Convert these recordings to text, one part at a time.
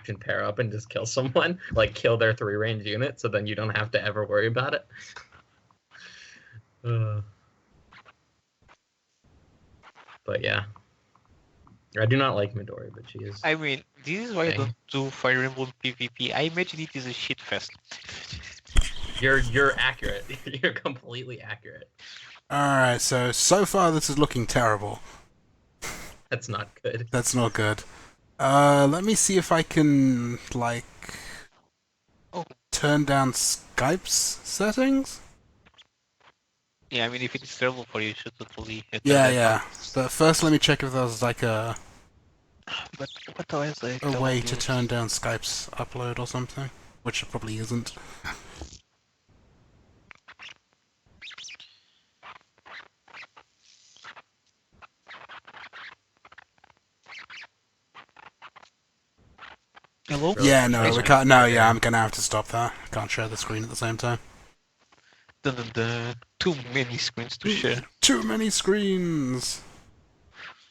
action pair up and just kill someone, like kill their 3-range unit, so then you don't have to ever worry about it. But yeah, I do not like Midori, but she is. I mean, this is why I don't do Fire Emblem PvP. I imagine it is a shit fest. You're accurate. You're completely accurate. Alright, so far this is looking terrible. That's not good. That's not good. Let me see if I can, like, turn down Skype's settings? Yeah, I mean, if it is terrible for you, you should totally... Yeah. But first let me check if there's, like, But what was I a way to turn down Skype's upload or something. Which it probably isn't. Hello? Yeah, no, we can't. No, yeah, I'm gonna have to stop that. I can't share the screen at the same time. Dun, dun, dun. Too many screens to share. Too many screens!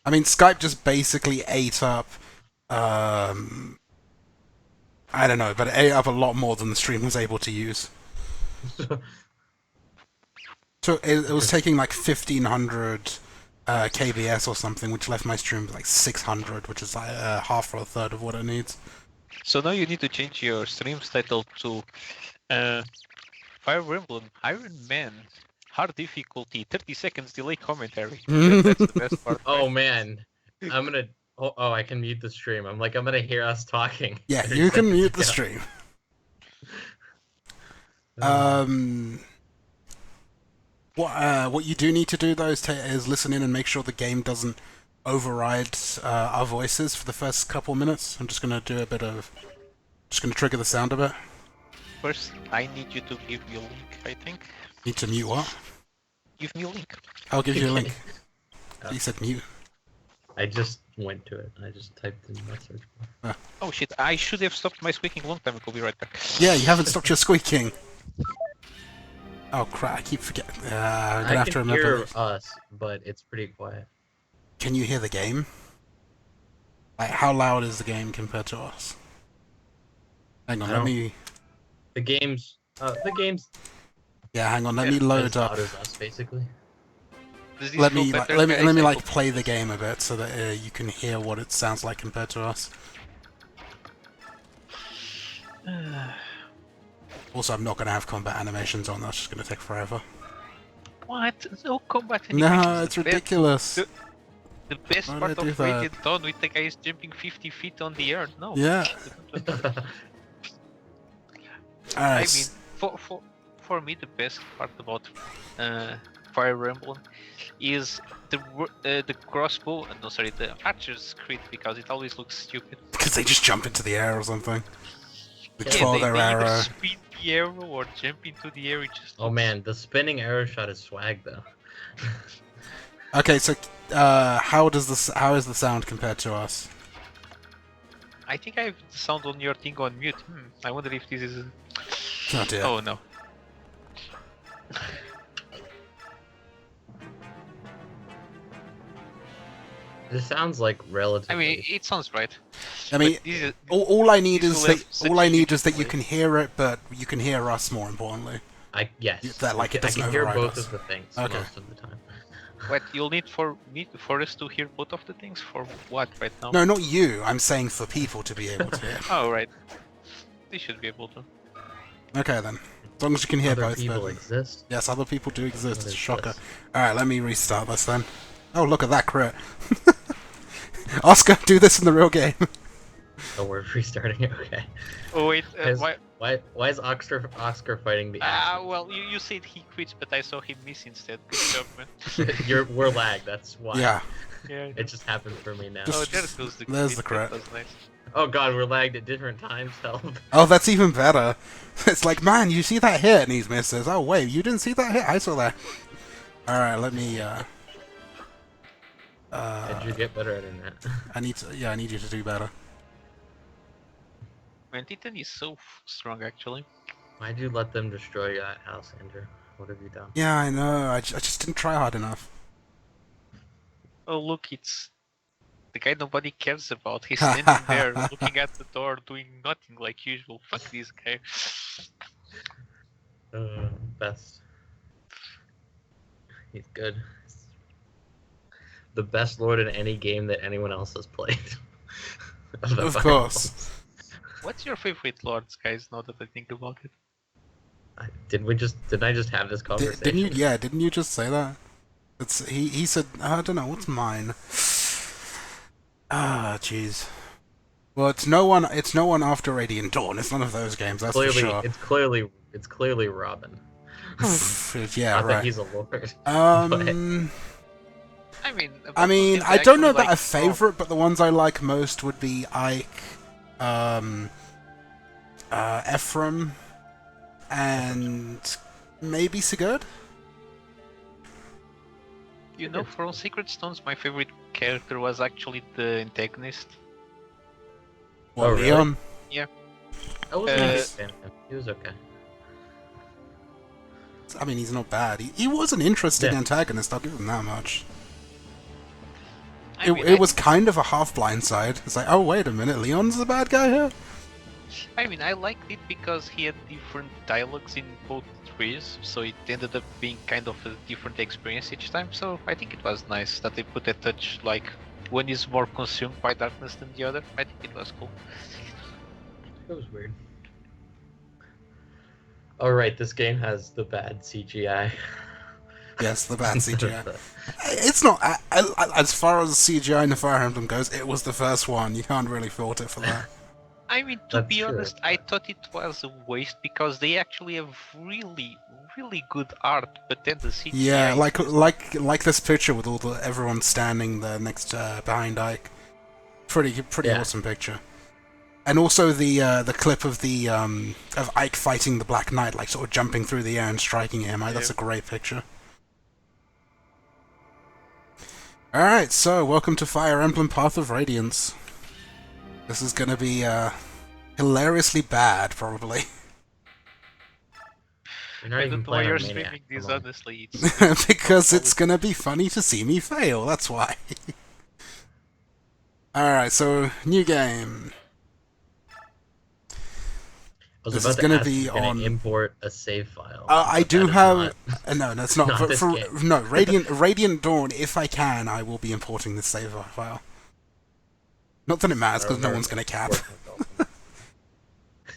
I mean, Skype just basically ate up, I don't know, but it ate up a lot more than the stream was able to use. So it was taking like 1500 KBS or something, which left my stream with like 600, which is like half or a third of what it needs. So now you need to change your stream's title to Fire Emblem Ironman hard difficulty 30 seconds delay commentary. That's the best part. Oh man, I'm gonna. Oh, I can mute the stream. I'm gonna hear us talking. Yeah, you can mute the stream. What you do need to do though is listen in and make sure the game doesn't override our voices for the first couple minutes. I'm just gonna do a bit of, just gonna trigger the sound a bit. First, I need you to give me a link, I think. Need to mute what? Give me a link. I'll give you a link. You said mute. I just went to it. I just typed in my search bar. Oh shit, I should have stopped my squeaking a long time ago. Be right back. Yeah, you haven't stopped your squeaking. Oh crap, I keep forgetting. I'm gonna have to remember. I can hear us, but it's pretty quiet. Can you hear the game? Like, how loud is the game compared to us? Hang on, let me... The game's... Yeah, hang on, let me load as up. loud as us, basically. Let me like play the game a bit so that you can hear what it sounds like compared to us. Also, I'm not going to have combat animations on. That's just going to take forever. What? No combat animations. No, it's ridiculous. The best part of Radiant Dawn with the guys jumping 50 feet on the earth. No. Yeah. I mean, for me, the best part about Fire Emblem is the crossbow. No, sorry, the archer's crit, because it always looks stupid. Because they just jump into the air or something. They yeah, twirl their arrow. Either spin the arrow or jump into the air. It just oh man, the spinning arrow shot is swag though. Okay, so how is the sound compared to us? I think I have the sound on your thing on mute. I wonder if this is. Oh dear. Oh no. This sounds like relatively. I mean, it sounds right. I mean, all I need is that you can hear it, but you can hear us more importantly. Yes. That like it doesn't I can hear override both us. of the things most of the time. What you'll need for us to hear both of the things for what right now? No, not you. I'm saying for people to be able to hear. Oh right. They should be able to. Okay then. As long as you can hear Other both. people exist. Yes, other people do exist. It's a shocker. This? Alright, let me restart this then. Oh, look at that crit. Oscar, do this in the real game. Oh, we're restarting it. Okay. Oh wait, why is Oscar fighting the axe? Well, you said he quits, but I saw him miss instead. Good job, man. We're lagged. That's why. Yeah. It just happened for me now. There's the crit. Nice. Oh god, we're lagged at different times. Help. Oh, that's even better. It's like, man, you see that hit, and he misses. Oh wait, you didn't see that hit? I saw that. All right, let me. Did you get better at internet? I need you to do better. Man, Titan is so strong, actually. Why'd you let them destroy your house, Andrew? What have you done? Yeah, I know. I just didn't try hard enough. Oh look, The guy nobody cares about. He's standing there looking at the door, doing nothing like usual. Fuck this guy. Best. He's good. The best lord in any game that anyone else has played. Of course. What's your favorite lords, guys? Now that I think about it. Didn't I just have this conversation? Didn't you? Yeah, didn't you just say that? He said, I don't know, what's mine? Ah, jeez. Well, it's no one after Radiant Dawn. It's none of those games, that's for sure. It's clearly Robin. Yeah, Not right. that he's a lord. I mean, I don't know about a favorite, but the ones I like most would be Ike, Ephraim, and maybe Sigurd? You know, for all Secret Stones, my favorite character was actually the antagonist. Well, Leon? Yeah. I wasn't a big fan of him. He was okay. I mean, he's not bad. He was an interesting antagonist, I'll give him that much. It was kind of a half blindside. It's like, oh, wait a minute, Leon's the bad guy here? I mean, I liked it because he had different dialogues in both ways, so it ended up being kind of a different experience each time, so I think it was nice that they put that touch, like, one is more consumed by darkness than the other. I think it was cool. It was weird. Alright, this game has the bad CGI. Yes, the bad CGI. It's not... as far as CGI in the Fire Emblem goes, it was the first one. You can't really fault it for that. I mean, to be honest, I thought it was a waste because they actually have really, really good art, but then the CGI... Yeah, like this picture with everyone standing there next behind Ike. Pretty awesome picture. And also the clip of of Ike fighting the Black Knight, like sort of jumping through the air and striking him. That's a great picture. Alright, so welcome to Fire Emblem Path of Radiance. This is gonna be hilariously bad, probably. You're not I even don't know why playing you're on Maniac, streaming this, come on. honestly. Because it's gonna be funny to see me fail, that's why. Alright, so, new game. This is gonna be on... import a save file. I do have... No, that's not... Not this game. No, Radiant Dawn, if I can, I will be importing this save file. Not that it matters, because no one's gonna cap.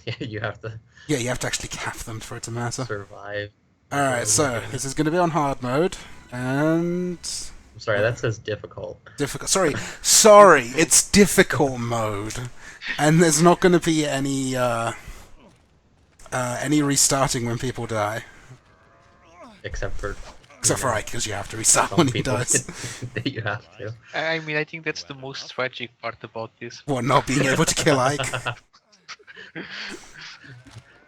Yeah, you have to... Yeah, you have to actually cap them for it to matter. Survive. Alright, so, this is gonna be on hard mode, and... I'm sorry, that says difficult. Difficult. Sorry, it's difficult mode. And there's not gonna be any restarting when people die. Except for Ike, because you have to restart when he dies. You have to. I mean, I think that's the most tragic part about this. What, not being able to kill Ike?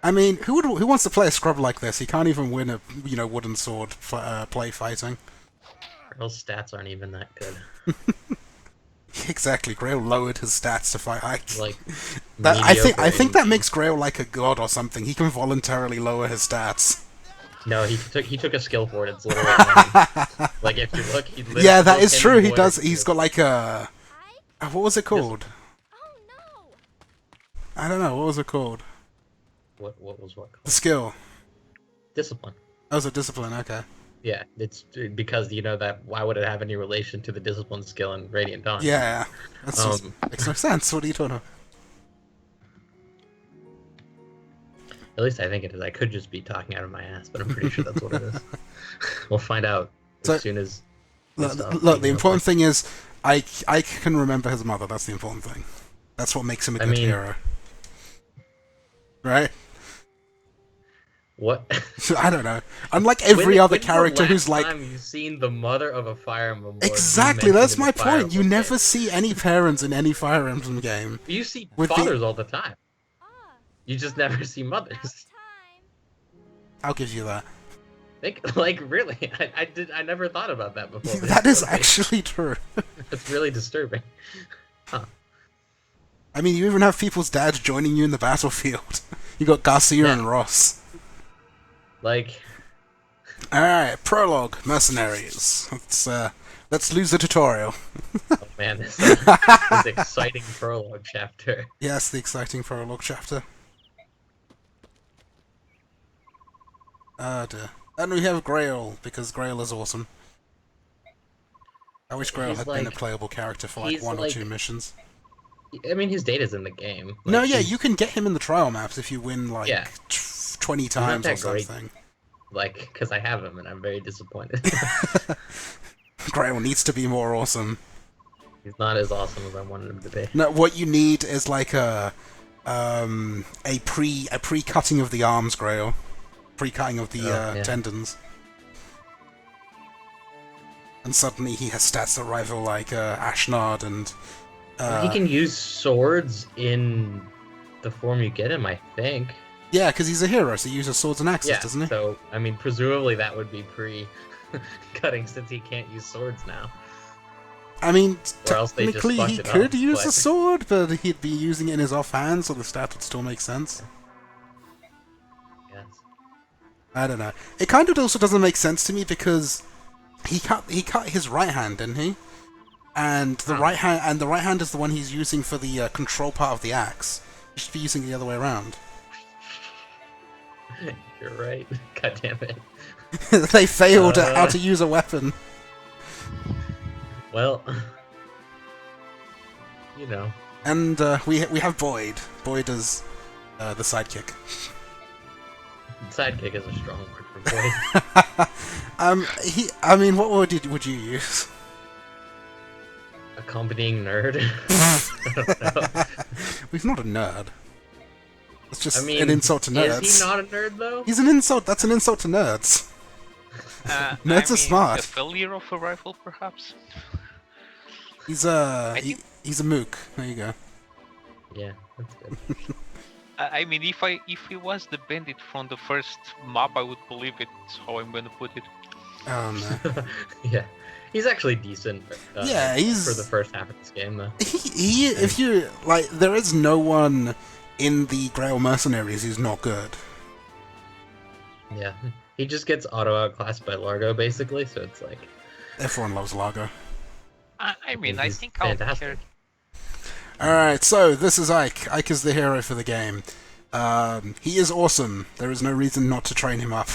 I mean, who wants to play a scrub like this? He can't even win a wooden sword play fighting. Grail's stats aren't even that good. Exactly, Grail lowered his stats to fight Ike. Like, I think that makes Grail like a god or something. He can voluntarily lower his stats. No, he took a skill for it. It's literally like if you look, he literally... Yeah, that is true. He does. He's got like a... What was it called? I don't know. What was it called? What was what called? The skill. Discipline. Oh, it's a discipline. Okay. Yeah, it's because that. Why would it have any relation to the discipline skill in Radiant Dawn? Yeah, that makes no sense. What are you talking about? At least I think it is. I could just be talking out of my ass, but I'm pretty sure that's what it is. We'll find out as soon as. Look, the important thing is, I can remember his mother. That's the important thing. That's what makes him a good hero. Right? What? I don't know. Unlike every other character who's like... When you've seen the mother of a Fire Emblem Lord Exactly, that's my point. You never game? See any parents in any Fire Emblem game. You see fathers all the time. You just never see mothers. I'll give you that. Really, I never thought about that before. That is actually true. It's really disturbing. Huh. I mean, you even have people's dads joining you in the battlefield. You got Garcia and Ross. Like... Alright, Prologue, Mercenaries. Let's lose the tutorial. Oh man, this exciting prologue chapter. Yes, the exciting prologue chapter. Ah dear. And we have Grail, because Grail is awesome. I wish Grail had been a playable character for like one or two missions. I mean, his data's in the game. Like, no, yeah, you can get him in the trial maps if you win like 20 times or something. Like, because I have him and I'm very disappointed. Grail needs to be more awesome. He's not as awesome as I wanted him to be. No, what you need is like a pre-cutting of the arms, Grail. Pre-cutting of the tendons. And suddenly he has stats that rival like Ashnard and... he can use swords in the form you get him, I think. Yeah, because he's a hero, so he uses swords and axes, doesn't he? So, I mean, presumably that would be pre-cutting since he can't use swords now. I mean, or else they technically just he could use a sword, but he'd be using it in his offhand, so the stat would still make sense. Yes. I don't know. It kind of also doesn't make sense to me because he cut his right hand, didn't he? And the right hand is the one he's using for the control part of the axe. He should be using it the other way around. You're right. God damn it. They failed at how to use a weapon. Well, you know. And we have Boyd. Boyd is the sidekick. Sidekick is a strong word for Boyd. I mean, what word would you use? Accompanying nerd. I don't know. He's not a nerd. It's just an insult to nerds. Is he not a nerd though? He's an insult. That's an insult to nerds. Nerds are smart. A failure of a rifle, perhaps. He's a mook. There you go. Yeah, that's good. I mean, if he was the bandit from the first mob, I would believe it. That's how I'm going to put it. Oh no. Yeah, he's actually decent. Yeah, he's for the first half of this game though. If you like, there is no one in the Grail Mercenaries who's not good. Yeah, he just gets auto outclassed by Largo basically, so it's like everyone loves Largo. I mean, I think I'll care. Alright, so this is Ike. Ike is the hero for the game. He is awesome. There is no reason not to train him up.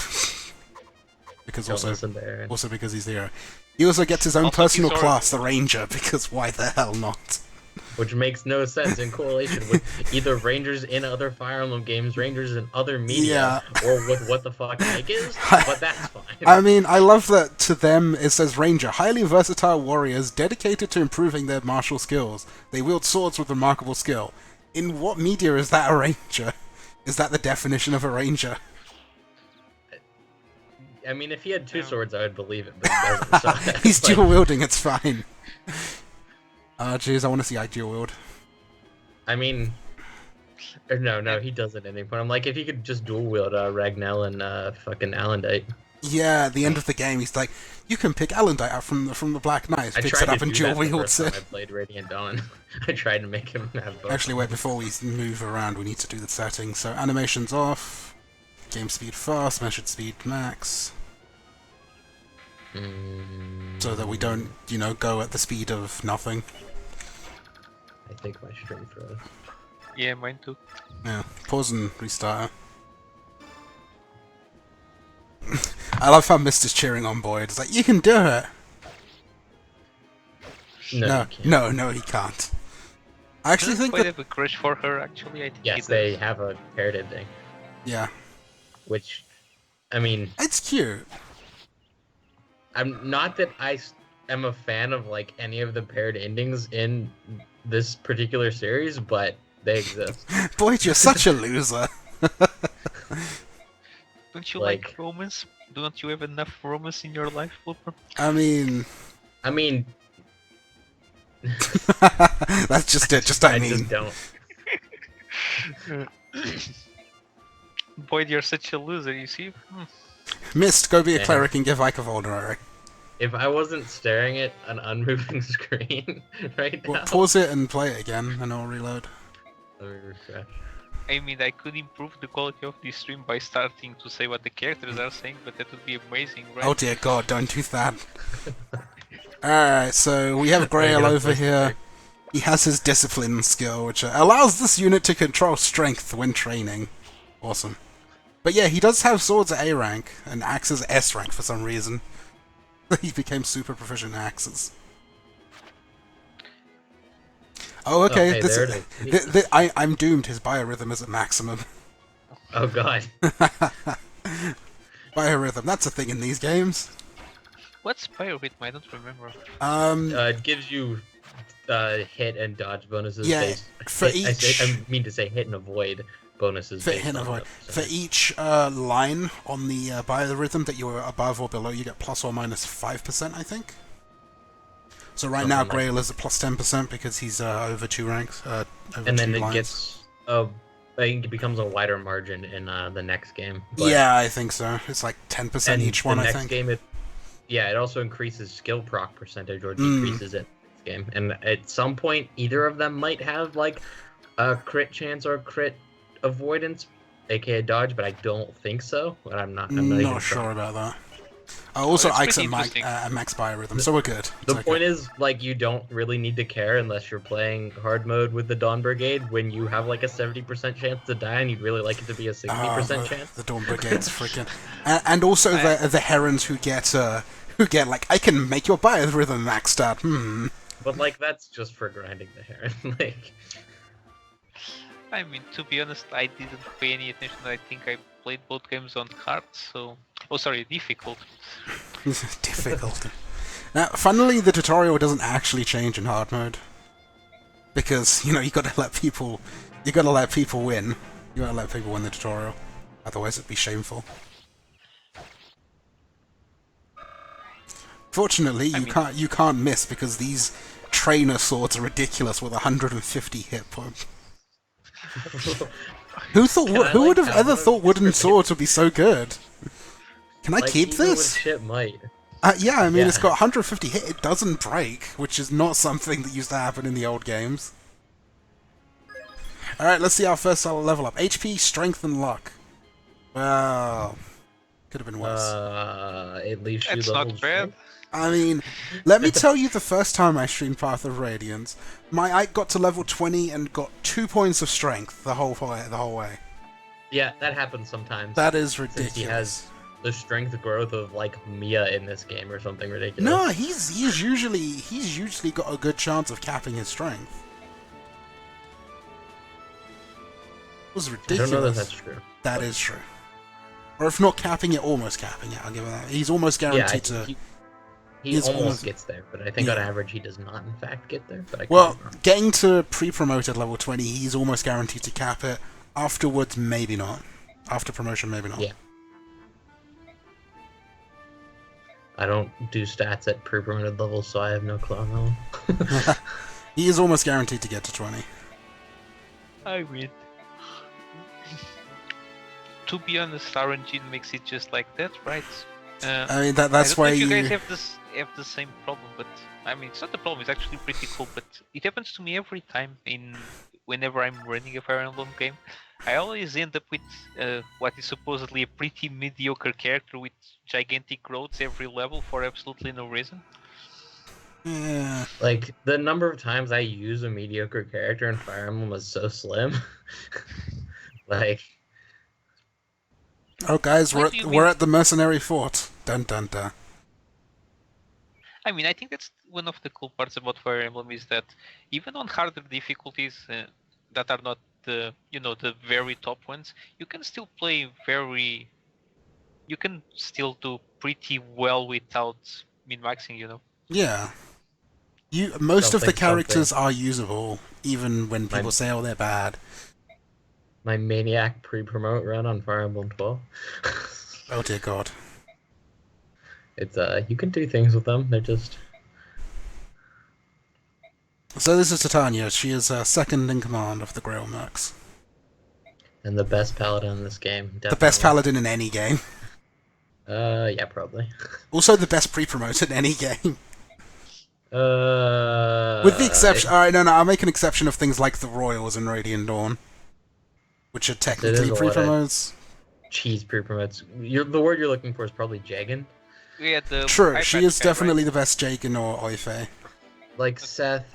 Because also because he's the hero. He also gets his own personal class, the Ranger, because why the hell not? Which makes no sense in correlation with either Rangers in other Fire Emblem games, Rangers in other media, or with what the fuck Ike is, but that's fine. I mean, I love that to them it says Ranger, highly versatile warriors dedicated to improving their martial skills. They wield swords with remarkable skill. In what media is that a Ranger? Is that the definition of a Ranger? I mean, if he had two swords, I would believe it, but he doesn't. So he's dual wielding, it's fine. Jeez, I want to see Ike dual wield. I mean, no, he doesn't at any point. I'm like, if he could just dual wield Ragnell and fucking Alendite. Yeah, at the end of the game, he's like, you can pick Alendite out from the Black Knight. Picks it up and dual wields it. I played Radiant Dawn. I tried to make him have both. Actually, wait, before we move around, we need to do the settings. So, animations off, game speed fast, measured speed max. So that we don't, go at the speed of nothing. I think my stream froze. Yeah, mine too. Yeah, pause and restart. I love how Mister's cheering on Boyd. It's like, you can do it! No, he can't. I actually think that... have a crush for her, actually. I think yes, they have a paired ending. Yeah. Which, I mean... It's cute. I'm not that I am a fan of, like, any of the paired endings in this particular series, but they exist. Boyd, you're such a loser. Don't you like romance? Don't you have enough romance in your life, Flipper? I mean... That's just it, just I just don't. Boyd, you're such a loser, you see? Mist, go be a cleric and give Ike a vulnerary. If I wasn't staring at an unmoving screen right now... Well, pause it and play it again, and I'll reload. Let me refresh. I mean, I could improve the quality of this stream by starting to say what the characters are saying, but that would be amazing, right? Oh dear god, don't do that. Alright, so we have Grail over here. He has his Discipline skill, which allows this unit to control strength when training. Awesome. But yeah, he does have swords at A rank, and axes S rank for some reason. He became super proficient in axes. Oh, okay. Oh, hey, there it is. I'm doomed. His biorhythm is at maximum. Oh god. Biorhythm, that's a thing in these games. What's Biorhythm? I don't remember. It gives you hit and dodge bonuses. Yeah, for each... I mean to say hit and avoid bonuses. For hit and avoid. For each line on the biorhythm that you're above or below, you get plus or minus 5%, I think. So right now, Grail is at plus 10% because he's over 2 ranks. And then it gets... I think it becomes a wider margin in the next game. Yeah, I think so. It's like 10% each one, I think. Game, it also increases skill proc percentage or decreases it next game. And at some point, either of them might have like a crit chance or crit avoidance, aka dodge, but I don't think so. But I'm not sure about that. Also, Ike's at max biorhythm, so we're good. The point is, like, you don't really need to care unless you're playing hard mode with the Dawn Brigade when you have like a 70% chance to die, and you'd really like it to be a 60% chance. The Dawn Brigade's freaking, and also the Herons who get like, I can make your biorhythm maxed out. But like, that's just for grinding the Heron. Like, I mean, to be honest, I didn't pay any attention. I think I played both games on hard, so... Oh, sorry, difficult. Difficult. Now, funnily, the tutorial doesn't actually change in hard mode. Because, you gotta let people... You gotta let people win. You gotta let people win the tutorial. Otherwise it'd be shameful. Fortunately, you can't miss because these trainer swords are ridiculous with 150 hit points. Who would have ever thought wooden swords would be so good? Can I keep this? Shit might. Yeah, I mean, it's got 150 hit, it doesn't break, which is not something that used to happen in the old games. Alright, let's see our first level up. HP, Strength, and Luck. Well, could have been worse. It leaves you That's not bad. I mean, let me tell you, the first time I streamed Path of Radiance, my Ike got to level 20 and got 2 points of strength the whole way. Yeah, that happens sometimes. That is ridiculous. Since he has the strength growth of like Mia in this game or something ridiculous. No, he's usually got a good chance of capping his strength. It was ridiculous. I don't know that that's true. That is true. Or if not capping it, almost capping it. I'll give him that. He's almost guaranteed to. He almost gets there, but I think on average he does not, in fact, get there. But getting to pre-promoted level 20, he's almost guaranteed to cap it. Afterwards, maybe not. After promotion, maybe not. Yeah. I don't do stats at pre-promoted levels, so I have no clue on that one. He is almost guaranteed to get to 20. I mean... to be honest, RNG makes it just like that, right? I mean, that's why you guys have the same problem, but I mean, it's not a problem. It's actually pretty cool. But it happens to me every time whenever I'm running a Fire Emblem game. I always end up with what is supposedly a pretty mediocre character with gigantic growths every level for absolutely no reason. Yeah. Like, the number of times I use a mediocre character in Fire Emblem is so slim. Like... Oh, guys, we're at the Mercenary Fort. Dun dun dun. I mean, I think that's one of the cool parts about Fire Emblem is that even on harder difficulties that are not the the very top ones, you can still play you can still do pretty well without min-maxing, Yeah. Most of the characters are usable, even when people say, oh, they're bad. My Maniac pre-promote run on Fire Emblem 12. Oh dear God. It's you can do things with them. They're just... So this is Titania. She is second in command of the Grail Mercs. And the best paladin in this game. Definitely. The best paladin in any game. Yeah, probably. Also the best pre-promote in any game. With the exception... Alright, no, I'll make an exception of things like the Royals and Radiant Dawn. Which are technically pre-promotes. Cheese pre-promotes. The word you're looking for is probably Jagged. we had the True, she is guy, definitely right? the best Jagan or Oife. Like Seth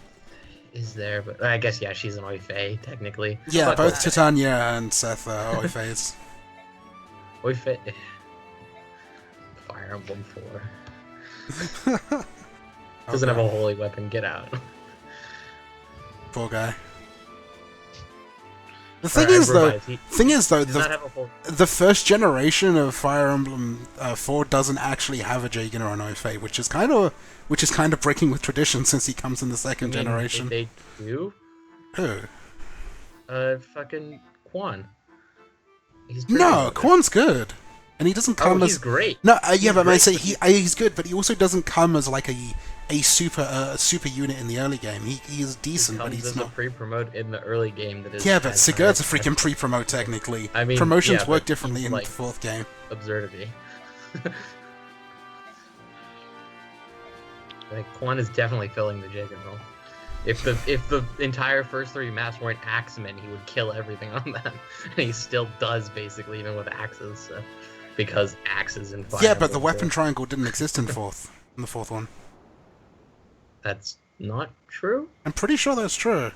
is there, but I guess yeah, she's an Oife technically. Yeah, Fuck both Oife. Titania and Seth are Oifes. Oife. Fire Emblem 4 doesn't have a holy weapon. Get out. Poor guy. The thing is, though, the first generation of Fire Emblem 4 doesn't actually have a Jagan or an Oife, which is kind of breaking with tradition since he comes in the second generation. They do. Who? Fucking Quan. Quan's good, and he doesn't come as. He's great. No, yeah, but I say he's good, but he also doesn't come as like a super unit in the early game. He is decent, but he's not. A pre-promote in the early game that is. Yeah, but Sigurd's a freaking pre-promote technically. I mean, promotions work differently in the fourth game. Absurdity. Like Quan is definitely filling the Jagan role. If the entire first 3 maps weren't axemen, he would kill everything on them, and he still does basically, even with axes. So, because axes in Fire Yeah, but the Emblem weapon 4. triangle didn't exist in the fourth one. That's not true. I'm pretty sure that's true.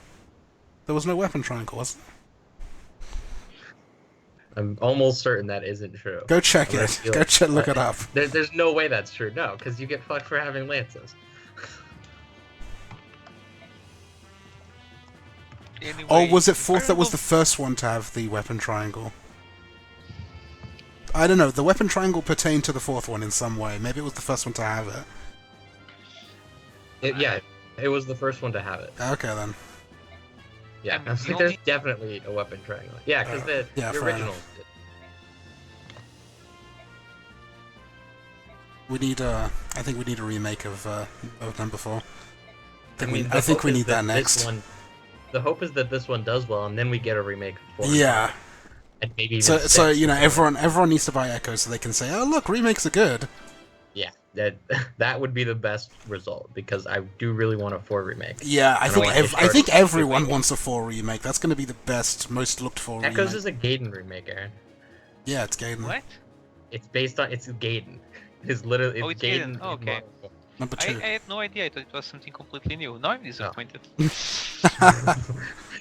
There was no weapon triangle, was there? I'm almost certain that isn't true. Go check it. Look it up. There's no way that's true. No, because you get fucked for having lances. Anyway, Or was it fourth that was the first one to have the weapon triangle? I don't know. The weapon triangle pertained to the fourth one in some way. Maybe it was the first one to have it. Yeah, it was the first one to have it. Okay, then. Yeah, I think there's definitely a weapon triangle. Yeah, because the original. We need I think we need a remake of number 4. I think we need that next. The hope is that this one does well, and then we get a remake of 4. Yeah. And maybe so you know, everyone needs to buy Echo so they can say, "Oh, look, remakes are good." Yeah, that would be the best result, because I do really want a 4 remake. Yeah, I think everyone wants a 4 remake. That's going to be the best, most looked for remake. Echoes is a Gaiden remake, Aaron. Yeah, it's Gaiden. What? It's Gaiden. It's literally Gaiden. Oh, okay. Number 2. I had no idea. I thought it was something completely new. Now I'm disappointed.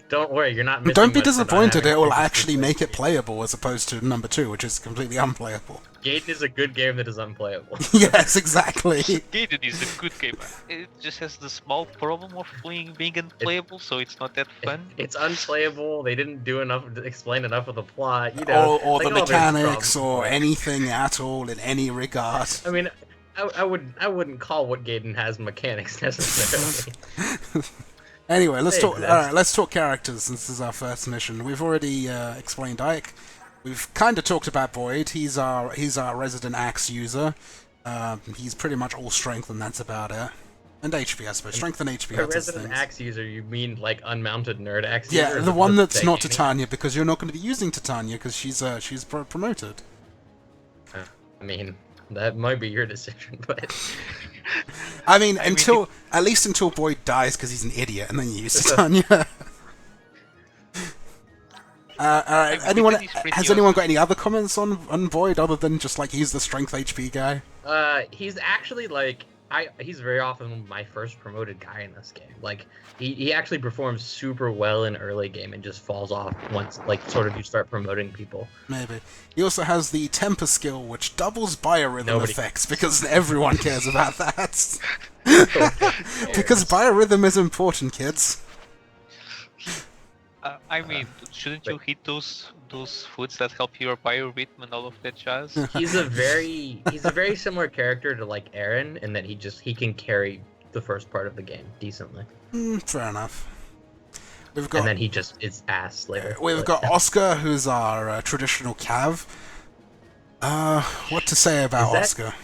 Don't worry, you're not missing. Don't be much for not disappointed. having It will a actually make it game. playable as opposed to number 2, which is completely unplayable. Gaiden is a good game that is unplayable. Yes, exactly. Gaiden is a good game. It just has the small problem of being unplayable, so it's not that fun. It's unplayable. They didn't do enough to explain enough of the plot, you know, or like the all their mechanics, problems. or anything at all in any regard. I mean, I wouldn't call what Gaiden has mechanics necessarily. Anyway, let's talk. All right, let's talk characters. Since this is our first mission, we've already explained Ike. We've kind of talked about Boyd. He's our resident axe user. He's pretty much all strength, and that's about it. And HP, I suppose. Strength and HP. A resident axe user, you mean like unmounted nerd axe user? Yeah, the one that's not Titania, because you're not going to be using Titania because she's promoted. I mean, that might be your decision, but I mean, at least until Boyd dies because he's an idiot, and then you use Titania. Has anyone got any other comments on Boyd other than just like he's the strength HP guy? He's actually like he's very often my first promoted guy in this game. Like he actually performs super well in early game and just falls off once like sort of you start promoting people. Maybe. He also has the temper skill, which doubles biorhythm effects because everyone cares about that. Because biorhythm is important, kids. I mean, shouldn't you hit those foods that help your biorhythm and all of that jazz? He's a very similar character to like Aaron in that he can carry the first part of the game decently. Fair enough. And then he just is ass later. We've got Oscar, who's our traditional Cav. What to say about Oscar?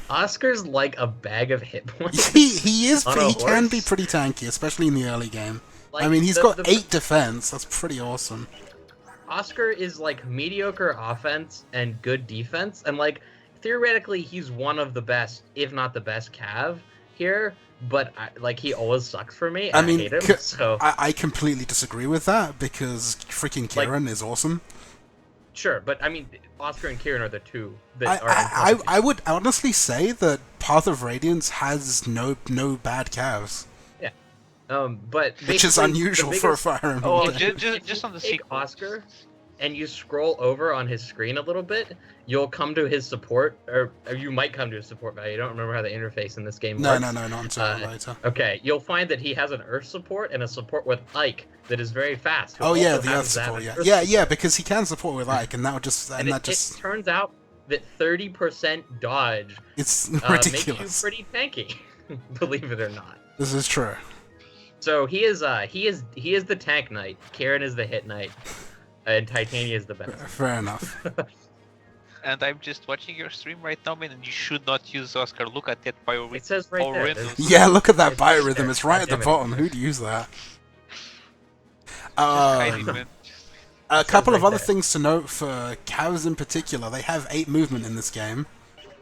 Oscar's like a bag of hit points. He is. He can horse. be pretty tanky, especially in the early game. Like, I mean, he's got 8 defense. That's pretty awesome. Oscar is like mediocre offense and good defense, and like theoretically he's one of the best, if not the best, Cav here. But like he always sucks for me. I mean, I hate him. So I completely disagree with that because freaking Kieran is awesome. Sure, but I mean, Oscar and Kieran are the two that are. I would honestly say that Path of Radiance has no bad calves. Yeah. But which is unusual for a Fire Emblem. Oh, game. just on the take sequel. Oscar, and you scroll over on his screen a little bit, you'll come to his support, or you might come to his support value. I don't remember how the interface in this game works. No, not until later. Okay, you'll find that he has an Earth support and a support with Ike that is very fast. Oh yeah, the Earth support. Yeah, because he can support with Ike, and that would just it turns out that 30% dodge. It's ridiculous. Makes you pretty tanky, believe it or not. This is true. So he is the tank knight. Kieran is the hit knight. And Titania is the best. Fair enough. And I'm just watching your stream right now, man, and you should not use Oscar. Look at that biorhythm. It says right there. Yeah, look at that biorhythm. It's right at the bottom. Who'd use that? A couple of other things to note for cows in particular. They have 8 movement in this game.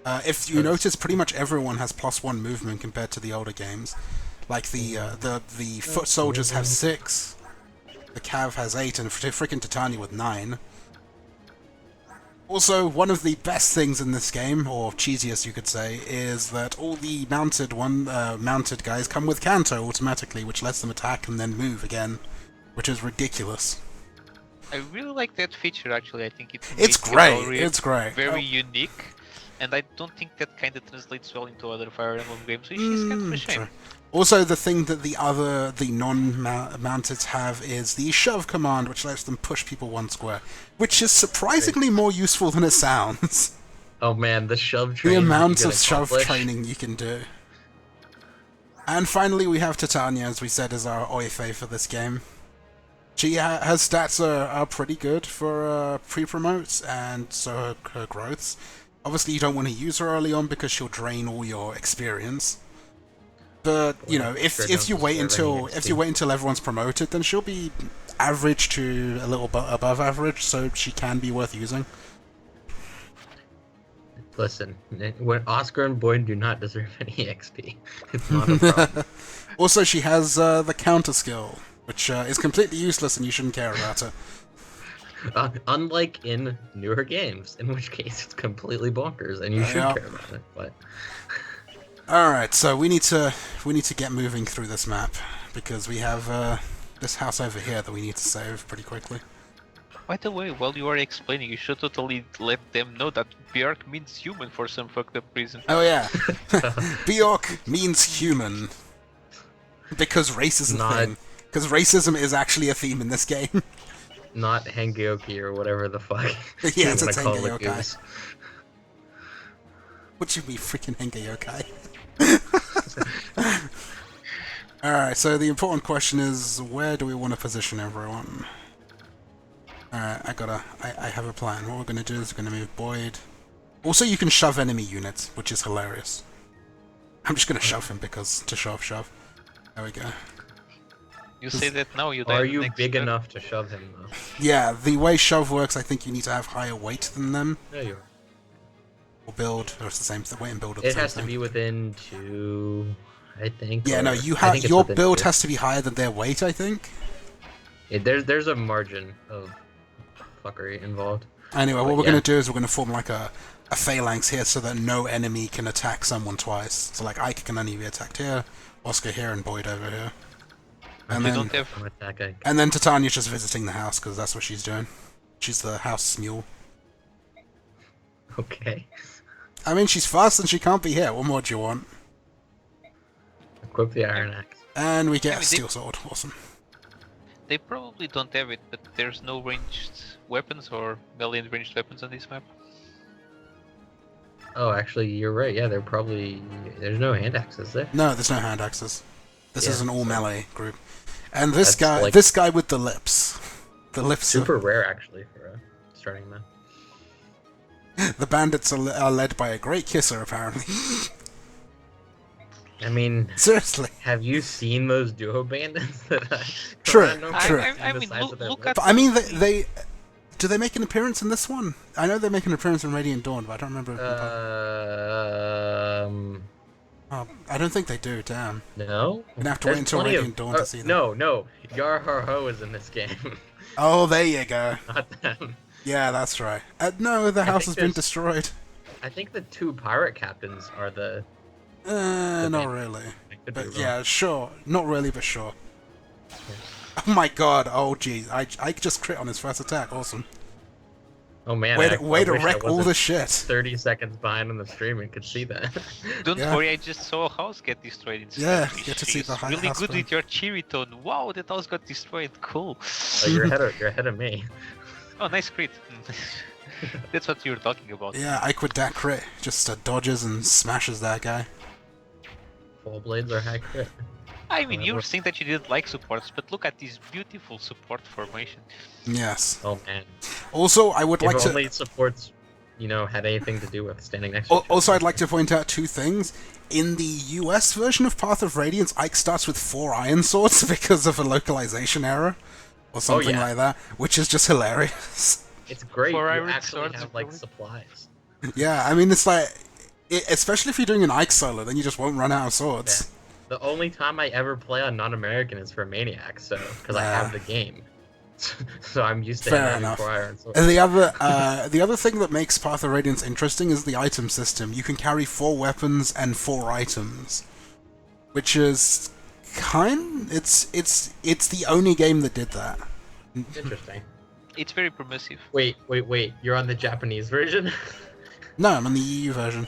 If you notice, pretty much everyone has +1 movement compared to the older games. Like the foot soldiers have 6. The Cav has 8, and freaking Titania with 9. Also, one of the best things in this game, or cheesiest you could say, is that all the mounted guys come with Canto automatically, which lets them attack and then move again, which is ridiculous. I really like that feature, actually. I think it's great. It's great. Very unique, and I don't think that kind of translates well into other Fire Emblem games, which is kind of a shame. True. Also, the thing that the non-mounted have is the shove command, which lets them push people 1 square, which is surprisingly more useful than it sounds. Oh man, the shove training. The amount of shove training you can do. And finally, we have Titania, as we said, as our Oife for this game. She her stats are pretty good for pre-promotes, and so her growths. Obviously, you don't want to use her early on because she'll drain all your experience. But you know, if you wait until everyone's promoted, then she'll be average to a little bit above average, so she can be worth using. Listen, when Oscar and Boyd do not deserve any XP, it's not a problem. Also, she has the counter skill, which is completely useless, and you shouldn't care about it. Unlike in newer games, in which case it's completely bonkers, and you should care about it. But alright, so we need to get moving through this map, because we have this house over here that we need to save pretty quickly. By the way, while you are explaining, you should totally let them know that Bjork means human for some fucked up reason. Oh yeah, Bjork means human. Because race is a thing. Because racism is actually a theme in this game. Not Hangyoki or whatever the fuck. Yeah, it's a Hangyokai. What do you mean, freaking Hangyokai? Alright, so the important question is, where do we want to position everyone? Alright, I have a plan. What we're going to do is we're going to move Boyd. Also, you can shove enemy units, which is hilarious. I'm just going to shove him because to shove. There we go. You say that now, you are you big enough to shove him, though? Yeah, the way shove works, I think you need to have higher weight than them. There you are. Or build, or it's the same thing. Weight and build are the same thing. It has to be within 2, I think. Yeah, no, your build has to be higher than their weight, I think. Yeah, there's a margin of fuckery involved. Anyway, what we're going to do is we're going to form like a phalanx here so that no enemy can attack someone twice. So like Ike can only be attacked here, Oscar here, and Boyd over here. And then Titania's just visiting the house because that's what she's doing. She's the house mule. Okay. I mean, she's fast and she can't be here. What more do you want? Equip the iron axe. And we get a steel sword. Awesome. They probably don't have it, but there's no ranged weapons or melee ranged weapons on this map. Oh, actually, you're right. Yeah, there's no hand axes there. No, there's no hand axes. This is an all melee group. And this guy with the lips. The lips super rare, actually, for a starting map. The bandits are led by a great kisser, apparently. I mean, seriously, have you seen those duo bandits? True. I mean, look at. I mean, they do they make an appearance in this one? I know they make an appearance in Radiant Dawn, but I don't remember. I don't think they do. Damn. No. You're gonna have to wait until Radiant Dawn to see them. No, Yar Har Ho is in this game. Oh, there you go. Not them. Yeah, that's right. No, the house has been destroyed. I think the 2 pirate captains are the Not really. I could be But wrong. yeah, sure. Not really, but sure. Yeah. Oh my god, oh geez. I just crit on his first attack, awesome. Oh man, Way I to wish wreck I all wasn't the shit. 30 seconds behind on the stream and could see that. Don't Yeah. worry, I just saw a house get destroyed instead. Yeah, you get to see She's the really house good burn. with your cherry tone. Wow, that house got destroyed. Cool. Oh, you're ahead of me. Oh, nice crit. That's what you were talking about. Yeah, I quit that crit. Just dodges and smashes that guy. Full blades are high crit. I mean, you were saying that you didn't like supports, but look at this beautiful support formation. Yes. Oh man. Also, I would like If to... only supports, had anything to do with standing next to each other. Also, I'd like to point out 2 things. In the US version of Path of Radiance, Ike starts with 4 iron swords because of a localization error. Or something like that, which is just hilarious. It's great. For You iron actually swords, have like probably. supplies. Yeah, I mean, it's like... especially if you're doing an Ike solo, then you just won't run out of swords. Yeah. The only time I ever play on non-American is for Maniac, so because I have the game, so I'm used to Fair having enough. 4 iron swords. And the other thing that makes Path of Radiance interesting is the item system. You can carry 4 weapons and 4 items, which is it's the only game that did that. Interesting. It's very permissive. Wait. You're on the Japanese version? No, I'm on the EU version.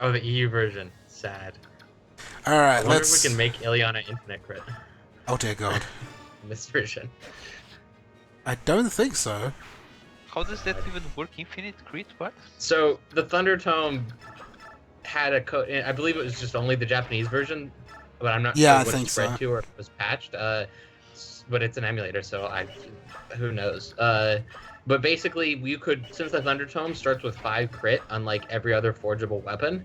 Oh, the EU version. Sad. All I right, wonder let's. if we can make Ileana infinite crit Oh dear God, in this version. I don't think so. How does that even work? Infinite crit? What? So the Thunder Tome had a code. I believe it was just only the Japanese version, but I'm not Yeah, I sure what think it spread so. to or if it was patched. But it's an emulator, so who knows? But basically, you could, since the Thunder Tome starts with 5 crit, unlike every other forgeable weapon,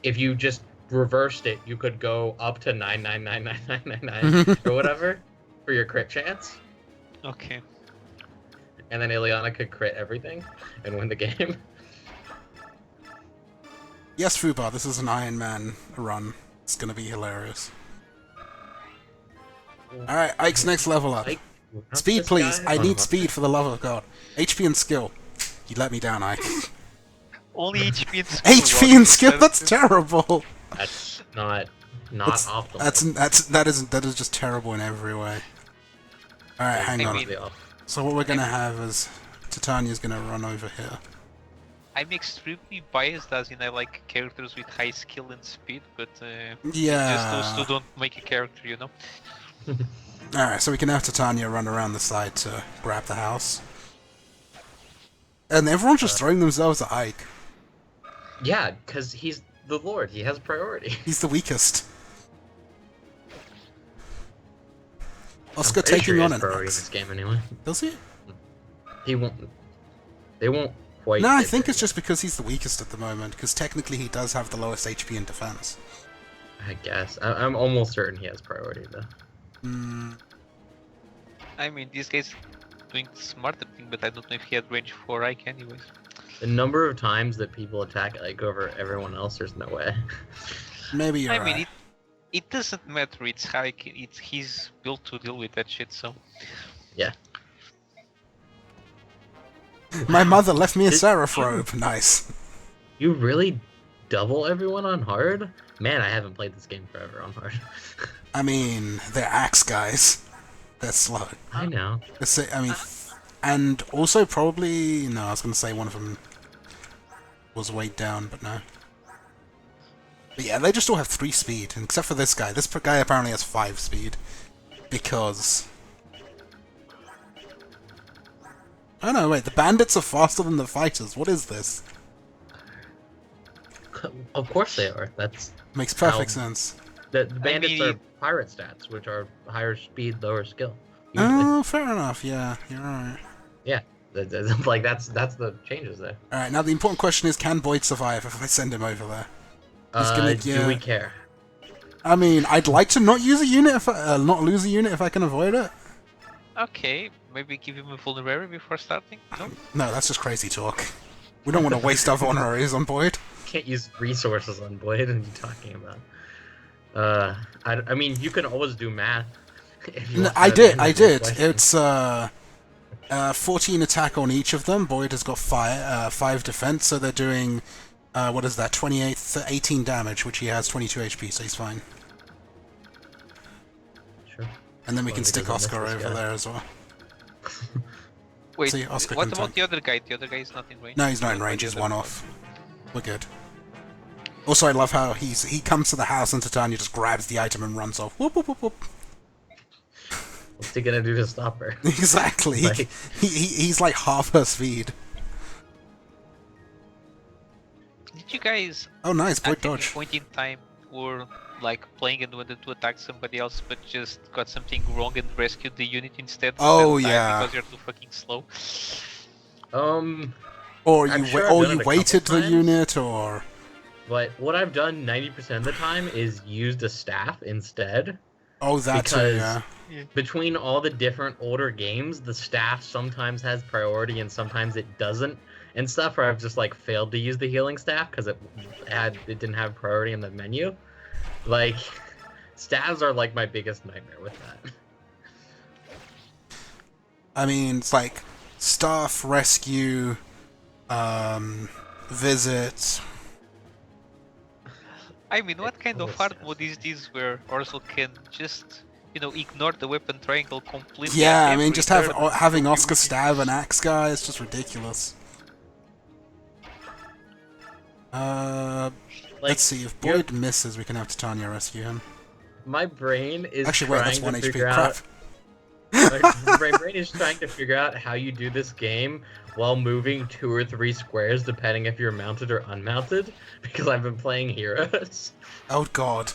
if you just reversed it, you could go up to 9999999 or whatever for your crit chance, Okay. and then Ileana could crit everything and win the game. Yes, Fubar, this is an Ironman run. It's gonna be hilarious. All right, Ike's next level up. Ike, not Speed, this please. guy. I Oh, need okay. speed for the love of God. HP and skill. You let me down, Ike. Only HP and skill. HP and skill. That's terrible. That's not That's- optimal. That is just terrible in every way. All right, hang on. Completely off. So what we're gonna have is Titania's gonna run over here. I'm extremely biased, as in I like characters with high skill and speed, but just Yeah. those 2 don't make a character, you know? All right, so we can have Titania run around the side to grab the house. And everyone's just throwing themselves at Ike. Yeah, because he's the Lord. He has priority. He's the weakest. Oscar I'm pretty taking sure he on has an priority in X. this game anyway. Does he? He won't. They won't quite. No, I get think there. it's just because he's the weakest at the moment, because technically he does have the lowest HP in defense. I guess. I'm almost certain he has priority though. I mean, this guy's doing the smarter thing, but I don't know if he had range for Ike anyways. The number of times that people attack Ike over everyone else, there's no way. Maybe you're I right. mean, it doesn't matter, it's Ike, it's he's built to deal with that shit, so... Yeah. My mother left me a seraph robe. Nice. You really double everyone on hard? Man, I haven't played this game forever on hard. I mean, they're axe guys. They're slow. I know. And also probably... No, I was going to say one of them was weighed down, but no. But yeah, they just all have 3 speed, except for this guy. This guy apparently has 5 speed. Because... Oh no, wait, the bandits are faster than the fighters. What is this? Of course they are. That's Makes perfect How- sense. the bandits mean, are pirate stats, which are higher speed, lower skill. Usually. Oh, fair enough, yeah, you're right. Yeah. Like that's the changes there. Alright, now the important question is, can Boyd survive if I send him over there? He's gonna- Do yeah. we care? I mean, I'd like to not use a unit if not lose a unit if I can avoid it. Okay, maybe give him a vulnerary before starting? No? No, that's just crazy talk. We don't want to waste our vulneraries on Boyd. Can't use resources on Blade. What are you talking about? I mean, you can always do math. if you No, want I to did, end I this did. question. It's 14 attack on each of them. Boyd has got 5 defense, so they're doing, what is that, 18 damage, which he has 22 HP, so he's fine. Sure. And then we can stick Oscar over there as well. Wait, See, Oscar what can about tank. the other guy? The other guy is not in range? No, he's not in range, he's one off. We're good. Also, I love how he comes to the house and Titania just grabs the item and runs off. Whoop, whoop, whoop, whoop. What's he gonna do to stop her? Exactly. Like- He's like half her speed. Did you guys Oh, nice. Boyd at any dodge. point in time were like playing and wanted to attack somebody else but just got something wrong and rescued the unit instead? Oh, and died yeah. Because you're too fucking slow. Or I'm you, sure I've done it a you couple waited the times. unit, or... But what I've done 90% of the time is used a staff instead. Oh, that too, Because yeah. between all the different older games, the staff sometimes has priority and sometimes it doesn't. And stuff where I've just like failed to use the healing staff because it didn't have priority in the menu. Like, staffs are like my biggest nightmare with that. I mean, it's like staff, rescue, visit. I mean, what kind of hard mode is this where Aurzel can just, ignore the weapon triangle completely? Yeah, at I mean, every just turn having and Oscar stab an axe guy is just ridiculous. Let's see, if Boyd misses, we can have Titania rescue him. My brain is Actually, wait, that's trying 1 to HP. figure Crap. out. My brain is trying to figure out how you do this game while moving 2 or 3 squares, depending if you're mounted or unmounted, because I've been playing Heroes, Oh, God.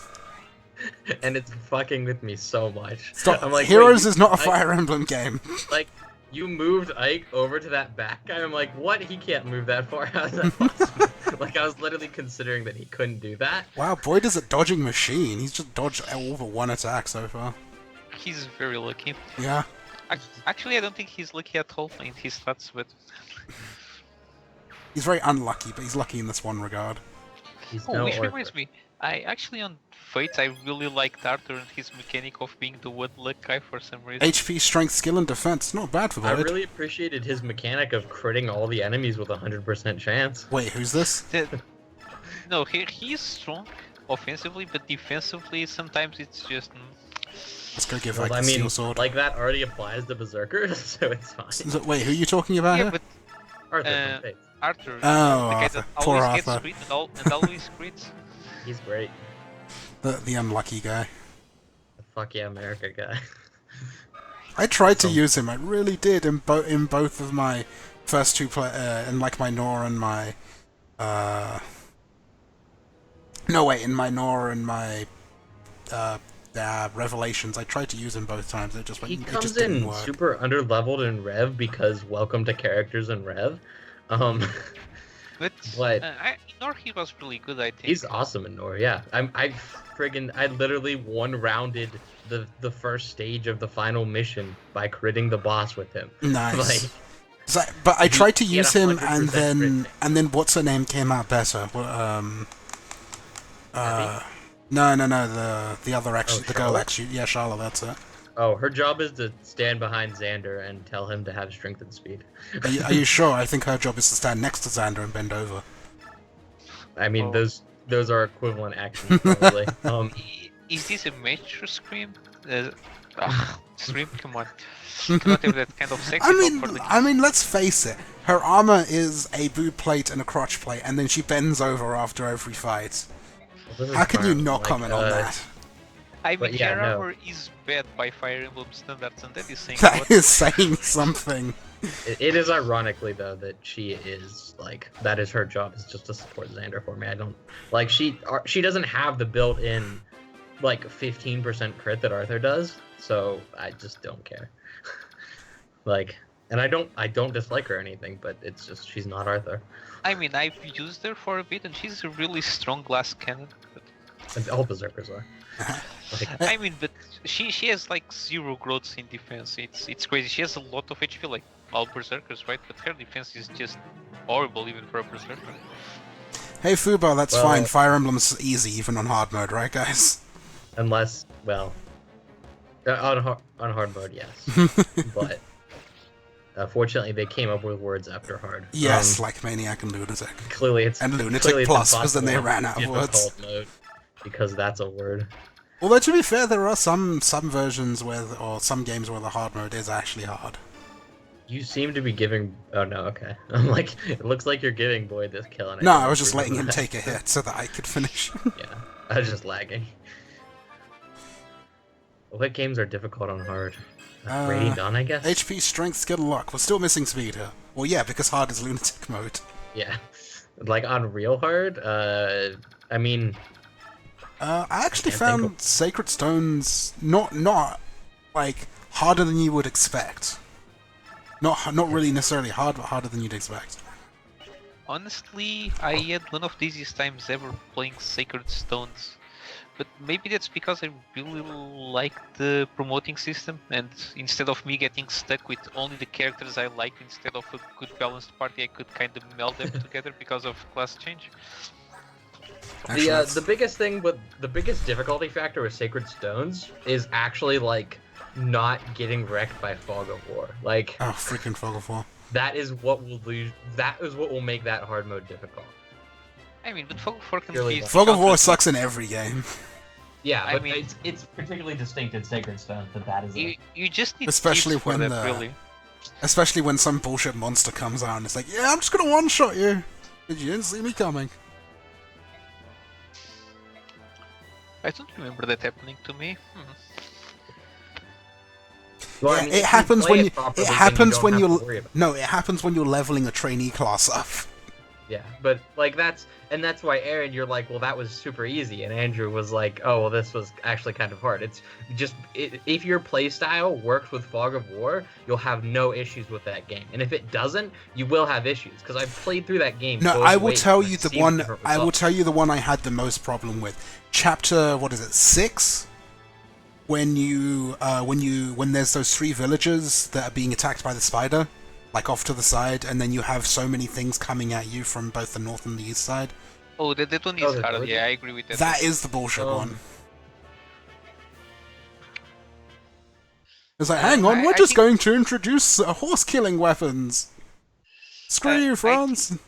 and it's fucking with me so much. Stop. I'm like, Heroes wait, is not a I- Fire Emblem game. Like, you moved Ike over to that back guy. I'm like, what? He can't move that far. How is that possible? Like, I was literally considering that he couldn't do that. Wow, Boyd is a dodging machine. He's just dodged over 1 attack so far. He's very lucky. Yeah. Actually, I don't think he's lucky at all in his stats, but... He's very unlucky, but he's lucky in this one regard. He's Oh, no which Orphan. reminds me, I actually on Fates, I really liked Arthur and his mechanic of being the one luck guy for some reason. HP, strength, skill, and defense. Not bad for I Boyd. really appreciated his mechanic of critting all the enemies with 100% chance. Wait, who's this? No, he's strong offensively, but defensively, sometimes it's just... Let's go give Well, Ike I the mean, steel sword. like that already applies to Berserkers, so it's fine. Wait, who are you talking about Yeah, here? but Arthur from Fates. Arthur, Oh, the guy Arthur. that Poor always gets Arthur. crit and always crits. He's great. The unlucky guy. The fuck yeah, America guy. I tried to use him. I really did in both of my first 2 in like my Nor and my no wait, in my Nor and my Revelations. I tried to use him both times. It just He it comes just didn't in work. super underleveled in Rev because welcome to characters in Rev. But Nor he was really good, I think. He's awesome in Nor, yeah. I literally one-rounded the first stage of the final mission by critting the boss with him. Nice. Like, But I tried to he had use him, 100% and then what's her name came out better. No, the other Oh, the girl Charlotte? actually, yeah, Charlotte, that's it. oh, her job is to stand behind Xander and tell him to have strength and speed. Are you sure? I think her job is to stand next to Xander and bend over. I mean, Oh. those are equivalent actions, probably. Is this a major scream? Stream? Come on. Cannot have that kind of sexy talk for the I mean, let's face it. Her armor is a boot plate and a crotch plate, and then she bends over after every fight. This is How can you fine, not like, comment on that? I But mean, yeah, her no. armor is bad by Fire Emblem standards, and that is saying That what? is saying something. It is ironically though that she is like that is her job is just to support Xander for me. I don't like she doesn't have the built-in like 15% crit that Arthur does, so I just don't care. Like, and I don't dislike her or anything, but it's just she's not Arthur. I mean, I've used her for a bit, and she's a really strong glass cannon. But, And all berserkers are. Like, I mean, but she has like 0 growths in defense. It's crazy. She has a lot of HP, like all berserkers, right? But her defense is just horrible, even for a berserker. Hey Fubar, that's Well- fine. Fire Emblem's easy even on hard mode, right, guys? unless, well, on hard mode, yes, but Fortunately, they came up with words after hard. Yes, like Maniac and Lunatic. Clearly, it's and Lunatic clearly Plus, because then they ran out of difficult words. mode, because that's a word. Although to be fair, there are some versions or some games where the hard mode is actually hard. You seem to be giving. Oh no, okay. I'm like, it looks like you're giving Boyd this kill. And No, I was just letting him take a hit so that I could finish. Yeah, I was just lagging. What games are difficult on hard? Rating done, I guess. HP, Strength, Skill, Luck. We're still missing Speed here. Well, yeah, because hard is Lunatic mode. Yeah, like on real hard. I mean. I actually found Sacred Stones not like harder than you would expect. Not really necessarily hard, but harder than you'd expect. Honestly, I had one of the easiest times ever playing Sacred Stones. But maybe that's because I really like the promoting system, and instead of me getting stuck with only the characters I like instead of a good balanced party, I could kind of meld them together because of class change. Actually, the biggest thing with the biggest difficulty factor with Sacred Stones is actually like not getting wrecked by Fog of War. Like, oh, freaking Fog of War. That is what will lose. That is what will make that hard mode difficult. I mean, but Fog of War can be. Fog of War sucks in every game. Yeah, but I mean, it's particularly distinct in Sacred Stones that is. You just need especially for when that, really. Especially when some bullshit monster comes out and it's like, yeah, I'm just gonna one-shot you. You didn't see me coming. I don't remember that happening to me. Well, yeah, I mean, it happens when you. It happens when you're. No, it happens when you're leveling a trainee class up. Yeah, but like that's why Aaron, you're like, well, that was super easy, and Andrew was like, oh, well, this was actually kind of hard. It's just if your playstyle works with Fog of War, you'll have no issues with that game, and if it doesn't, you will have issues because I've played through that game. No, I will tell you the one. I will tell you the one I had the most problem with. Chapter, what is it, 6? When there's those 3 villagers that are being attacked by the spider, like off to the side, and then you have so many things coming at you from both the north and the east side. Oh, that one is hard. Yeah, I agree with that. That is the bullshit one. It's like, hang on, we're just going to introduce horse-killing weapons. Screw you, France.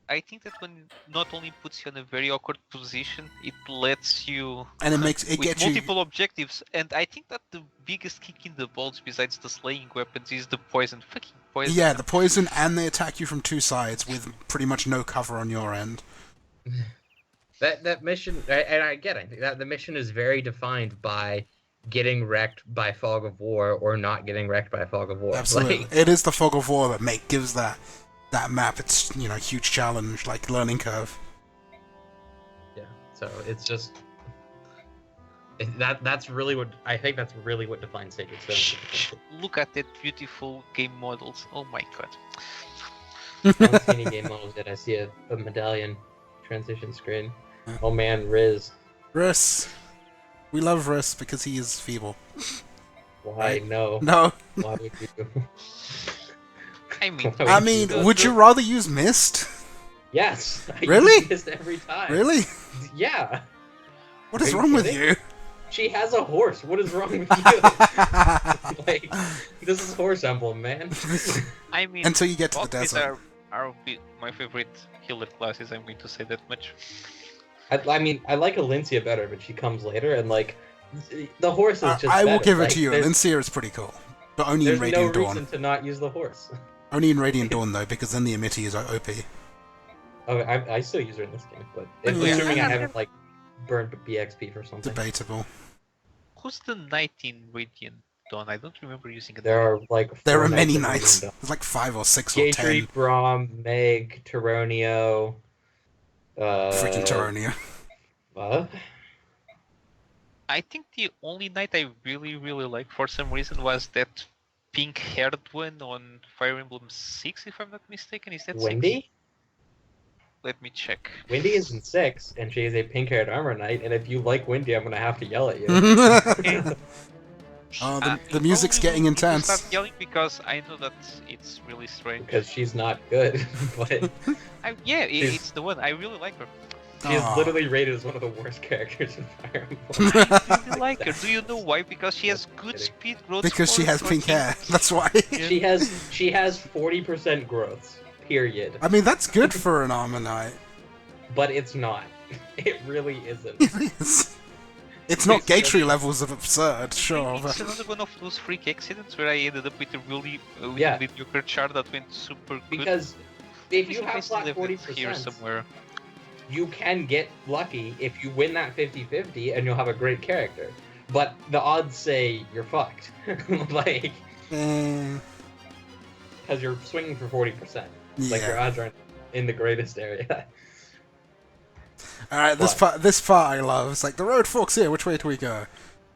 I think that one not only puts you in a very awkward position, it lets you and it gets multiple objectives. And I think that the biggest kick in the balls, besides the slaying weapons, is the poison. Fucking poison. Yeah, the poison, and they attack you from 2 sides with pretty much no cover on your end. That mission, and I get it. That the mission is very defined by getting wrecked by Fog of War or not getting wrecked by Fog of War. Absolutely, like, it is the Fog of War that gives that map its huge challenge, like learning curve. Yeah, so it's just that's really what I think. That's really what defines Sacred Stones. Look at that beautiful game models. Oh my god. I don't see any game models yet. I see a medallion transition screen. Yeah. Oh man, Riz. We love Riz because he is feeble. Why? Right? No. Why would you? I mean, would you rather use Mist? Yes. I Really? Use Mist every time. Really? Yeah. What is wrong with you? She has a horse. What is wrong with you? Like, this is horse emblem, man. I mean, until you get to the desert. Are my favorite healer classes. I'm going to say that much. I mean, I like Alencia better, but she comes later, and like the horse is just. I will better. give it to you. Alencia is pretty cool, but only in Radiant Dawn. There's no reason to not use the horse. Only in Radiant Dawn though, because then the Amity is OP. Oh, I still use her in this game, but assuming I haven't like burned BXP for something. Debatable. Who's the knight in Radiant Dawn? I don't remember using it. There are many knights. There's like 5 or 6 or 10. Braum, Meg, Tyronio. Freaking Tyronio. What? I think the only knight I really like for some reason was that pink-haired one on Fire Emblem 6, if I'm not mistaken. Is that Wendy? 6? Let me check. Wendy is in 6, and she is a pink-haired armor knight, and if you like Wendy, I'm gonna have to yell at you. The music's getting intense. Start yelling because I know that it's really strange. Because she's not good, but... it's the one. I really like her. She is Aw. literally rated as one of the worst characters in Fire Emblem. I really like her. Do you know why? Because she has good Kidding. speed growth. Because she score, has pink 14. hair. That's why. She has 40% growths. Period. I mean, that's good for an armor knight. But it's not. It really isn't. It is. It's not Gatry levels of absurd, sure. It's But... another one of those freak accidents where I ended up with a really Yeah. mediocre chart that went super good. Because if you I have still flat have it here 40%, somewhere. you can get lucky if you win that 50-50 and you'll have a great character. But the odds say you're fucked. Like, because you're swinging for 40%. Like, your yeah. odds aren't in the greatest area. Alright, this part I love. It's like, the road forks here, which way do we go?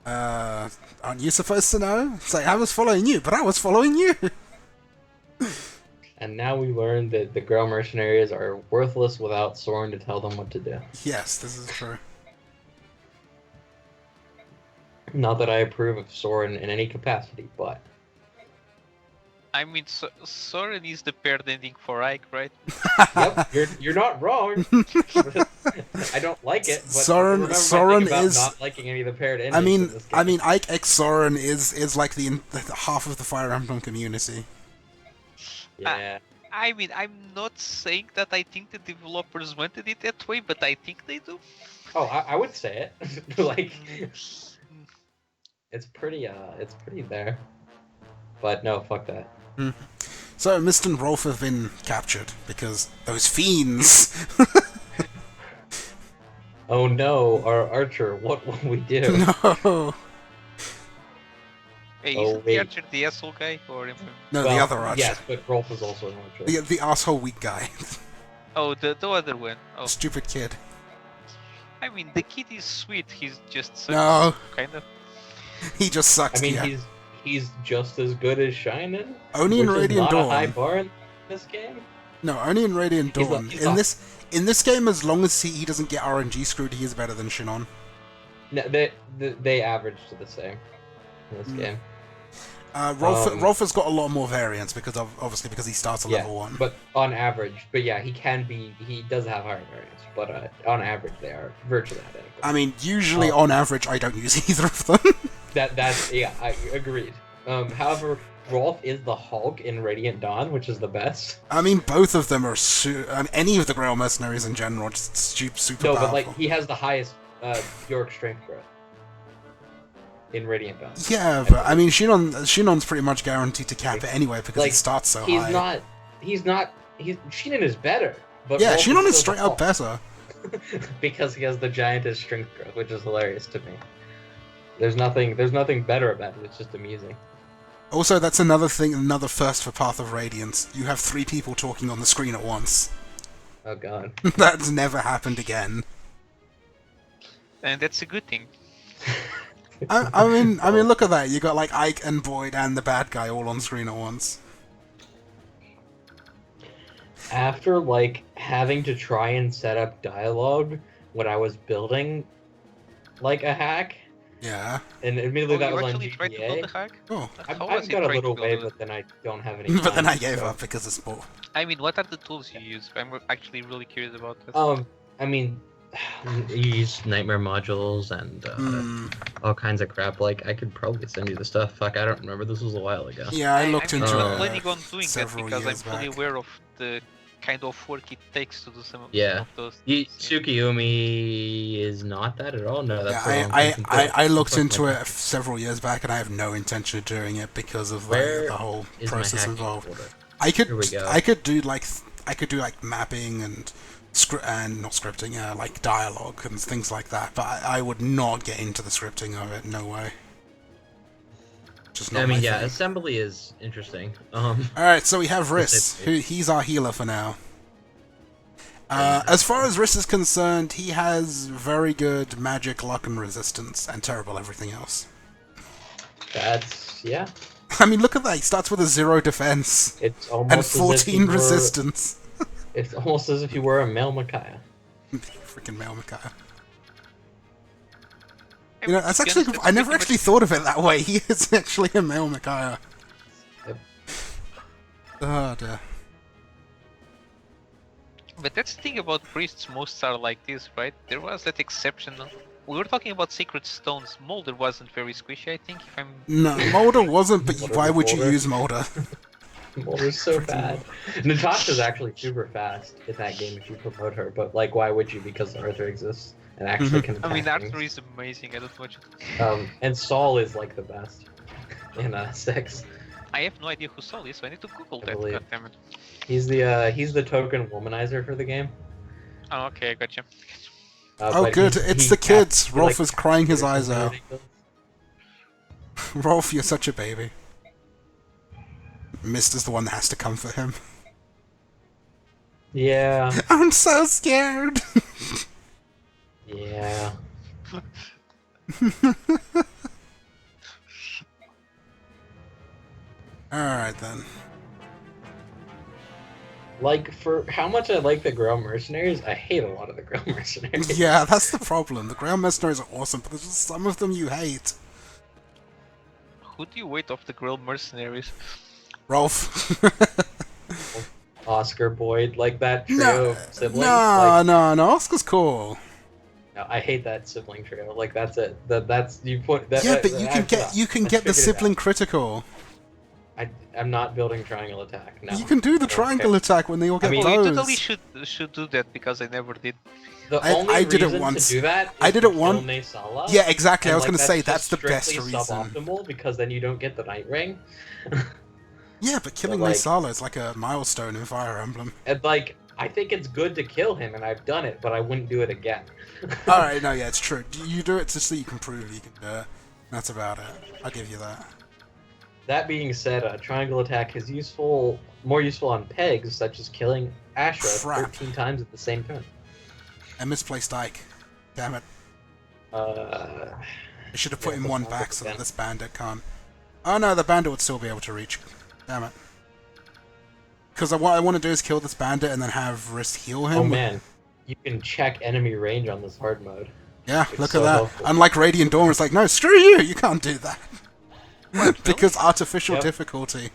Aren't you supposed to know? It's like, I was following you, but I was following you! And now we learn that the girl mercenaries are worthless without Soren to tell them what to do. Yes, this is true. Not that I approve of Soren in any capacity, but... I mean, Soren is the paired ending for Ike, right? Yep, you're not wrong. I don't like it, but Soren remember my thing about is not liking any of the paired endings. In this game. I mean, Ike X Soren is like the half of the Fire Emblem community. Yeah. I mean, I'm not saying that I think the developers wanted it that way, but I think they do. Oh, I would say it. Like, it's pretty there. But no, fuck that. So, Mist and Rolf have been captured because those fiends. Oh no, our archer, what will we do? No, Hey, Oh, isn't wait. the archer the asshole guy? Or am I- no, the Well, other archer. Yes, but Rolf is also an archer. The asshole weak guy. Oh, the other one. Oh, Stupid kid. I mean, the kid is sweet. He's just sucks, No. kind of. He just sucks. I mean, yeah. he's just as good as Shinen. Only in which Radiant is not Dawn. a high bar in this game. No, only in Radiant He's Dawn. he's In this game, as long as he doesn't get RNG screwed, he is better than Shinon. No, they average to the same in this game. Rolf has got a lot more variance because obviously because he starts at level 1. But on average, he does have higher variance, but on average they are virtually identical. I mean, usually on average, I don't use either of them. That's I agreed. However, Rolf is the Hulk in Radiant Dawn, which is the best. I mean, both of them are any of the Grail mercenaries in general, just super No, powerful. but like he has the highest York strength growth in Radiant Dawn. Yeah, but I mean, Shinon's pretty much guaranteed to cap it anyway because he Like, starts so He's high. not. Shinen is better. But Yeah, Rolf Shinon is still straight the up Hulk. better. Because he has the giantest strength growth, which is hilarious to me. There's nothing better about it. It's just amusing. Also, that's another thing, another first for Path of Radiance. You have 3 people talking on the screen at once. Oh god. That's never happened again. And that's a good thing. I mean, look at that. You got like Ike and Boyd and the bad guy all on screen at once. After like having to try and set up dialogue when I was building like a hack, Yeah. and admittedly that you was on actually tried to build GTA. a hack? Oh. How was I've it got a trying to little build way, it? but then I don't have any. But then time, I gave so- up because it's more. I mean, what are the tools you use? I'm actually really curious about that. I mean, you use nightmare modules and all kinds of crap. Like, I could probably send you the stuff. Fuck, I don't remember. This was a while ago. Yeah, I looked into I'm it planning on doing that several because I'm years fully back. aware of the kind of work it takes to do some Yeah. of those. Tsukiyomi is not that at all. No, that's the Yeah, wrong I thing. I looked Fuck into my- it several years back, and I have no intention of doing it because of Where the whole is my process hacking involved. folder? I could Here we go. I could do like mapping and not scripting, like dialogue and things like that. But I would not get into the scripting of it. No way. Just not I mean, my yeah, thing. assembly is interesting. All right, so we have Riss. Specific. He's our healer for now. As far as Riss is concerned, he has very good magic, luck, and resistance, and terrible everything else. Yeah. I mean, look at that. He starts with a 0 defense It's almost and as if 14 you were- resistance. It's almost as if you were a male Micaiah. Freaking male Micaiah. I You know, mean, that's to be actually. honest, I never pretty actually thought of it that way. He is actually a male Micaiah. Yep. Oh dear. But that's the thing about priests, most are like this, right? There was that exception. We were talking about sacred stones. Molder wasn't very squishy, I think, if I'm... No, Molder wasn't, but Molder why was would you Molder. use Molder? Molder's so bad. Natasha's actually super fast in that game if you promote her, but like, why would you? Because Arthur exists and actually can attack I mean, Arthur things. is amazing, I don't watch it. And Saul is like the best in 6. I have no idea who Saul is, so I need to Google that, believe. goddammit. He's the token womanizer for the game. Oh, okay, I gotcha. Oh, good, it's the kids! Rolf is crying his eyes out. Rolf, you're such a baby. Mist is the one that has to comfort him. Yeah. I'm so scared! Yeah. Alright then. Like, for how much I like the Grail Mercenaries, I hate a lot of the Grail Mercenaries. Yeah, that's the problem. The Grail Mercenaries are awesome, but there's just some of them you hate. Who do you wait off the Grill Mercenaries? Rolf. Oscar, Boyd, like that trio No, of siblings. no, Oscar's cool. No, I hate that sibling trio. Like, that's it. That's you put that. Yeah, but you can get the sibling critical. I'm not building triangle attack. No. You can do the triangle attack when they all get You those. totally should do that because I never did. The only I did it reason once. to do that is I did to it once. kill Naysala, Yeah, exactly. I was and, going to say that's that's the best strictly reason. suboptimal because then you don't get the Night Ring. Yeah, but killing like- Naysala is like a milestone in Fire Emblem. And like, I think it's good to kill him, and I've done it, but I wouldn't do it again. Alright, no, yeah, it's true. You do it just so you can prove you can do it. That's about it. I'll give you that. That being said, triangle attack is more useful on pegs, such as killing Ashra Crap. 13 times at the same turn. I misplaced Ike. Damn it. Uh, I should have put Yeah, him put one Ike back so that again. this bandit can't. Oh no, the bandit would still be able to reach. Damn it. Because what I want to do is kill this bandit and then have Wrist heal him. oh man, you can check enemy range on this hard mode. Yeah, It's look so at that. helpful. Unlike Radiant Dawn, it's like, no, screw you, you can't do that. Because artificial Yep. difficulty.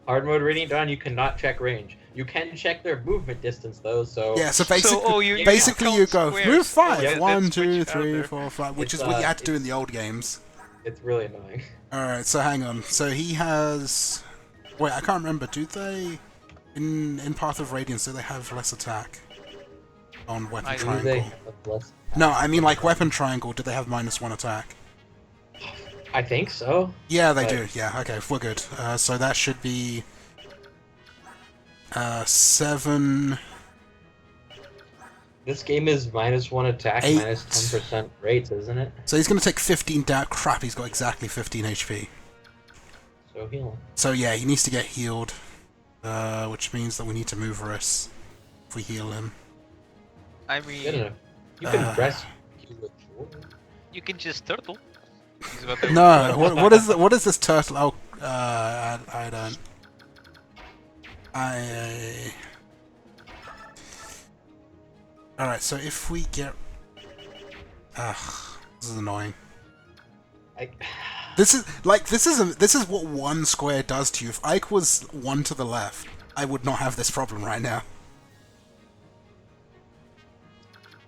Hard mode Radiant Dawn, you cannot check range. You can check their movement distance though, so Yeah, so basically, you basically you go, squares. move 5, Yeah, 1, that's 2, much 3, harder. 4, 5, which It's, is what you had to do in it's- the old games. it's really annoying. Alright, so hang on. So he has... Wait, I can't remember. Do they... In Path of Radiance, do they have less attack? On Weapon I Do Triangle? they have less- No, I mean like Weapon Triangle, do they have -1 attack? I think so. Yeah, they Right. do. Yeah, okay, we're good. So that should be... 7... This game is -1 attack, 8. -10% rates, isn't it? So he's going to take 15 down. Crap, he's got exactly 15 HP. So heal. So yeah, he needs to get healed. Which means that we need to move Riss if we heal him. I Good mean, enough. You can rest with sword. you can just turtle. Is what I No, what is this turtle? Oh, I don't. Alright, so if we get... Ugh, this is annoying. This is what 1 square does to you. If Ike was 1 to the left, I would not have this problem right now.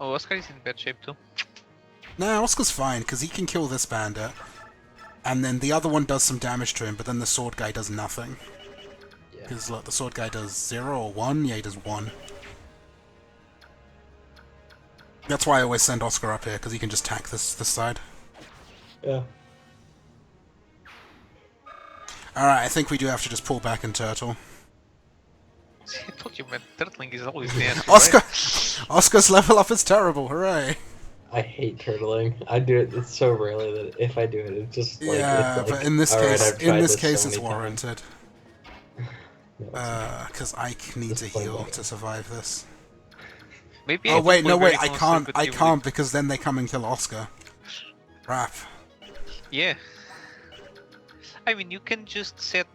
Oh, Oscar is in bad shape too. Nah, Oscar's fine, because he can kill this bandit. And then the other one does some damage to him, but then the sword guy does nothing. Yeah. Because look, the sword guy does 0 or 1? Yeah, he does 1. That's why I always send Oscar up here, because he can just tack this side. Yeah. Alright, I think we do have to just pull back and turtle. I told you, man, turtling is always the answer. Oscar! Right? Oscar's level up is terrible, hooray! I hate turtling. I do it. It's so rarely that if I do it, it's just like. Yeah, it's like, but in this "Alright, case, I've tried this so it's many times." warranted. No, it's not. Because Ike needs a Just play heal well. to survive this. Maybe I Oh have to wait, play no very wait, I conservatively. can't because then they come and kill Oscar. Crap. Yeah. I mean, you can just send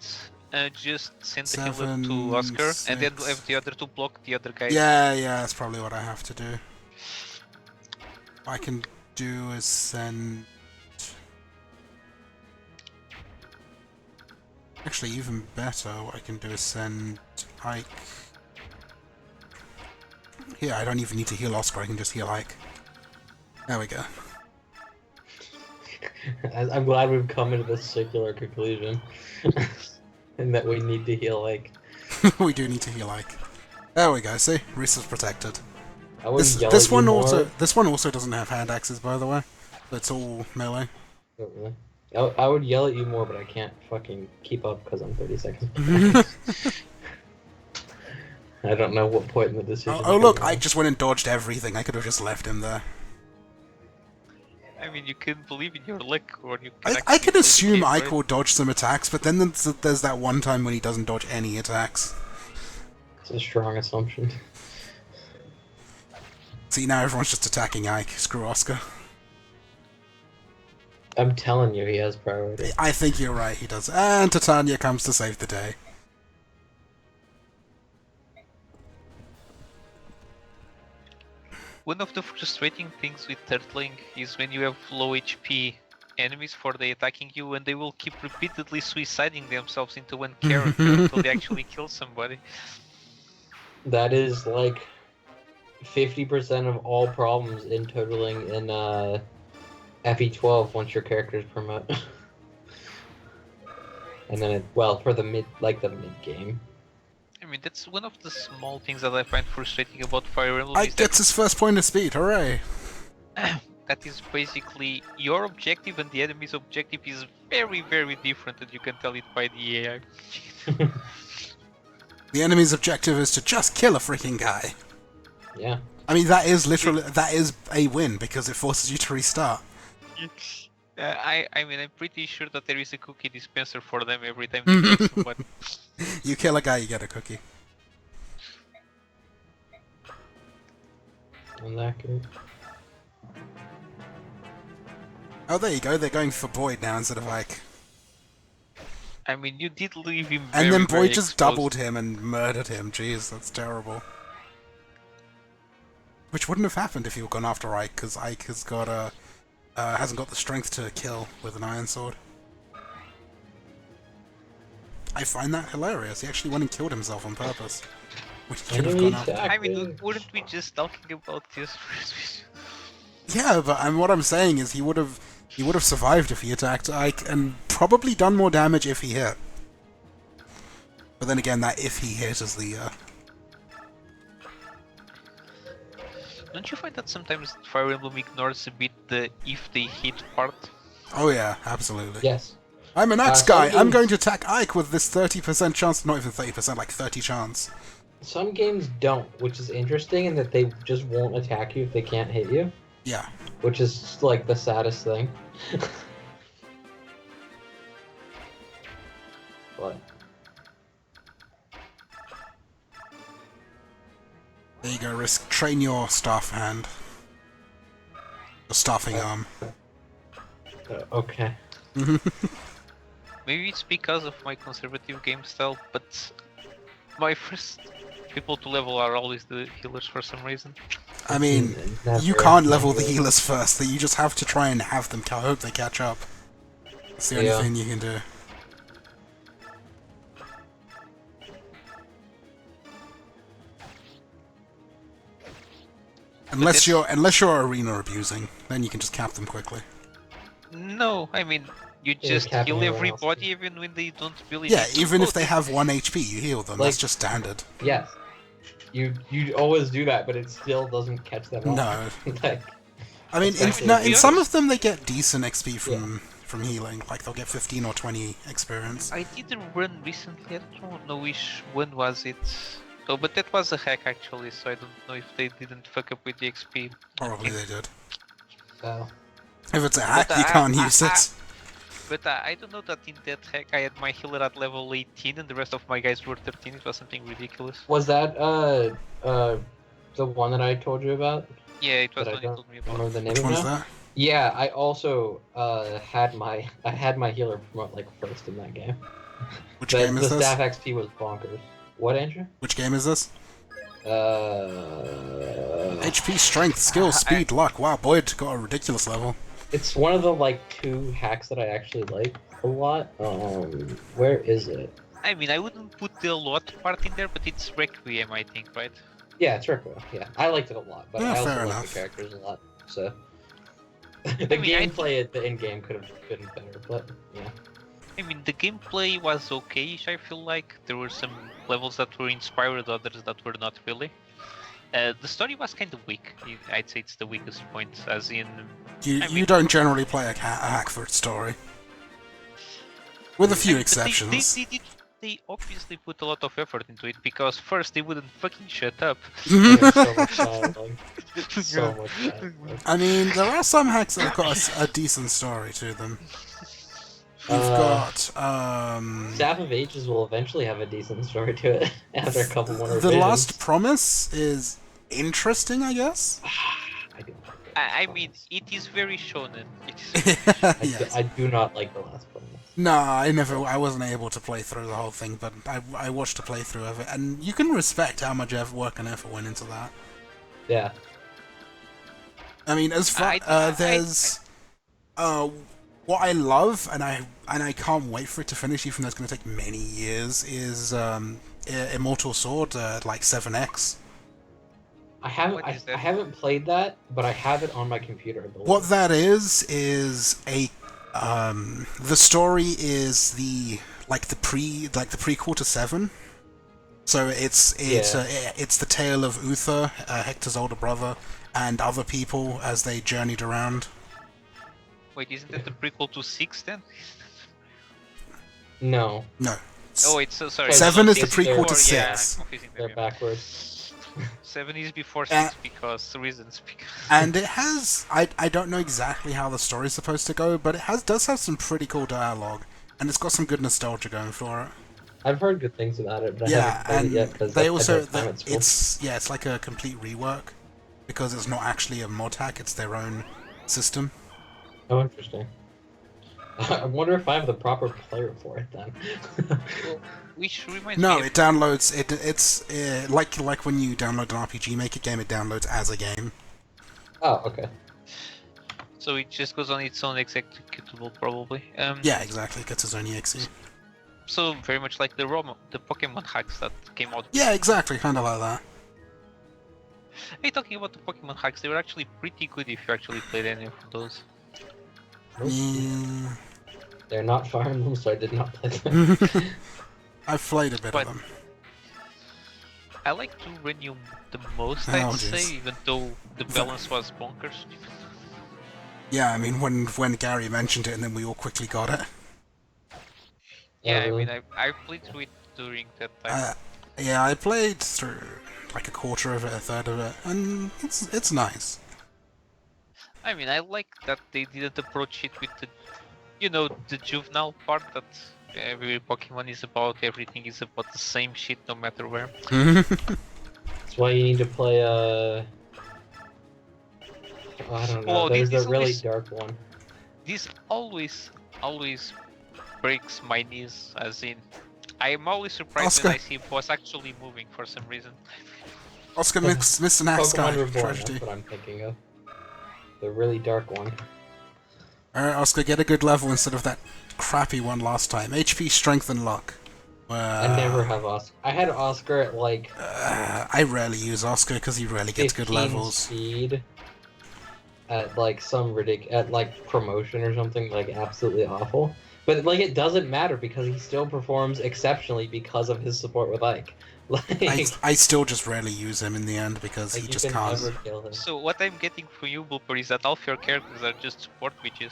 the healer 7, to Oscar, and then 6. have the other two block the other guy. Yeah, that's probably what I have to do. What I can do is send... Actually, even better, what I can do is send Ike... Here, I don't even need to heal Oscar, I can just heal Ike. There we go. I'm glad we've come into this circular conclusion. And that we need to heal Ike. We do need to heal Ike. There we go, see? Reese is protected. I would yell This at you one more. also doesn't have hand axes, by the way. It's all melee. Oh, really? I would yell at you more, but I can't fucking keep up because I'm 30 seconds behind. I don't know what point in the decision. Oh look, Ike just went and dodged everything. I could have just left him there. I mean, you can believe in your luck, or you can I actually can play the assume game, Ike right? will dodge some attacks, but then there's that one time when he doesn't dodge any attacks. It's a strong assumption. See, now everyone's just attacking Ike. Screw Oscar. I'm telling you, he has priority. I think you're right, he does. And Titania comes to save the day. One of the frustrating things with turtling is when you have low HP enemies for they attacking you, and they will keep repeatedly suiciding themselves into one character until they actually kill somebody. That is like 50% of all problems in totaling in FE12 once your characters promote. And then for the mid game. I mean, that's one of the small things that I find frustrating about Fire Emblem. Ike gets his first point of speed, hooray! That is basically your objective and the enemy's objective is very, very different, and you can tell it by the AI. The enemy's objective is to just kill a freaking guy. Yeah. I mean, that is a win, because it forces you to restart. I mean, I'm pretty sure that there is a cookie dispenser for them every time they kill somebody. You kill a guy, you get a cookie. Unlucky. Oh, there you go, they're going for Boyd now instead of Ike. I mean, you did leave him And very, then very Boyd just exposed. doubled him and murdered him. Jeez, that's terrible. Which wouldn't have happened if you had gone after Ike, because Ike has got hasn't got the strength to kill with an iron sword. I find that hilarious. He actually went and killed himself on purpose. Which he could have gone after. I mean, wouldn't we just talking about this? Yeah, but what I'm saying is he would have survived if he attacked Ike, and probably done more damage if he hit. But then again, that if he hit is the Don't you find that sometimes Fire Emblem ignores a bit the if they hit part? Oh yeah, absolutely. Yes. I'm an axe guy. some I'm games- going to attack Ike with this 30% chance, not even 30%, like 30 chance. Some games don't, which is interesting in that they just won't attack you if they can't hit you, Yeah. which is like the saddest thing. But There you go, Risk. Train your staff hand. Your staffing arm. okay. Maybe it's because of my conservative game style, but my first people to level are always the healers for some reason. I mean, Never- you can't level the healers first. You just have to try and have them hope they catch up. That's the only Yeah. thing you can do. Unless you're arena abusing, then you can just cap them quickly. No, I mean, you Yeah, just capping heal everyone else. everybody even when they don't really Yeah, need to. even Oh, if they have 1 HP, you heal them. That's Like- just standard. Yes. You always do that, but it still doesn't catch them No. off. Like, I mean, in, Exactly. no, in Yeah. some of them they get decent XP from healing. Like they'll get 15 or 20 experience. I did a run recently, I don't know which one was it. Oh, but that was a hack actually, so I don't know if they didn't fuck up with the XP. Probably they did. oh. If it's a hack, But you can't I- use it. But I don't know that in that hack I had my healer at level 18 and the rest of my guys were 13, it was something ridiculous. Was that the one that I told you about? Yeah, it was That I one you don't told me about. remember the name Which of one's now? that? Yeah, I also had my healer promote like first in that game. Which game is the this? staff XP was bonkers. What, Andrew? Which game is this? Uh, HP, strength, skill, speed, luck. Wow, Boyd got a ridiculous level. it's one of the like 2 hacks that I actually like a lot. Where is it? I mean, I wouldn't put the lot part in there, but it's Requiem, I think, right? Yeah, Trickle. Yeah, I liked it a lot, but Yeah, I also fair liked enough. the characters a lot. So the I mean, gameplay at the end game could have been better, but yeah. I mean, the gameplay was okay-ish, I feel like. There were some levels that were inspired, others that were not really. The story was kind of weak. I'd say it's the weakest point, as in... You don't generally play a Hackford story. With a few exceptions. They obviously put a lot of effort into it, because first they wouldn't fucking shut up. There's so much dialogue. So much dialogue. I mean, there are some hacks that have got a decent story to them. You've got, Staff of Ages will eventually have a decent story to it after a couple more The revisions. Last Promise is interesting, I guess? I do not like it. I mean, it is very shonen. Yes. I do not like The Last Promise. No, I wasn't able to play through the whole thing, but I watched a playthrough of it, and you can respect how much work and effort went into that. Yeah. I mean, as far there's what I love, and I can't wait for it to finish, even though it's going to take many years, is Immortal Sword, like 7X. I haven't played that, but I have it on my computer. I believe. What that is a the story is the prequel to 7. So it's the tale of Uther, Hector's older brother, and other people as they journeyed around. Wait, isn't it the prequel to 6 then? No. No. Oh, it's so sorry. 7 is the it's prequel to Yeah, 6. I'm confusing them, They're yeah. backwards. 7 is before 6 because reasons. And it has I don't know exactly how the story's supposed to go, but it does have some pretty cool dialogue, and it's got some good nostalgia going for it. I've heard good things about it, but I Yeah, haven't played and it yet because they also it's it's like a complete rework because it's not actually a mod hack; it's their own system. Oh, interesting. I wonder if I have the proper player for it then. Which reminds No, me it downloads. It's like when you download an RPG Maker game, it downloads as a game. Oh, okay. So it just goes on its own executable, probably. Yeah, exactly. It gets its own exe. So very much like the Pokemon hacks that came out. Yeah, exactly. Kind of like that. Hey, talking about the Pokemon hacks, they were actually pretty good if you actually played any of those. Yeah. They're not Fire Emblem, so I did not play them. I've played a bit of them. I like to renew the most, Oh, I'd jeez. say, even though the balance was bonkers. Yeah, I mean, when Gary mentioned it, and then we all quickly got it. Yeah, I really? mean, I played through it during that time. Yeah, I played through like a quarter of it, a third of it, and it's nice. I mean, I like that they didn't approach it with the, the juvenile part that every Pokemon is about, everything is about the same shit no matter where. That's why you need to play, I don't know, Well, there's this a really always- dark one. This always breaks my knees, as in, I am always surprised when I see a boss actually moving for some reason. Oscar missed an axe guy. Pokemon Reborn, Tragedy. that's what I'm thinking of. The really dark one. Alright, Oscar, get a good level instead of that crappy one last time. HP, Strength, and Luck. I never have Oscar. I had Oscar at like I rarely use Oscar because he rarely gets good 15 levels. speed at like at like promotion or something, like absolutely awful. But like it doesn't matter because he still performs exceptionally because of his support with Ike. Like I still just rarely use him in the end because like he you just can can't. never kill him. So what I'm getting from you, Blooper, is that all of your characters are just support bitches.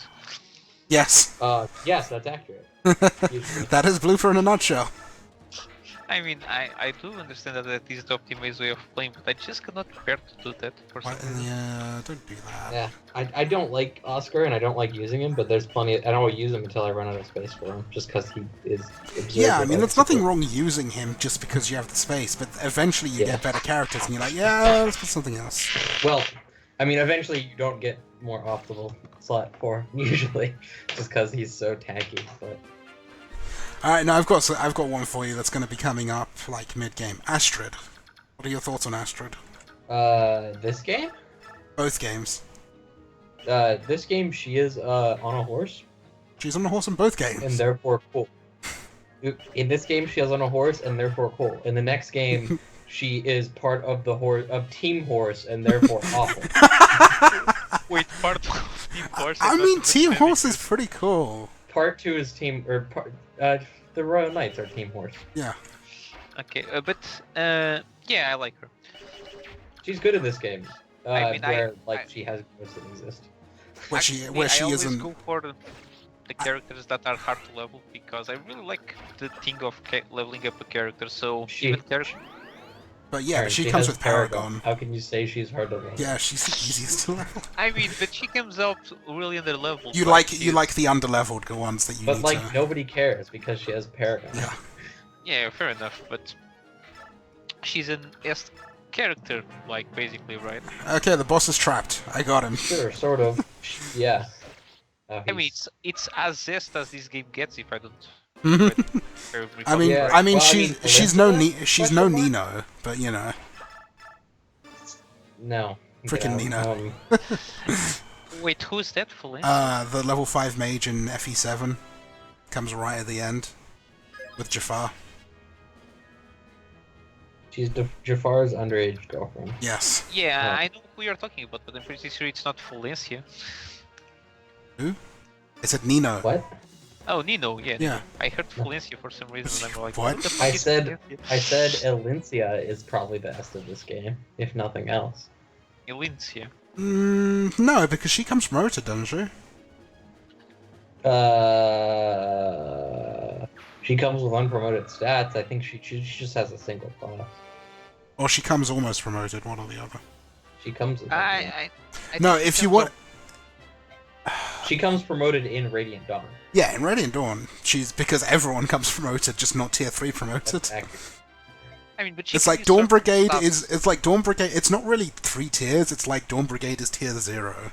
Yes, Yes, that's accurate. Usually. that is Blooper in a nutshell. I mean, I do understand that is the optimized way of playing, but I just cannot bear to do that for some reason. Yeah, don't do that. Yeah, I don't like Oscar and I don't like using him, but there's plenty. I don't use him until I run out of space for him, just because he is. Yeah, I mean, there's nothing wrong using him just because you have the space, but eventually you get better characters and you're like, yeah, let's put something else. Well, I mean, eventually you don't get more optimal slot for him, usually, just because he's so tanky. But Alright, now I've got one for you that's going to be coming up like mid-game. Astrid. What are your thoughts on Astrid? this game? Both games. This game she is on a horse, She's on a horse in both games. and therefore cool. In this game, she is on a horse and therefore cool. In the next game, she is part of the Team Horse and therefore awful. Wait, part of Team Horse? I mean, Team Horse is pretty cool. Part 2 is the Royal Knights are Team Horse. Yeah. Okay, but yeah, I like her. She's good in this game. I mean, she has ghosts that exist. Where she isn't. I always go for the characters that are hard to level because I really like the thing of leveling up a character. So even character. But yeah, she comes with Paragon. How can you say she's hard to level? Yeah, she's the easiest to level. I mean, but she comes out really under level. You like the underleveled ones that you but need like to... nobody cares because she has Paragon. Yeah. Yeah, fair enough, but she's an S character, like, basically, right? Okay, the boss is trapped. I got him. Sure, sort of. Yeah. I mean, it's as zest as this game gets if I don't. I mean, she's no Nino, but you know. No. Freaking Nino. Wait, who's that for? The level 5 mage in FE7 comes right at the end with Jafar. She's Jafar's underage girlfriend. Yes. Yeah, I know who you're talking about, but I'm pretty sure it's not Valencia. Who? I said Nino. What? Oh, Nino, yeah. Yeah. I heard Valencia for some reason, and I'm like, what? The I said Elincia is probably best of this game, if nothing else. Elincia. No, because she comes promoted, doesn't she? She comes with unpromoted stats. I think she just has a single class. Or she comes almost promoted, one or the other. She comes. No, if you want. She comes promoted in Radiant Dawn. Yeah, in Radiant Dawn, because everyone comes promoted, just not tier 3 promoted. I mean, but it's like Dawn Brigade it's like Dawn Brigade. It's not really 3 tiers. It's like Dawn Brigade is tier 0.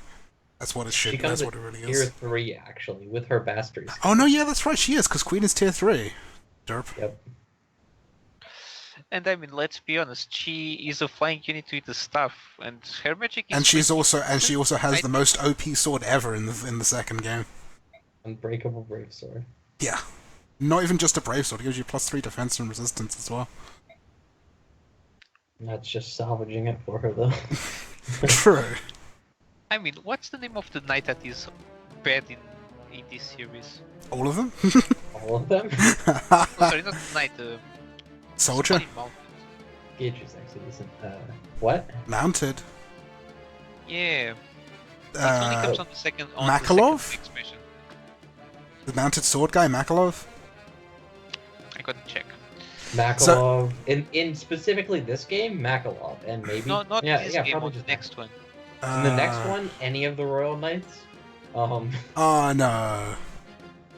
That's what it should. That's what it really is. Tier 3 actually, with her bastards. Oh no, yeah, that's right. She is because Queen is tier 3. Derp. Yep. And I mean, let's be honest. She is a flying unit with the staff, and her magic is. And she also has the most OP sword ever in the second game. Unbreakable brave sword. Yeah, not even just a brave sword. It gives you +3 defense and resistance as well. That's just salvaging it for her though. True. I mean, what's the name of the knight that is bad in this series? All of them? All of them? Oh, sorry, not the knight. Soldier? Gage is actually isn't. What? Mounted. Yeah. It only comes on the second. Makalov? Expansion. The mounted sword guy, Makalov? I gotta check. Makalov. In specifically this game, Makalov, and maybe. No, not this game. Probably The next one. In the next one, any of the Royal Knights. Oh no.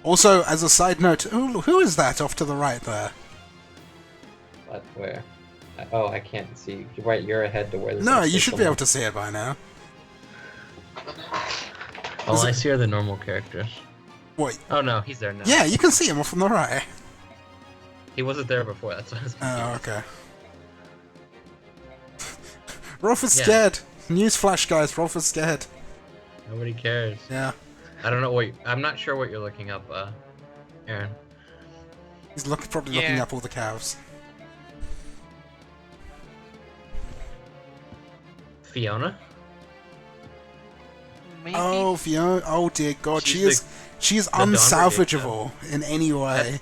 Also, as a side note, who is that off to the right there? What? Where? Oh, I can't see. Right, you're ahead to where. No, you should be able to see it by now. All I see are the normal characters. What? Oh no, he's there now. Yeah, you can see him off on the right. He wasn't there before. That's what I was confused. Oh, okay. Rolf is scared. Newsflash, guys. Rolf is scared. Nobody cares. Yeah. I don't know what. I'm not sure what you're looking up, Aaron. He's probably looking up all the calves. Fiona? Maybe. Oh, Fiona! Oh dear God, she is unsalvageable in any way.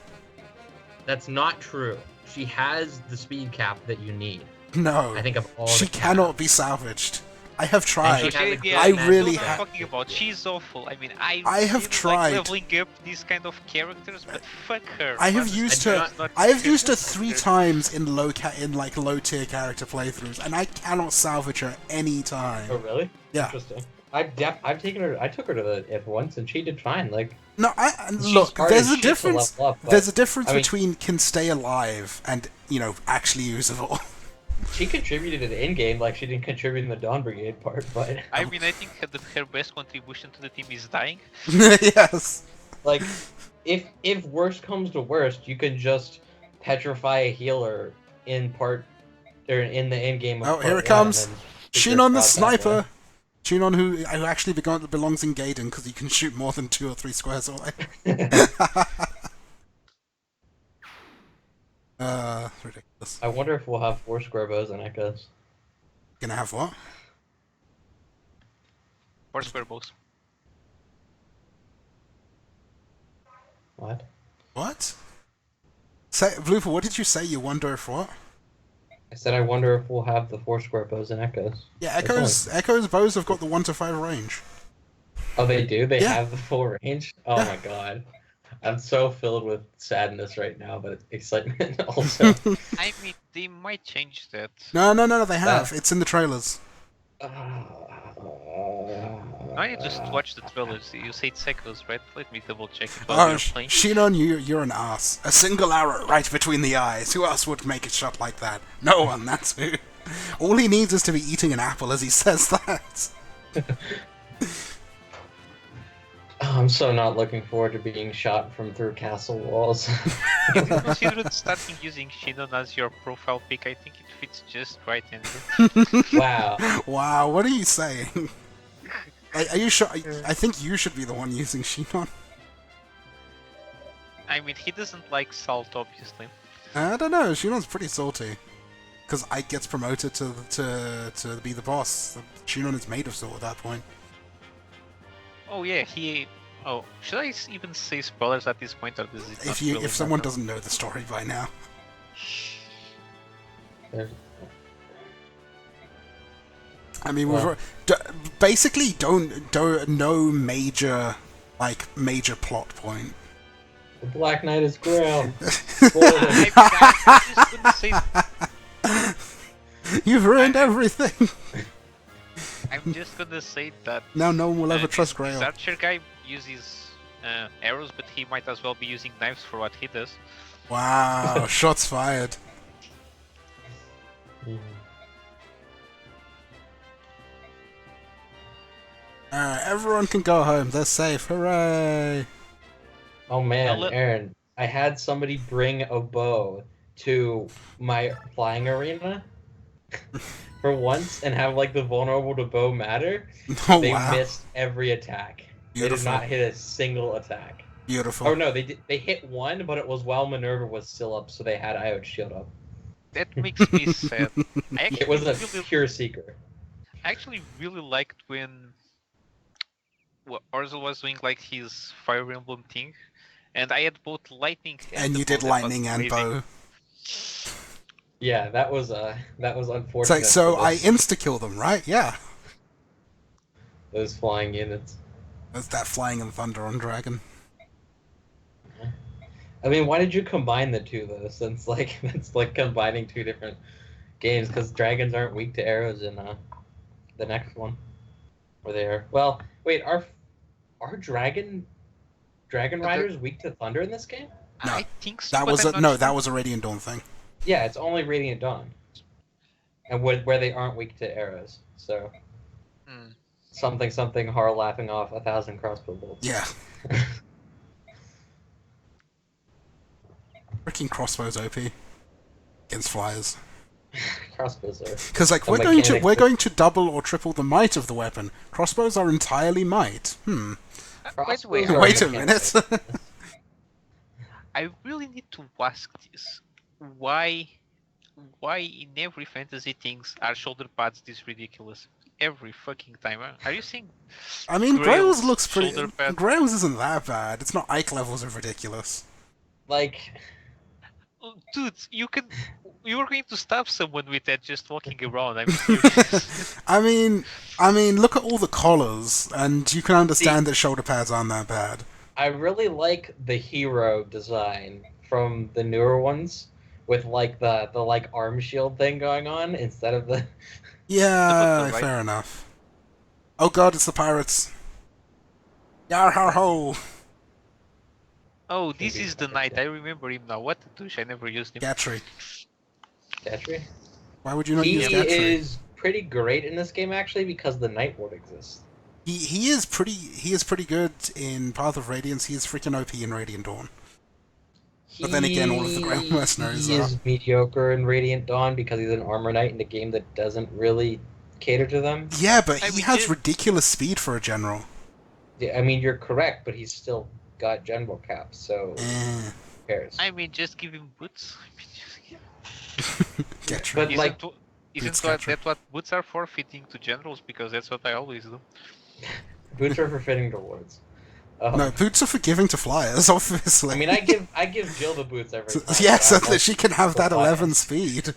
That's not true. She has the speed cap that you need. No, I think of all. She cannot be salvaged. I have tried. Yeah, I really have. Talking about, she's awful. I mean, I have tried leveling up these kind of characters, but fuck her. I have used her. I have used her 3 times in low tier character playthroughs, and I cannot salvage her any time. Oh really? Yeah. Interesting. I've taken her. I took her to the F once, and she did fine. Like. No, look. There's a difference. There's a difference between can stay alive and actually usable. She contributed in the in-game, like she didn't contribute in the Dawn Brigade part, but... I mean, I think her best contribution to the team is dying. Yes! Like, if worst comes to worst, you can just petrify a healer in the in-game. Oh, here it comes! Shinon the sniper! Shinon who actually belongs in Gaiden, because he can shoot more than 2 or 3 squares away. Ridiculous. I wonder if we'll have 4 square bows and echoes. Gonna have what? 4 square bows. What? What? Say, Blooper, what did you say? You wonder if what? I said I wonder if we'll have the 4 square bows and echoes. Yeah, Echo's bows have got the 1 to 5 range. Oh, they do? They Yeah. have the full range? Oh Yeah. my god. I'm so filled with sadness right now, but excitement also. I mean, they might change that. No, they have. It's in the trailers. I need to just watch the trailers. You say it's echoes, right? Let me double check it Oh, while you're playing. Shinon, you're an ass. A single arrow right between the eyes. Who else would make it shot like that? No one, that's who. All he needs is to be eating an apple as he says that. Oh, I'm so not looking forward to being shot from through castle walls. If you considered starting using Shinon as your profile pic, I think it fits just right in. Wow. Wow, what are you saying? Are you sure? I think you should be the one using Shinon. I mean, he doesn't like salt, obviously. I don't know, Shinon's pretty salty. Because Ike gets promoted to be the boss. Shinon is made of salt at that point. Oh yeah, he... Oh, should I even say spoilers at this point, or does it not really If someone matter? doesn't know the story by now. I mean, Well. basically no major plot point. The Black Knight is Grail. I'm just gonna say... You've ruined everything. I'm just gonna say that... Now no one will ever trust This Grail. archer guy uses arrows, but he might as well be using knives for what he does. Wow, shots fired. Alright, everyone can go home. They're safe. Hooray! Oh man, Well, Aaron, I had somebody bring a bow to my flying arena for once and have like the vulnerable to bow matter. Oh They wow. missed every attack. They did Beautiful. not hit a single attack. Beautiful. Oh no, they hit one, but it was while Minerva was still up, so they had Io's shield up. That makes me sad. I It was a really, pure seeker. I actually really liked when Aurzel was doing like his Fire Emblem thing, and I had both lightning And the you did bow that was lightning and amazing. bow. Yeah, that was It's unfortunate. like, so for I those- insta-kill them, right? Yeah. those flying units. That's that flying and thunder on dragon. I mean, why did you combine the two though? Since like it's like combining two different games, because dragons aren't weak to arrows in the next one. Or they are. Well, wait, are dragon riders weak to thunder in this game? No, I think so, That but was I'm a not sure. that was a Radiant Dawn thing. Yeah, it's only Radiant Dawn, and where they aren't weak to arrows. So Hmm. something Har laughing off 1,000 crossbow bolts. Yeah. Freaking crossbows OP against flyers. Crossbows are. Because like The we're mechanics going to double or triple the might of the weapon. Crossbows are entirely might. By the way, Crossbows are Wait a mechanics. minute. I really need to ask this. Why in every fantasy things are shoulder pads this ridiculous? Every fucking time. Huh? Are you seeing I mean, Grail's Grails looks pretty. shoulder pad? Grails isn't that bad. It's not Ike levels of ridiculous. Like, Oh, dude, you were going to stab someone with that just walking around. I'm serious. I mean, look at all the collars, and you can understand that shoulder pads aren't that bad. I really like the hero design from the newer ones, with like the like arm shield thing going on instead of the. Yeah, right- fair enough. Oh god, it's the pirates. Yar har ho! Oh, this is the knight. I remember him now. What a douche. I never used him. Gatry. Gatry? Why would you not He use Gatry? is pretty great in this game actually because the Night Ward exists. He is pretty good in Path of Radiance. He is freaking OP in Radiant Dawn. But then again, all of the Grail Mercenaries He are. is mediocre in Radiant Dawn because he's an armor knight in a game that doesn't really cater to them. Yeah, but I he mean, has it- ridiculous speed for a general. Yeah, I mean, you're correct, but he's still got general caps, so who Eh. cares? I mean, just give him boots. I mean, Get But you. like, Isn't Catcher. that what boots are for? Fitting to generals? Because that's what I always do. boots are for fitting to wards. No, boots are for giving to flyers, obviously. I mean, I give Jill the boots every time. Yeah, but so I'm that also she can have that for 11 flyers. speed.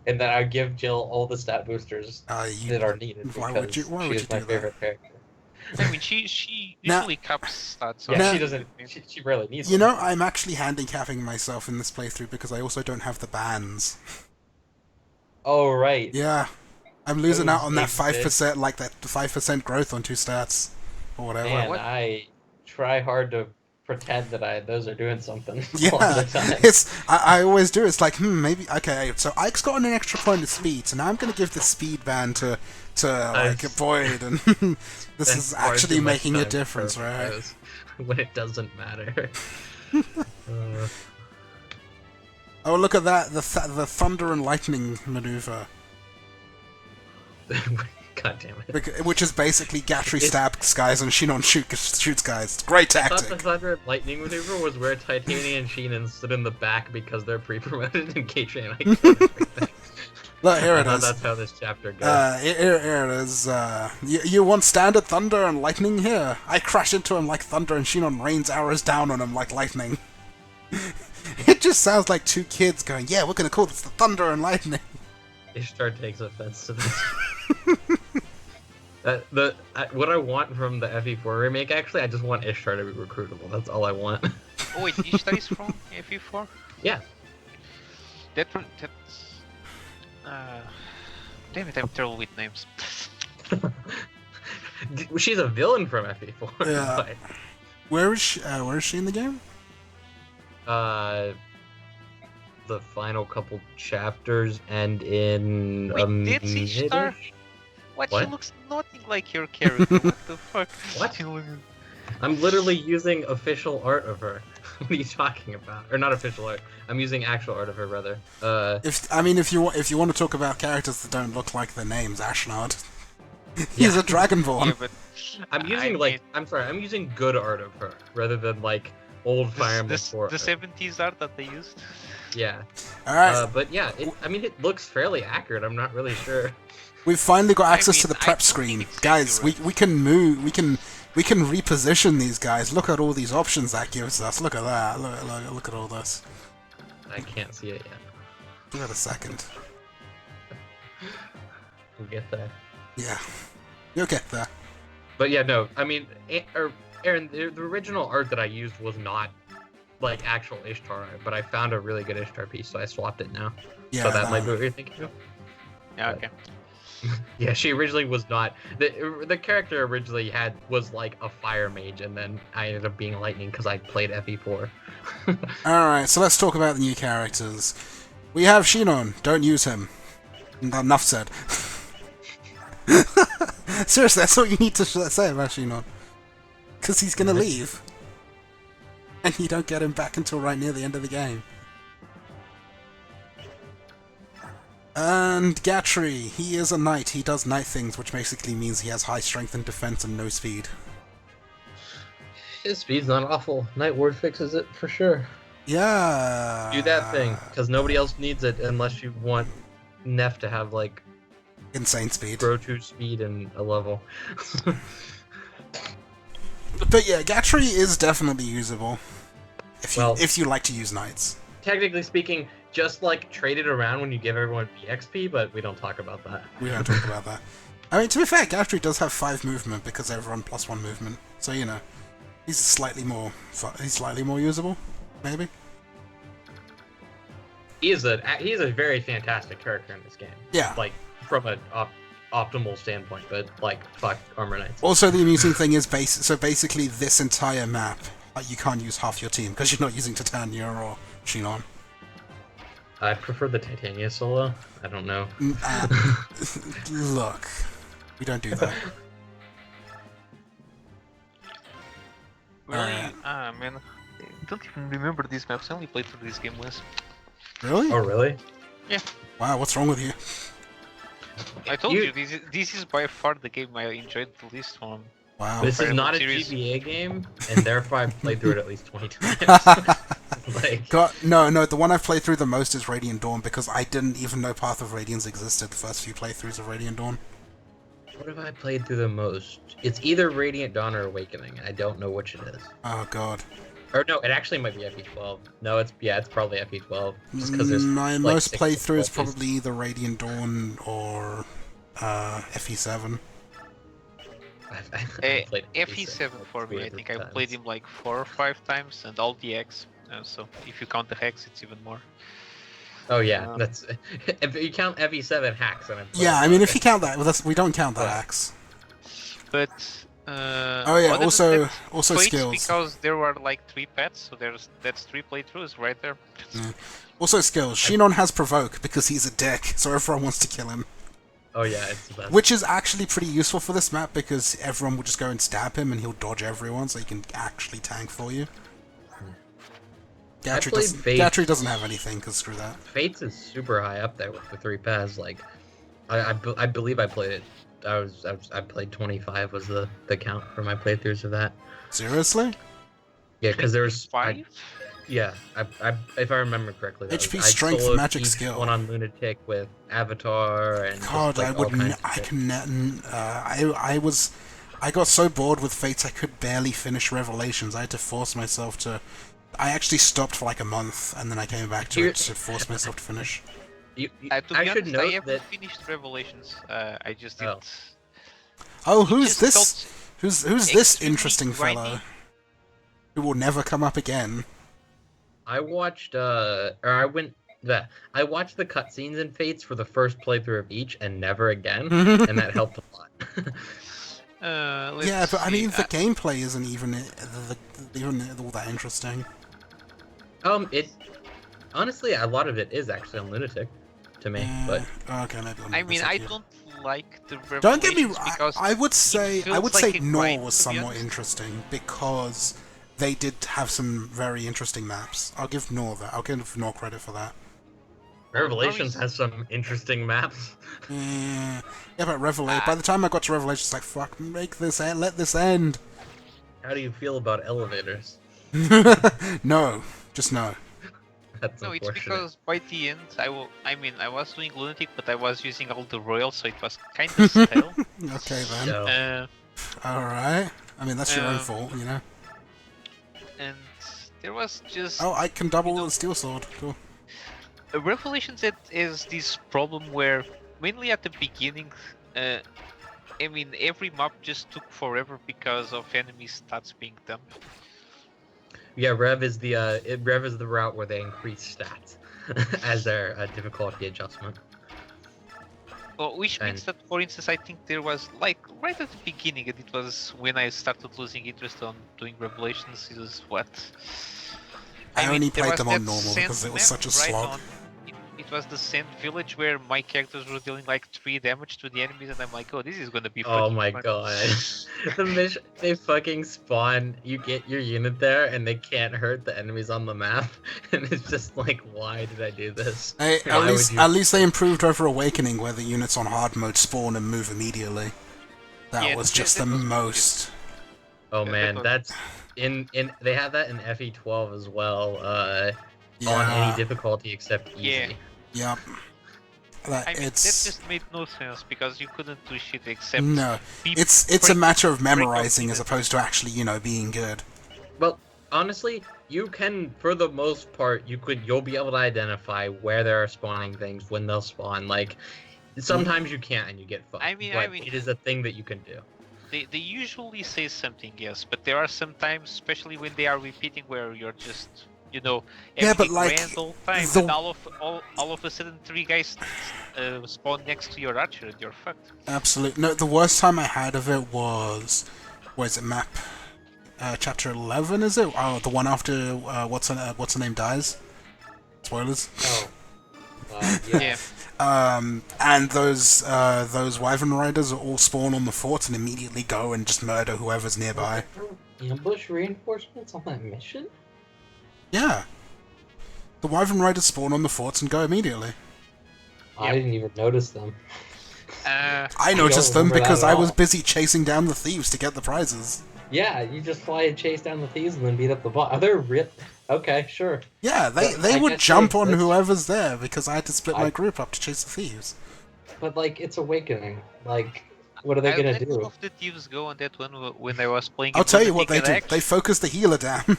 And then I give Jill all the stat boosters that are needed why would because you she is do my that? favorite character. I mean, she Now- usually caps stats. Yeah, Now- she doesn't. She barely needs You them. know, I'm actually handicapping myself in this playthrough because I also don't have the bans. Oh right. Yeah. I'm losing out Those on that exist. 5%, like that 5% growth on 2 stats. Or whatever. Man, What? I try hard to pretend that those are doing something a lot Yeah, of the time. I always do. It's like, maybe, okay, so Ike's gotten an extra point of speed, so now I'm going to give the speed ban to like, Void, and this Spend is far actually too much making a time difference, for right? those when it doesn't matter. Oh, look at that, the thunder and lightning maneuver, God damn it. which is basically Gatry It's- stabs guys and Shinon shoots guys. It's great I thought the tactic. Thunder and Lightning maneuver was where Titania and Sheenan stood in the back because they're pre-promoted and Katrin and I can't everything. Look, here I it thought is. that's how this chapter goes. Here it is. You want standard thunder and lightning here? I crash into him like thunder and Shinon rains arrows down on him like lightning. It just sounds like two kids going, yeah, we're gonna call this the thunder and lightning. Ishtar takes offense to this. What I want from the FE4 remake, actually, I just want Ishtar to be recruitable. That's all I want. Oh wait, Ishtar is from FE4? Yeah. That's... Damn it, I'm terrible with names. She's a villain from FE4. Yeah. Where is she in the game? But, the final couple chapters end in Wait, that's Ishtar? mid-ish? What? What? She looks nothing like your character. What the fuck? What? She look- I'm literally using official art of her. What are you talking about? Or not official art. I'm using actual art of her, rather. If you want to talk about characters that don't look like their names, Ashnard. He's Yeah. a Dragonborn. Yeah, but I'm using I'm using good art of her rather than like old Fire Emblem 4 the art. 70s art that they used. Yeah. All right, But yeah, it looks fairly accurate. I'm not really sure. we've finally got access to mean, the I prep don't screen, think it's guys. We accurate. can move. We can reposition these guys. Look at all these options that gives us. Look at that. Look at all this. I can't see it yet. Give it a second. We'll get there. Yeah, you'll get there. But yeah, no. I mean, Aaron, the original art that I used was not like actual Ishtar art, but I found a really good Ishtar piece, so I swapped it now. Yeah, So that might be what you're thinking of. Yeah, okay. Yeah, she originally was not. The character originally was like a fire mage, and then I ended up being lightning because I played FE4. Alright, so let's talk about the new characters. We have Shinon, don't use him. Enough said. Seriously, that's all you need to say about Shinon. Because he's gonna leave. And you don't get him back until right near the end of the game. And Gatry, he is a knight, he does knight things, which basically means he has high strength and defense and no speed. His speed's not awful. Night Ward fixes it for sure. Yeah. Do that thing, because nobody else needs it unless you want Neff to have like Insane speed. grow to speed and a level. But yeah, Gatry is definitely usable. If you like to use knights. Technically speaking, just like trade it around when you give everyone BXP, but we don't talk about that. We don't talk about that. I mean, to be fair, Gatry does have 5 movement because everyone +1 movement. So, you know, he's slightly more usable, maybe. He is a very fantastic character in this game. Yeah. Like from an optimal standpoint, but like fuck Armor Knights. Also, the amusing thing is basically this entire map, you can't use half your team because you're not using Titania or Shinon. I prefer the Titania solo. I don't know. Look, we don't do that. Really? Alright. Ah, man. I don't even remember these maps. I only played through this game once. Really? Oh really? Wow, what's wrong with you? I told you, this is by far the game I enjoyed the least from. Wow. This is Fire not a Emblem series. GBA game, and therefore I've played through it at least 20 times. Like, No, the one I've played through the most is Radiant Dawn because I didn't even know Path of Radiance existed the first few playthroughs of Radiant Dawn. what have I played through the most? It's either Radiant Dawn or Awakening. I don't know which it is. Oh god. Or no, it actually might be FE12. No, it's probably FE12. Just because there's My like most 6 playthrough is difficulties. probably either Radiant Dawn or FE7. I've played FE7 for me, I think I played him like 4 or 5 times, and all the X. So if you count the hex, it's even more. Oh yeah, that's if you count FE7 hacks, and Yeah, I mean if you count that, well, we don't count that axe. But Oh yeah, other also than that, skills. because there were like 3 pets, so that's 3 playthroughs right there. Yeah. Also skills. Shinon has provoke because he's a dick, so everyone wants to kill him. Oh yeah, it's the best. Which is actually pretty useful for this map because everyone will just go and stab him and he'll dodge everyone, so he can actually tank for you. Gatry doesn't have anything, because screw that. Fates is super high up there with the 3 paths. Like, I believe I played it. I played 25 was the count for my playthroughs of that. Seriously? Yeah, because there's 5? Yeah, if I remember correctly, HP, strength, soloed magic, each skill. one on Lunatic with Avatar and God, just, like, I got so bored with Fates I could barely finish Revelations. I had to force myself to. I actually stopped for like a month and then I came back to it to force myself to finish. To be I should honest, I note haven't that. finished Revelations. I just did. Oh, who's just this? felt Who's this extremely interesting fellow? grindy. Who will never come up again? I watched I watched the cutscenes in Fates for the first playthrough of each and never again, and that helped a lot. Yeah, but I mean the gameplay isn't even all that interesting. It honestly, a lot of it is actually on Lunatic to me, but Okay, maybe. I mean, I don't like the Revelations. Don't get me. because I would say feels like a Nor grind, was to be somewhat honest. interesting because they did have some very interesting maps. I'll give Nor credit for that. Revelations has some interesting maps. Yeah, but by the time I got to Revelations, it's like fuck, make this end, let this end. How do you feel about elevators? No, just no. That's No, it's unfortunate. because by the end, I was doing Lunatic, but I was using all the royals, so it was kind of stale. Okay then. So, All right. I mean that's your own fault, you know. And there was just Oh, I can double the steel sword. Cool. Revelations is this problem where mainly at the beginning, I mean every map just took forever because of enemy stats being dumped. yeah, Rev is the route where they increase stats as their difficulty adjustment. Well, which means that, for instance, I think there was like right at the beginning, and it was when I started losing interest on doing Revelations. Is what I only there played was them on that normal Sand because it was map such a right slog. on- It was the Sand Village where my characters were dealing like 3 damage to the enemies, and I'm like, oh, this is gonna be. Oh fucking my fun. god. The mission, they fucking spawn, you get your unit there and they can't hurt the enemies on the map. And it's just like, why did I do this? Hey, Why would you- at least they improved over Awakening where the units on hard mode spawn and move immediately. That Yeah, was that- just that the was pretty good. most. Oh Yeah, man, that was- that's in they have that in FE12 as well, on Yeah. any difficulty except easy. Yep. That I mean, it's that just made no sense because you couldn't do shit except. no. be It's a break- matter of break memorizing up as units. opposed to actually, being good. Well, honestly, you can, for the most part, you'll be able to identify where there are spawning things, when they'll spawn. Like, sometimes you can't and you get fucked. I mean- but it is a thing that you can do. They usually say something, yes, but there are some times, especially when they are repeating, where you're just, Yeah, everything but, like, grand all time, the- and all of a sudden 3 guys spawn next to your archer and you're fucked. Absolutely. No, the worst time I had of it was map chapter 11, is it? Oh, the one after what's her name dies. Spoilers. Oh. Yeah. And those Wyvern Riders all spawn on the fort and immediately go and just murder whoever's nearby. Ambush reinforcements on that mission? Yeah. The Wyvern Riders spawn on the forts and go immediately. I didn't even notice them. I noticed them remember that because at I was all. busy chasing down the thieves to get the prizes. Yeah, you just fly and chase down the thieves and then beat up the boss. Are there Okay, sure. Yeah, they I would guess they jump on exist. whoever's there because I had to split my I, group up to chase the thieves. but like, it's Awakening. Like, what are they I gonna let one do? of the thieves go on that one when I was playing I'll in tell you what Lunatic, they and do. They focus the healer down.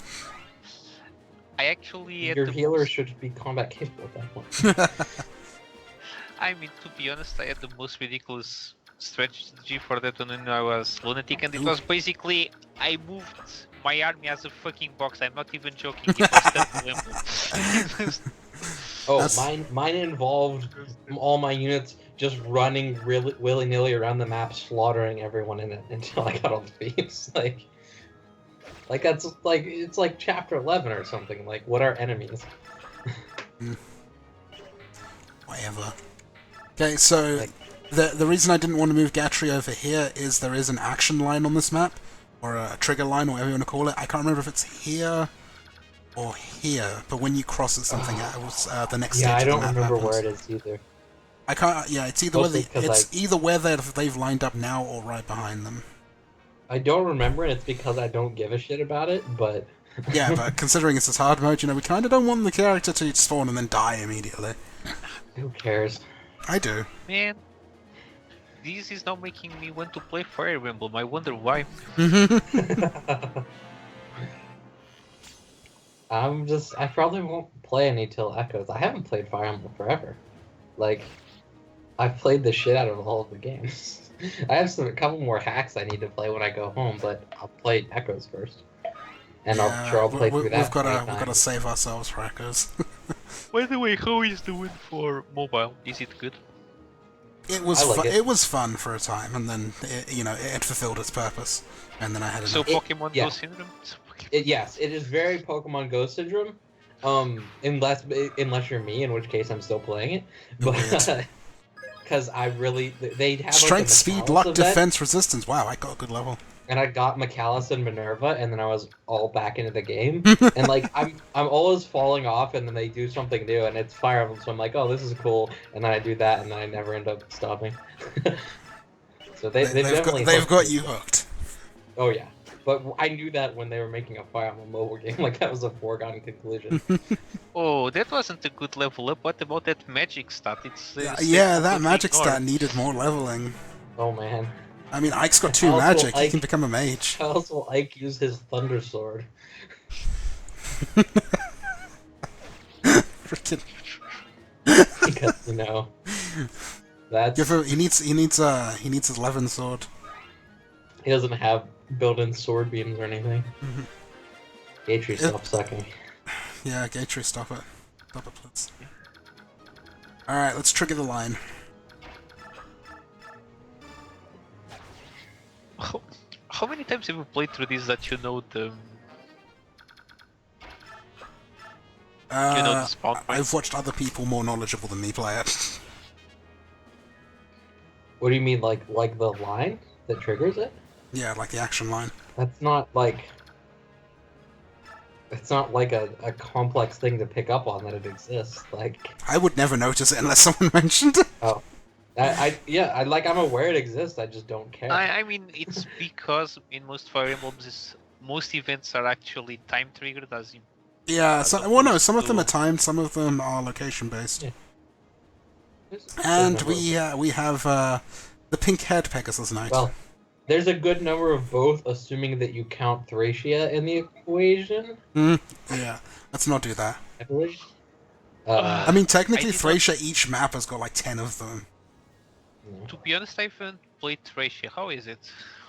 I actually had Your the healer most. should be combat capable at that point. I mean, to be honest, I had the most ridiculous strategy for that one when I was Lunatic, and it Ooh. was basically I moved my army as a fucking box. I'm not even joking. It was terrible. It was- Oh, That's- mine involved all my units just running really willy-nilly around the map, slaughtering everyone in it until I got all the thieves. Like that's like it's like chapter 11 or something. Like, what are enemies? Whatever. Okay, so Like, the reason I didn't want to move Gatry over here is there is an action line on this map, or a trigger line, or whatever you want to call it. I can't remember if it's here or here, but when you cross it, something else, the next yeah, I stage of don't the map remember happens. where it is either. I can't. Yeah, it's either Mostly 'cause either where they've lined up now or right behind them. I don't remember, and it's because I don't give a shit about it. But Yeah, but considering it's this hard mode, we kind of don't want the character to spawn and then die immediately. who cares? I do. Man, this is now making me want to play Fire Emblem. I wonder why. I probably won't play any till Echoes. I haven't played Fire Emblem forever. Like, I've played the shit out of all of the games. I have a couple more hacks I need to play when I go home, but I'll play Echoes first. And Yeah, I'll play through that. we've got 20 to times. save ourselves for Echoes. By the way, how is the win for mobile? Is it good? It was I like it. it was fun for a time, and then it fulfilled its purpose, and then I had So enough. Pokemon yeah. Go syndrome? Yes, it is very Pokemon Go syndrome. Unless you're me, in which case I'm still playing it. But because I really they have Strength, like, a speed, Metalis luck, event, defense, resistance. Wow, I got a good level. and I got Metalis and Minerva, and then I was all back into the game. And like I'm always falling off, and then they do something new, and it's Fire Emblem, so I'm like, oh, this is cool, and then I do that, and then I never end up stopping. So they've definitely they've hooked got me. you hooked. Oh yeah, but I knew that when they were making a Fire Emblem mobile game, like that was a foregone conclusion. Oh, that wasn't a good level up. What about that magic stat? It's Yeah, that completely magic ignored. stat needed more leveling. Oh man. I mean, Ike's got 2 Also, magic. He Ike- can become a mage. How else will Ike use his Thunder Sword? Freaking. Because that's He needs his Levin sword. he doesn't have built-in sword beams or anything. Mhm. Gatry, stop sucking. Yeah, Gatry, stop it. Stop it, please. Alright, let's trigger the line. How many times have you played through this that you know the the spawn point? I've watched other people more knowledgeable than me play it. What do you mean, like the line that triggers it? Yeah, like the action line. That's not like. It's not like a complex thing to pick up on that it exists. Like, I would never notice it unless someone mentioned it. I'm aware it exists. I just don't care. I mean, it's because in most Fire Emblems, most events are actually time triggered, as in. Yeah, As some of them are opposed timed, some of them are location based. Yeah. And There's we have the pink-haired Pegasus Knight. well, there's a good number of both, assuming that you count Thracia in the equation. Yeah, let's not do that. I believe. I mean, technically, I did Thracia, each map has got like 10 of them. To be honest, I haven't played Thracia. How is it?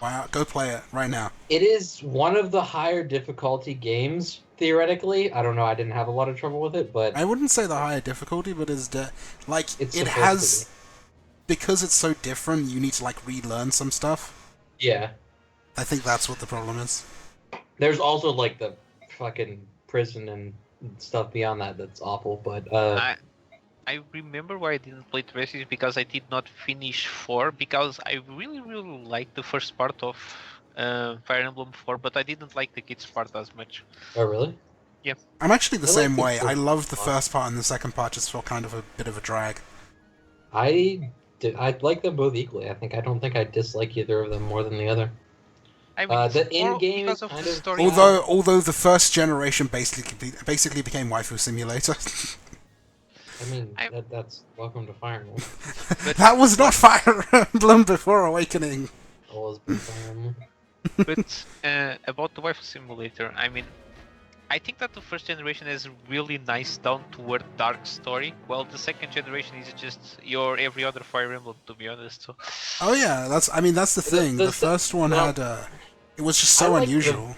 Wow, go play it right now. It is one of the higher difficulty games, theoretically. I don't know, I didn't have a lot of trouble with it, but I wouldn't say the higher difficulty, but it's like it's it supposed has to because it's so different. You need to like relearn some stuff. be. Yeah. I think that's what the problem is. There's also, like, the fucking prison and stuff beyond that that's awful, but, I remember why I didn't play Thracia is because I did not finish 4, because I really liked the first part of Fire Emblem 4, but I didn't like the kids part as much. Oh, really? I'm actually the I like same the way. I first love the part. first part, and the second part just felt kind of a bit of a drag. I I like them both equally. I don't think I dislike either of them more than the other. I mean, The end game is because of kind the of story. Although the first generation basically became Waifu Simulator. I mean, that's Welcome to Fire Emblem. That was not Fire Emblem before Awakening. Always been Fire Emblem. But about the Waifu Simulator, I mean, I think that the first generation is really nice down to earth dark story, while the second generation is just your every other Fire Emblem, to be honest. So. Oh yeah, that's the thing. The first one had it was just so unusual.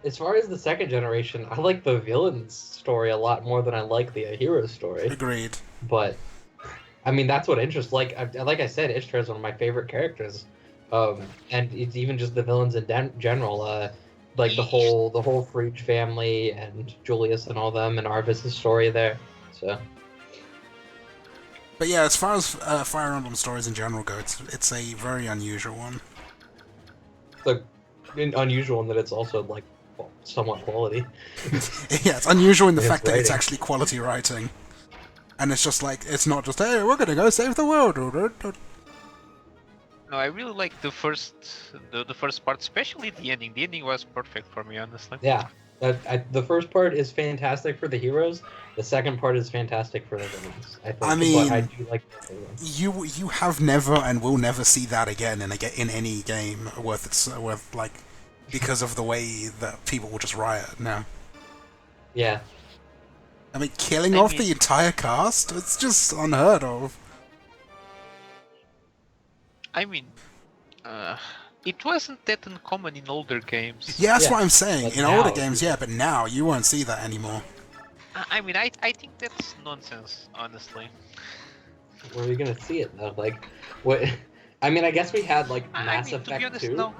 As far as the second generation, I like the villain's story a lot more than I like the hero's story. Agreed. But I mean, that's what interests. Like I said, Ishtar is one of my favorite characters, and it's even just the villains in general. Like the whole Frege family and Julius and all them, and Arvis' story there. So. But yeah, as far as Fire Emblem stories in general go, it's a very unusual one. It's unusual in that it's also like somewhat quality. Yeah, it's unusual in the fact that writing. it's actually quality writing, and it's just like it's not just hey, we're gonna go save the world. No, I really like the first part, especially the ending. The ending was perfect for me, honestly. Yeah, the first part is fantastic for the heroes. The second part is fantastic for the villains. I think. I mean, but I do like both of them. you have never and will never see that again in any game worth like because of the way that people will just riot now. Yeah. I mean, killing off the entire cast? It's just unheard of. I mean, it wasn't that uncommon in older games. Yeah, that's what I'm saying. But In now older games, yeah, but now you won't see that anymore. I mean, I think that's nonsense, honestly. Where are you gonna see it though? Like, what? I mean, I guess we had like Mass to be Effect honest, 2. no.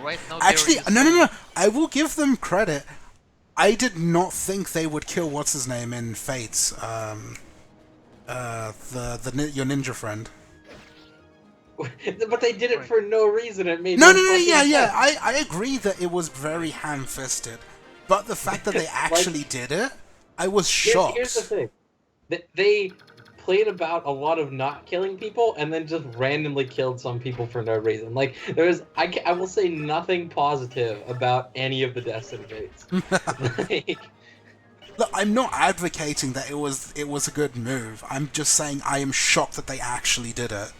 Right now, Actually, no. I will give them credit. I did not think they would kill what's his name in Fates. Your ninja friend. But they did it for no reason. It made No, fucking yeah. sense. I agree that it was very ham-fisted, but the fact that they actually did it, I was shocked. Here's the thing. They played about a lot of not killing people and then just randomly killed some people for no reason. Like, I will say nothing positive about any of the Destiny fates. Like, Look, I'm not advocating that it was a good move. I'm just saying I am shocked that they actually did it.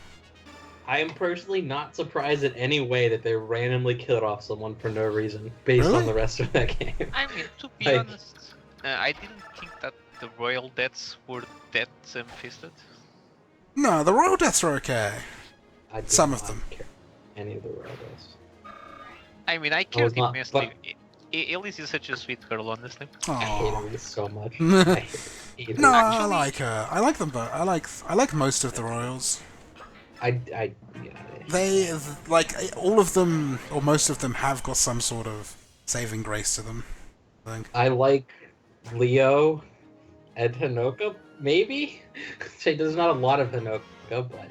I am personally not surprised in any way that they randomly killed off someone for no reason, based on the rest of that game. I mean, to be honest, I didn't think that the royal deaths were that fisted. No, the royal deaths are okay. Some of them. Care any of the royal deaths. I mean, I cared immensely. Elise is such a sweet girl, honestly. I hate her so much. I hate her. No, I like her. I like them both. I like most of the royals. Yeah. They like all of them or most of them have got some sort of saving grace to them. I think. I like Leo and Hinoka, maybe? There's not a lot of Hinoka, but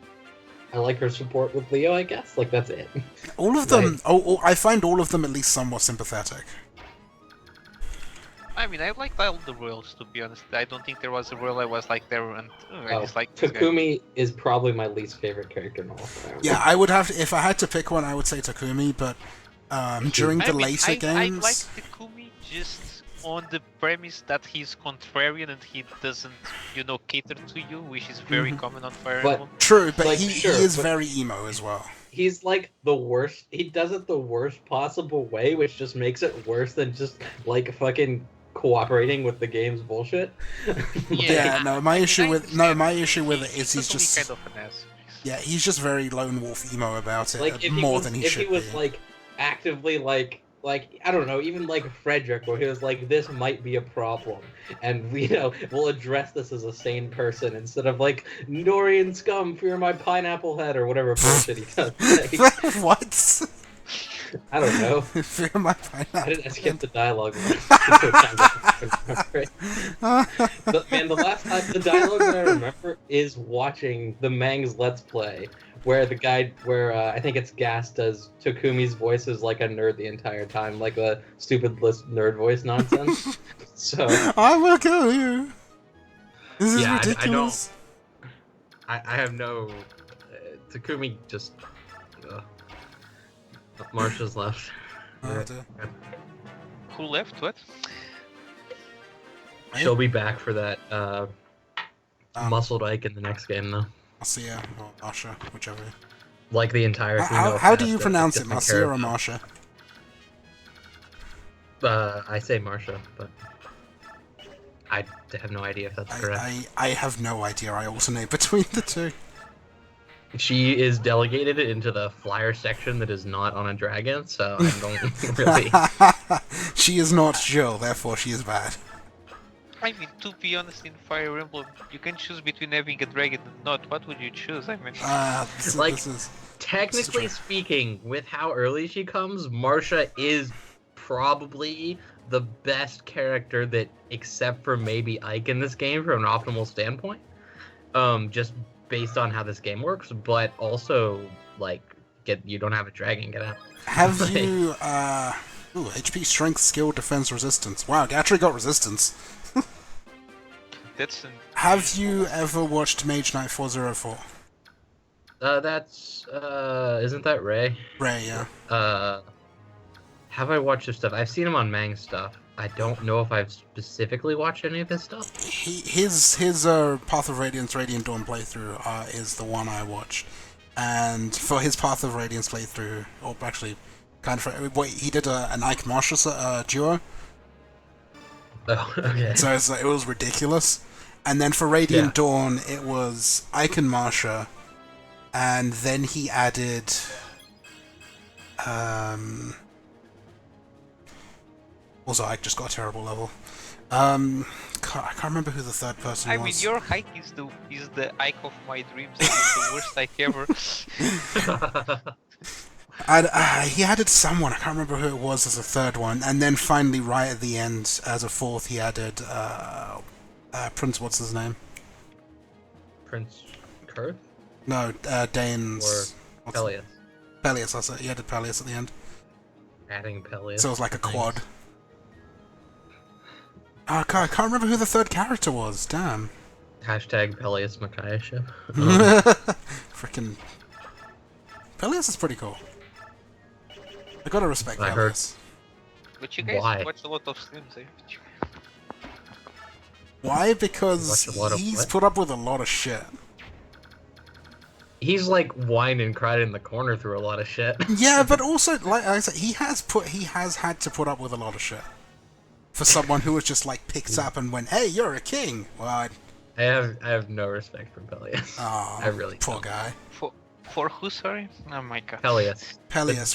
I like her support with Leo, I guess. Like, that's it. All of them, I find all of them at least somewhat sympathetic. I mean, I liked all the royals, to be honest. I don't think there was a royal I was like there and I dislike this guy. Takumi is probably my least favorite character in all of Fire Emblem. Yeah, I would have to, if I had to pick one, I would say Takumi, but during the later games... I like Takumi just on the premise that he's contrarian and he doesn't, cater to you, which is very common on Fire Emblem. True, but he is very emo as well. He's like the worst. He does it the worst possible way, which just makes it worse than just like fucking cooperating with the game's bullshit. My issue with it is he's just kind of an ass. Yeah, he's just very lone wolf emo about it, Like more than he should be. If he was like actively like I don't know, even like Frederick, where he was like, this might be a problem, and we'll address this as a sane person instead of like Dorian scum, fear my pineapple head or whatever bullshit he does. Like, what? I don't know. Fear my pineapple. I skipped the dialogue. The dialogue that I remember is watching the Mang's Let's Play, where I think it's Gas does Takumi's voice as like a nerd the entire time, like a stupid nerd voice nonsense. So I will kill you. This is ridiculous. I have no Takumi just... Marsha's left. Oh, dear. Who left? What? She'll be back for that muscled Ike in the next game, though. Marcia or Marsha, whichever. Like the entire thing. How do you pronounce it, Marcia or Marsha? I say Marsha, but I have no idea if that's correct. I have no idea. I alternate between the two. She is delegated into the flyer section that is not on a dragon, so I don't really... She is not Jill, therefore she is bad. I mean, to be honest, in Fire Emblem, you can choose between having a dragon and not. What would you choose? I mean... Technically speaking, with how early she comes, Marsha is probably the best character that, except for maybe Ike in this game from an optimal standpoint. Just based on how this game works, but also, like, you don't have a dragon, get out. Have you, HP, strength, skill, defense, resistance. Wow, you actually got resistance. Have you ever watched Mage Knight 404? Isn't that Ray? Ray, yeah. Have I watched his stuff? I've seen him on Mang's stuff. I don't know if I've specifically watched any of his stuff. His Path of Radiance, Radiant Dawn playthrough is the one I watched. And for his Path of Radiance playthrough, or actually, kind of, he did an Ike Marsha duo. Oh, okay. So it was ridiculous. And then for Radiant Dawn, it was Ike and Marsha, and then he added... Also, Ike just got a terrible level. I can't remember who the third person was. I mean, your Ike is the Ike of my dreams. It's the worst Ike ever. He added someone, I can't remember who it was as a third one, and then finally, right at the end, as a fourth, he added Prince, what's his name? Prince Kurth? No, Dane's... Or Peleus. Peleus, that's it. He added Peleus at the end. Adding Peleus. So it was like a quad. I can't remember who the third character was, damn. Hashtag Peleus Messiahship. Frickin' Peleus is pretty cool. I gotta respect Peleus. But you guys watch a lot of streams, eh? Why? Because he's put up with a lot of shit. He's like whined and cried in the corner through a lot of shit. Yeah, but also, like I said, he has had to put up with a lot of shit. For someone who was just like picked up and went, "Hey, you're a king." Well, I have no respect for Peleus. Oh, I really poor don't. Guy. For who? Sorry. Oh my god. Peleus.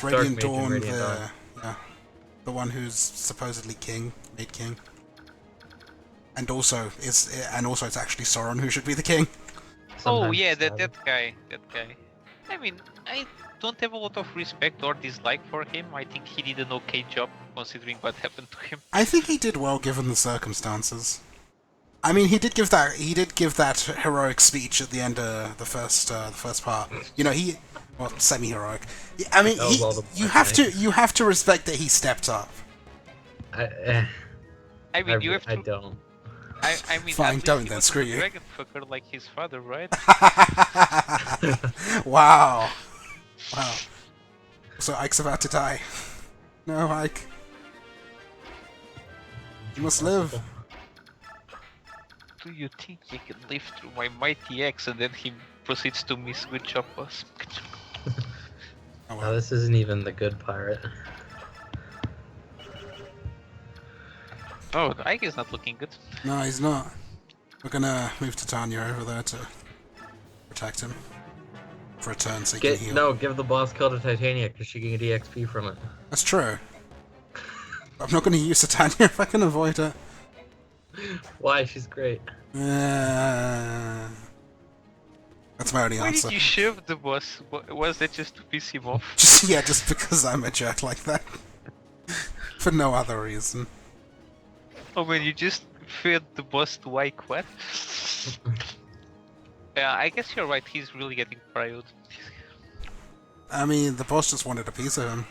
Radiant Dawn, the one who's supposedly king, made king, and also it's actually Sauron who should be the king. Oh yeah, that guy. I mean, I don't have a lot of respect or dislike for him. I think he did an okay job considering what happened to him. I think he did well given the circumstances. I mean, he did give that heroic speech at the end of the first part. You know, semi-heroic. I mean, you have to respect that he stepped up. I mean, you have to. I don't. I mean, fine, don't then. Screw you. Dragon fucker like his father, right? Wow. So Ike's about to die. No, Ike. You must live. Do you think he can live through my mighty axe? And then he proceeds to miss good job, boss. Oh, well. No, this isn't even the good pirate. Oh, Ike is not looking good. No, he's not. We're gonna move Titania over there to protect him for a turn so he can heal. No, give the boss kill to Titania because she can get EXP from it. That's true. I'm not gonna use Titania if I can avoid it. Why? She's great. That's my only answer. Why did you shove the boss? Was that just to piss him off? Just because I'm a jerk like that. For no other reason. Oh man, you just fed the boss to Ike, what? Yeah, I guess you're right, he's really getting priod. I mean, the boss just wanted a piece of him.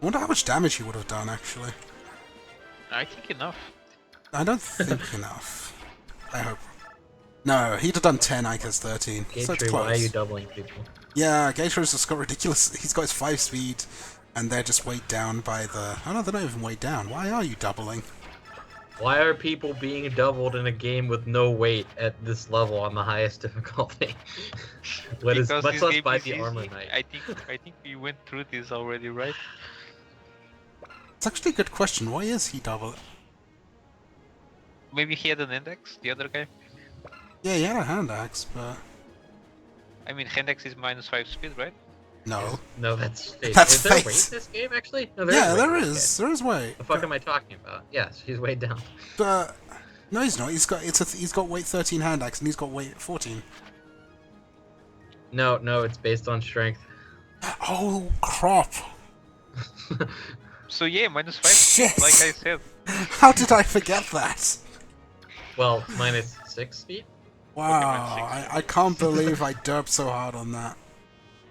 I wonder how much damage he would have done, actually. I think enough. I don't think enough. I hope. No, he'd have done 10, Ike has 13. So it's Gatry, why are you close. doubling people? Yeah, Gator's just got ridiculous. He's got his 5 speed, and they're just weighed down by the. Oh no, they're not even weighed down. Why are you doubling? Why are people being doubled in a game with no weight at this level on the highest difficulty? Much less by the armor knight. I think we went through this already, right? It's actually a good question. Why is he double? Maybe he had an index, the other guy. Yeah, he had a hand axe, but I mean, Hendex is -5 speed, right? no. No, that's fate. That's is there fate. weight in this game, actually? No, Yeah, weight there in is. this There is weight. game. The fuck am I talking about? Yes, he's weighed down. But no, he's not. He's got weight 13 hand axe, and he's got weight 14. No, it's based on strength. Oh crap! So yeah, -5 speed, Shit. like I said. How did I forget that? Well, -6 speed? Wow, I can't believe I derped so hard on that.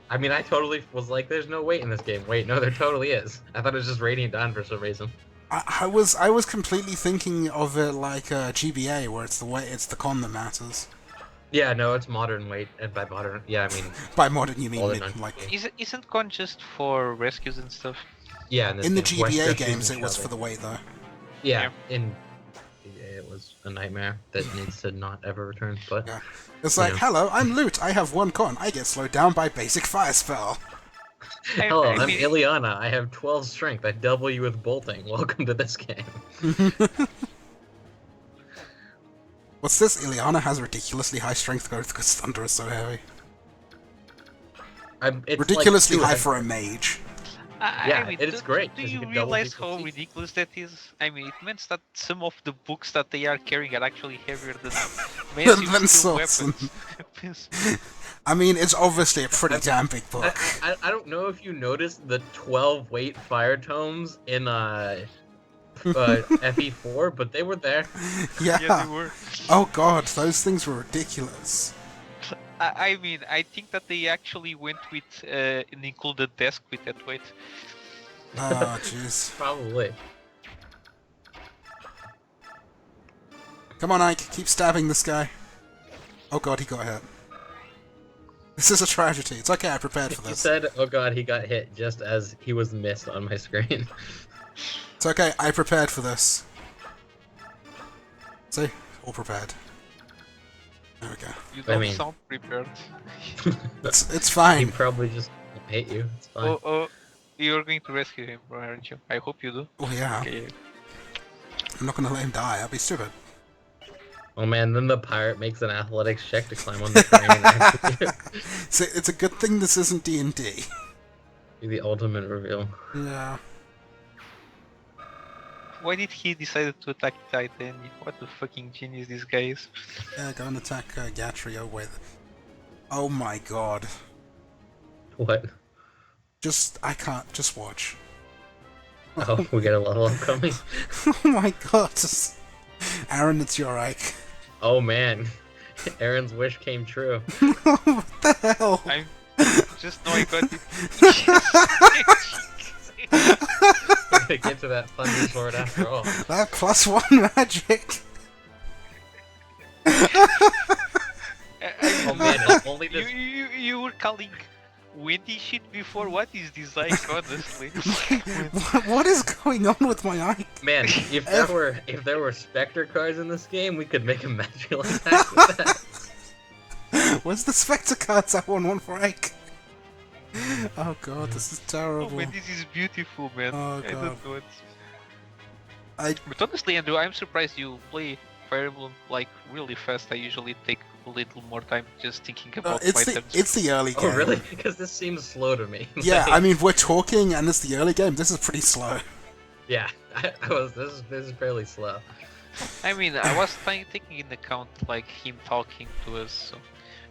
I mean, I totally was like, there's no weight in this game. Wait, no, there totally is. I thought it was just Radiant Dawn for some reason. I was completely thinking of it like GBA, where it's the weight, it's the con that matters. Yeah, no, it's modern weight, and by modern, yeah, I mean... By modern, you mean All mid, in like... Isn't con just for rescues and stuff? Yeah, In the game, West GBA Coast games, and it was Shovel. for the weight, though. Yeah, in GBA it was a nightmare that needs to not ever return, but... Yeah. It's like, Yeah. hello, I'm Loot, I have 1 con, I get slowed down by basic fire spell. Hello, I I'm mean- Ileana, I have 12 strength, I double you with bolting. Welcome to this game. What's this? Ileana has ridiculously high strength growth because Thunder is so heavy. It's Ridiculously like high two for a mage. Yeah, I mean, it is great, Do 'cause you you can double realize people's how CC. ridiculous that is? I mean, it means that some of the books that they are carrying are actually heavier than massive Than steel swords and- weapons. I mean, it's obviously a pretty damn big book. I don't know if you noticed the 12 weight fire tomes in FE4, but they were there. Yeah. Yeah, they were. Oh god, those things were ridiculous. I mean, I think that they actually went with an included desk with that weight. Oh jeez. Probably. Come on, Ike, keep stabbing this guy. Oh god, he got hit. This is a tragedy. It's okay, I prepared for You this. said, oh god, he got hit just as he was missed on my screen. It's okay, I prepared for this. See? All prepared. There we go. You I don't mean- sound prepared. It's He fine. probably just hate you. It's fine. Oh, you're going to rescue him, aren't you? I hope you do. Oh yeah. Okay. I'm not gonna let him die, I'd be stupid. Oh man, then the pirate makes an athletics check to climb on the train and execute. So it's a good thing this isn't D&D. The ultimate reveal. Yeah. Why did he decide to attack Titan? What the fucking genius this guy is. Yeah, go and attack Gatry. Oh wait. Oh my god. What? I can't, just watch. Oh, we get a level up coming. Oh my god. Aaron, it's your Ike. Oh man, Aaron's wish came true. What the hell? I'm just know I got it. We're gonna get to that thunder sword after all. That +1 magic. Oh man, if only you, this. you were calling windy shit before? What is this like, honestly? What is going on with my Ike? Man, if there were Spectre cards in this game, we could make a magical attack with that. Where's the Spectre cards? I want one for Ike. Oh god, this is Oh terrible. man, this is beautiful, man. Oh, I God. don't know it. I But honestly, Andrew, I'm surprised you play Fire Emblem like really fast. I usually take a little more time just thinking about my terms. it's the early game. Oh really? Because this seems slow to me. Yeah, Like, I mean we're talking and it's the early game. This is pretty slow. Yeah, I was. This is fairly slow. I mean, I was taking in account like him talking to us, so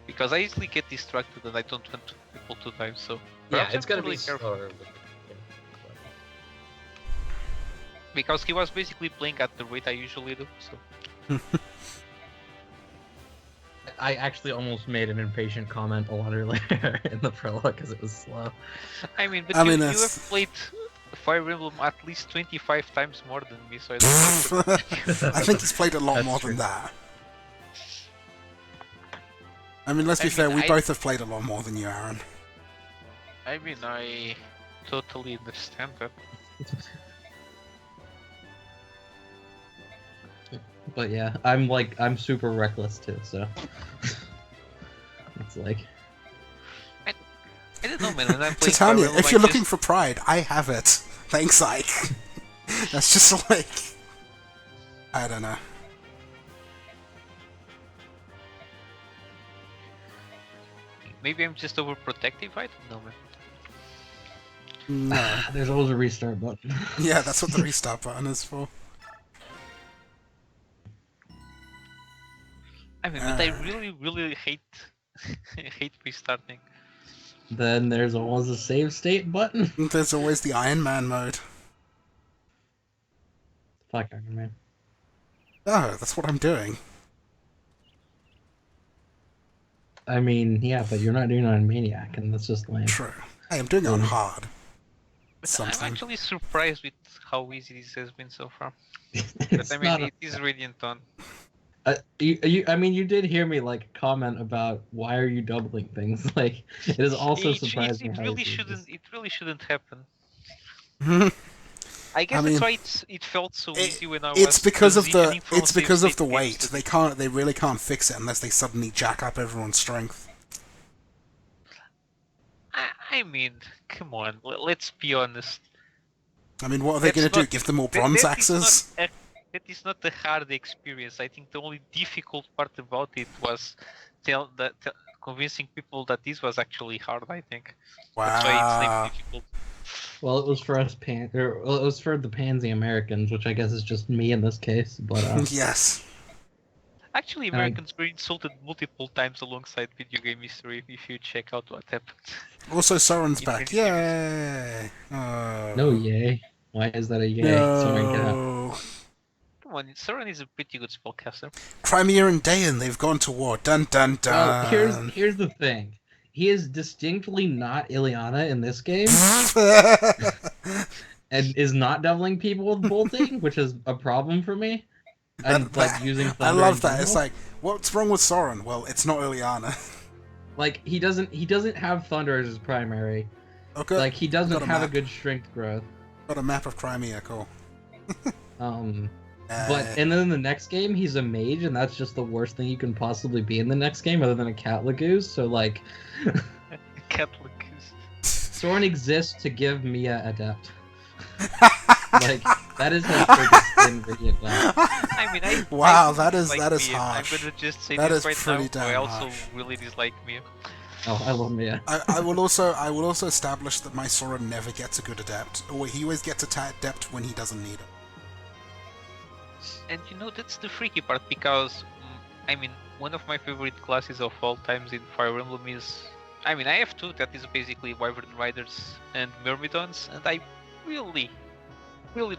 because I easily get distracted and I don't want people to die. So Yeah, perhaps it's I'm gonna really be careful. slower. Because he was basically playing at the rate I usually do. So I actually almost made an impatient comment a lot earlier in the prologue because it was slow. I mean, but I you, mean, you that's- have played Fire Emblem at least 25 times more than me, so I don't know. I think he's played a lot That's more true. than that. I mean, let's be fair, we I both have played a lot more than you, Aaron. I mean, I totally understand that. But yeah, I'm super reckless too, so it's like. I don't know, man. When I'm playing Titania, Fire Emblem, if you're looking for pride, I have it. Thanks, Ike. That's just like... I don't know. Maybe I'm just overprotective. I don't know, man. No. There's always a restart button. Yeah, that's what the restart button is for. I mean, but I really hate hate restarting. Then there's always a save state button. There's always the Ironman mode. Fuck Iron Man. Oh, that's what I'm doing. I mean, yeah, but you're not doing it on Maniac, and that's just lame. True. Hey, I'm doing it on hard. But Something. I'm actually surprised with how easy this has been so far. It's But I mean, not it is Radiant Dawn. I mean, you did hear me like comment about why are you doubling things? Like, it is also surprising. It how really easy it shouldn't. is. It really shouldn't happen. I I guess mean, that's why it felt so easy when I was. It's because of the transitioning from it's because of the save weight. states They really can't fix it unless they suddenly jack up everyone's strength. I mean, come on. Let's be honest. I mean, what are they going to do? Give them all bronze axes? That is not a hard experience. I think the only difficult part about it was convincing people that this was actually hard. I think. That's why it's Wow. like difficult. Well, it was for us it was for the pansy Americans, which I guess is just me in this case. But Yes. Actually, Americans were insulted multiple times alongside video game history. If you check out what happened. Also, Soren's In back. many Yay! Oh. no, yay. Why is that a yay? Someone get out. No. Come on, Soren is a pretty good spellcaster. Crimea and Dayan, they've gone to war. Dun dun dun. Well, here's the thing. He is distinctly not Ileana in this game, and is not doubling people with bolting, which is a problem for me. And like using thunder I love in that. It's general. like, what's wrong with Soren? Well, it's not Ileana. Like he doesn't have thunder as his primary. Okay. Like he doesn't Got a have a map. good strength growth. Got a map of Crimea, cool. But and then in the next game he's a mage, and that's just the worst thing you can possibly be in the next game, other than a Catlagoose. So like, Catholic. Soren exists to give Mia adept. Like that is his biggest ingredient. I mean, Wow, I that is dislike that is Mia. harsh. I'm gonna just say That this is right pretty now. damn I also harsh. really dislike Mia. Oh, I love Mia. I will also establish that my Soren never gets a good adept, or he always gets adept when he doesn't need it. And you know, that's the freaky part, because I mean, one of my favorite classes of all times in Fire Emblem is, I mean, I have two. That is basically Wyvern Riders and Myrmidons, and I really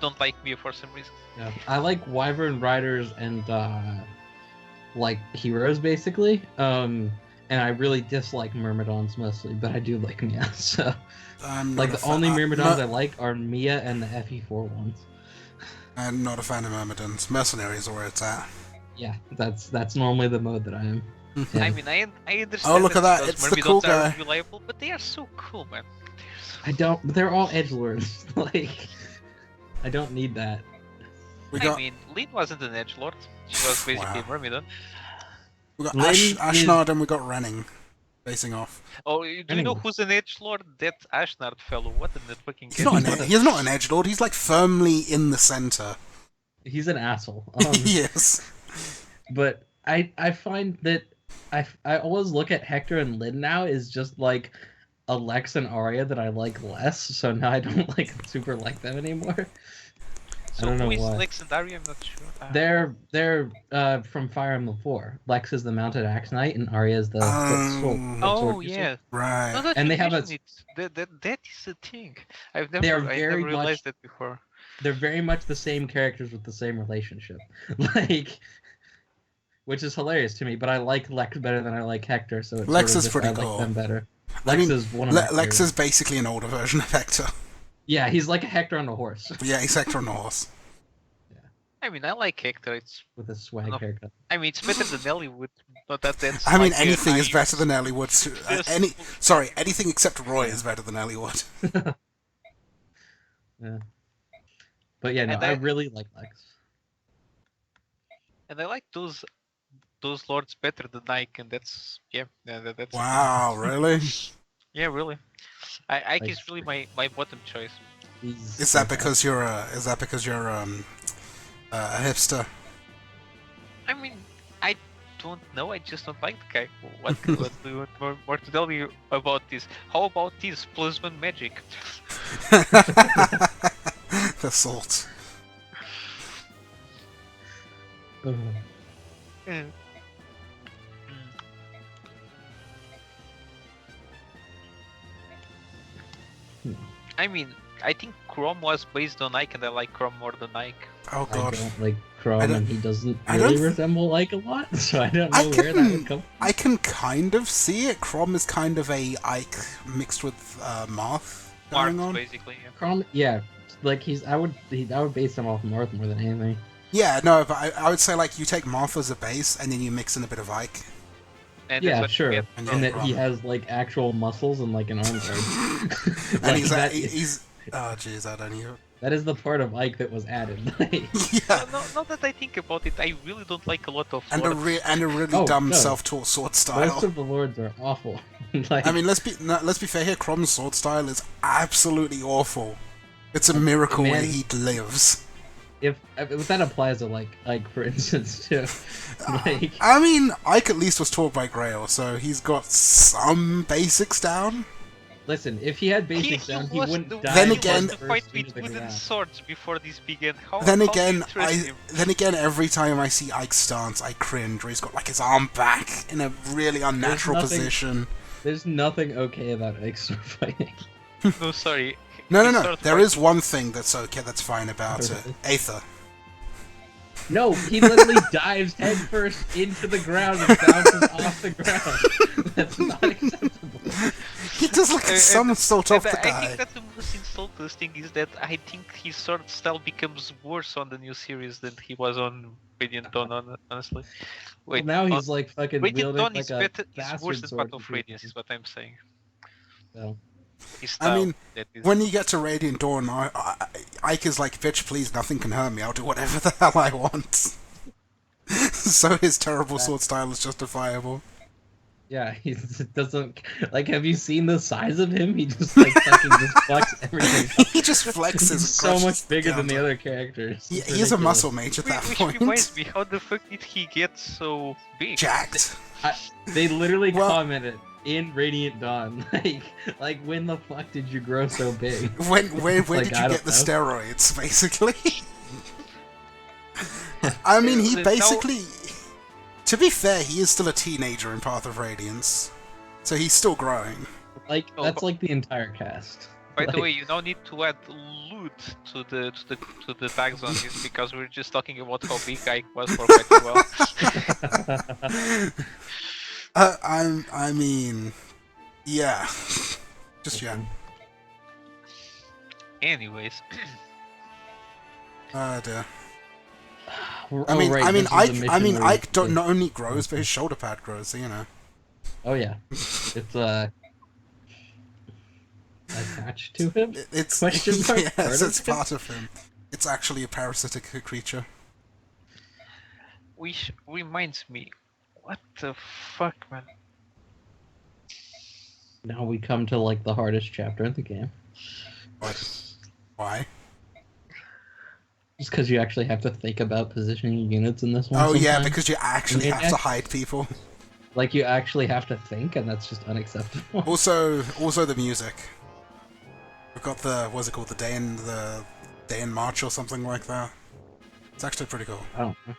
don't like Mia for some reason. Yeah, I like Wyvern Riders and like heroes basically. And I really dislike Myrmidons mostly, but I do like Mia. So I'm like not the a only Myrmidons I not, like are Mia and the FE4 ones. I'm not a fan of Myrmidons. Mercenaries are where it's at. Yeah, that's normally the mode that I am. Mm-hmm. I in. mean, I understand. Oh, look at that, because it's the Myrmidons cool are guy. reliable, but they are so cool, man. I don't. They're all edgelords. Like, I don't need that. We got I mean, Lynn wasn't an edgelord. She was basically Wow. a Myrmidon. Lynn Lynn Ashnard and we got Renning facing off. Oh, do you know Anyway. who's an edgelord? That Ashnard fellow. What a fucking He's not he's not an edgelord. He's like firmly in the center. He's an asshole. Yes. But I find that I always look at Hector and Lynn now as just like Alex and Arya that I like less. So now I don't like super like them anymore. So I don't know who is why. Lex and Arya? I'm not sure. They're from Fire Emblem 4. Lex is the mounted axe knight, and Arya is the Oh sword user. yeah. Right. No, that And you they have a- mentioned it. That is a thing. I They're never very realized much- that before. They're very much the same characters with the same relationship, like, which is hilarious to me. But I like Lex better than I like Hector, so it's Lex sort of is just, pretty I cool. like them better. I Lex mean, is one of my Lex favorites. is basically an older version of Hector. Yeah, he's like a Hector on a horse. Yeah, he's Hector on a horse. I mean, I like Hector. It's with a swag No. haircut. I mean, it's better than Elliewood, but that's. I mean, like, anything is I- better than Elliewood. Yes. Anything except Roy is better than Elliewood. Yeah. But yeah, no, And I I- really like Lex. And I like those lords better than Ike, and that's that's. Wow, really? Yeah, really. Ike Like- is really my bottom choice. He's Is that because you're a hipster? I mean, I don't know. I just don't like the guy. What do you want more to tell me about this? How about this +1 magic? The salt. Ugh. Mm. I mean, I think Chrome was based on Ike, and I like Chrome more than Ike. Oh I god. don't like Chrome, don't- and he doesn't I really don't- resemble like a lot, so I don't I know where that can- would come. I can kind of see it. Crom is kind of a Ike mixed with Marth going Marth, on. basically. Yeah. Chrome, yeah, like I would base him off Marth more than anything. Yeah, no, but I would say like you take Marth as a base and then you mix in a bit of Ike. And that's Yeah, what you sure, get And from and that he Chrome. has like actual muscles and like an arm guard. And Like, he's oh jeez, I don't even. that is the part of Ike that was added. Like, Yeah, No, not that I think about it. I really don't like a lot of. and a lords. really Oh, dumb no. self-taught sword style. most of the lords are awful. Like, I mean, let's be fair here. Crom's sword style is absolutely awful. It's a miracle Man. where he lives. if that applies to like Ike, for instance, too. Like, I mean, Ike at least was taught by Grail, so he's got some basics down. listen, if he had basics He down, he was wouldn't the die. Then he again- was the first fight into with the wooden ground. swords before this began. How Then how do again, you trust him? every time I see Ike's stance, I cringe. Where he's got like his arm back in a really unnatural nothing- position. There's nothing okay about Ike sword fighting. No, sorry. No, His no. sword There fight- is one thing that's okay, that's fine about it. Aether. No, he literally dives headfirst into the ground and bounces off the ground. That's not acceptable. He does like some sort of And the I guy. think that the most insulting thing is that I think his sword style becomes worse on the new series than he was on Radiant Dawn. Honestly, wait. Now he's like fucking Radiant wielding Dawn like is a better. Is bastard worse than sword. Path of Radiance, is what I'm saying. So, His style, I mean, that is. when you get to Radiant Dawn, Ike is like, bitch, please, nothing can hurt me. I'll do whatever the hell I want. So his terrible sword style is justifiable. yeah, he doesn't like. Have you seen the size of him? He just like fucking just flex everything. He just flexes. He's and so crushes much bigger than the counter. other characters. He, It's he's a ridiculous. muscle mage at that Which point. reminds me, how the fuck did he get so big? Jacked. They literally Well- commented in Radiant Dawn, like when the fuck did you grow so big? When Like, did you I get don't the know. steroids, basically? I mean, he No- basically... To be fair, he is still a teenager in Path of Radiance. So he's still growing. Like Oh, that's but- like the entire cast. By the Like- way, you now need to add loot to the tags on this because we're just talking about how big Ike was for quite a while. I mean... Yeah. Just yeah. Anyways, Dear. Oh, I mean, right, I mean, this is the Ike. mission I mean, where Ike you- don't, not only grows, but his shoulder pad grows. So you know. Oh yeah, it's attached to him. It's Question mark? yes, Part of it's him? part of him. It's actually a parasitic creature. which reminds me, what the fuck, man? Now we come to like the hardest chapter in the game, What? Why? just because you actually have to think about positioning units in this one. Oh yeah, sometimes. because you actually Yeah. have to hide people. like you actually have to think, and that's just unacceptable. Also the music. We've got the what's it called, the day in March or something like that. It's actually pretty cool. I don't know.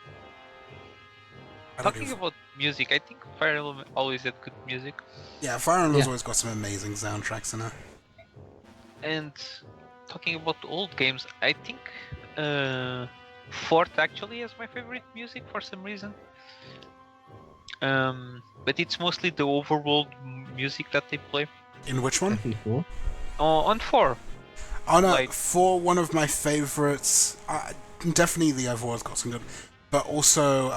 I don't Talking even- about music, I think Fire Emblem always had good music. Yeah, Fire Emblem's Yeah. always got some amazing soundtracks in it. And talking about old games, I think Fort actually has my favorite music for some reason. But it's mostly the overworld music that they play. In which one? That'd be cool. On 4. Oh no, Like- for one of my favorites. definitely the overworld's got some good, but also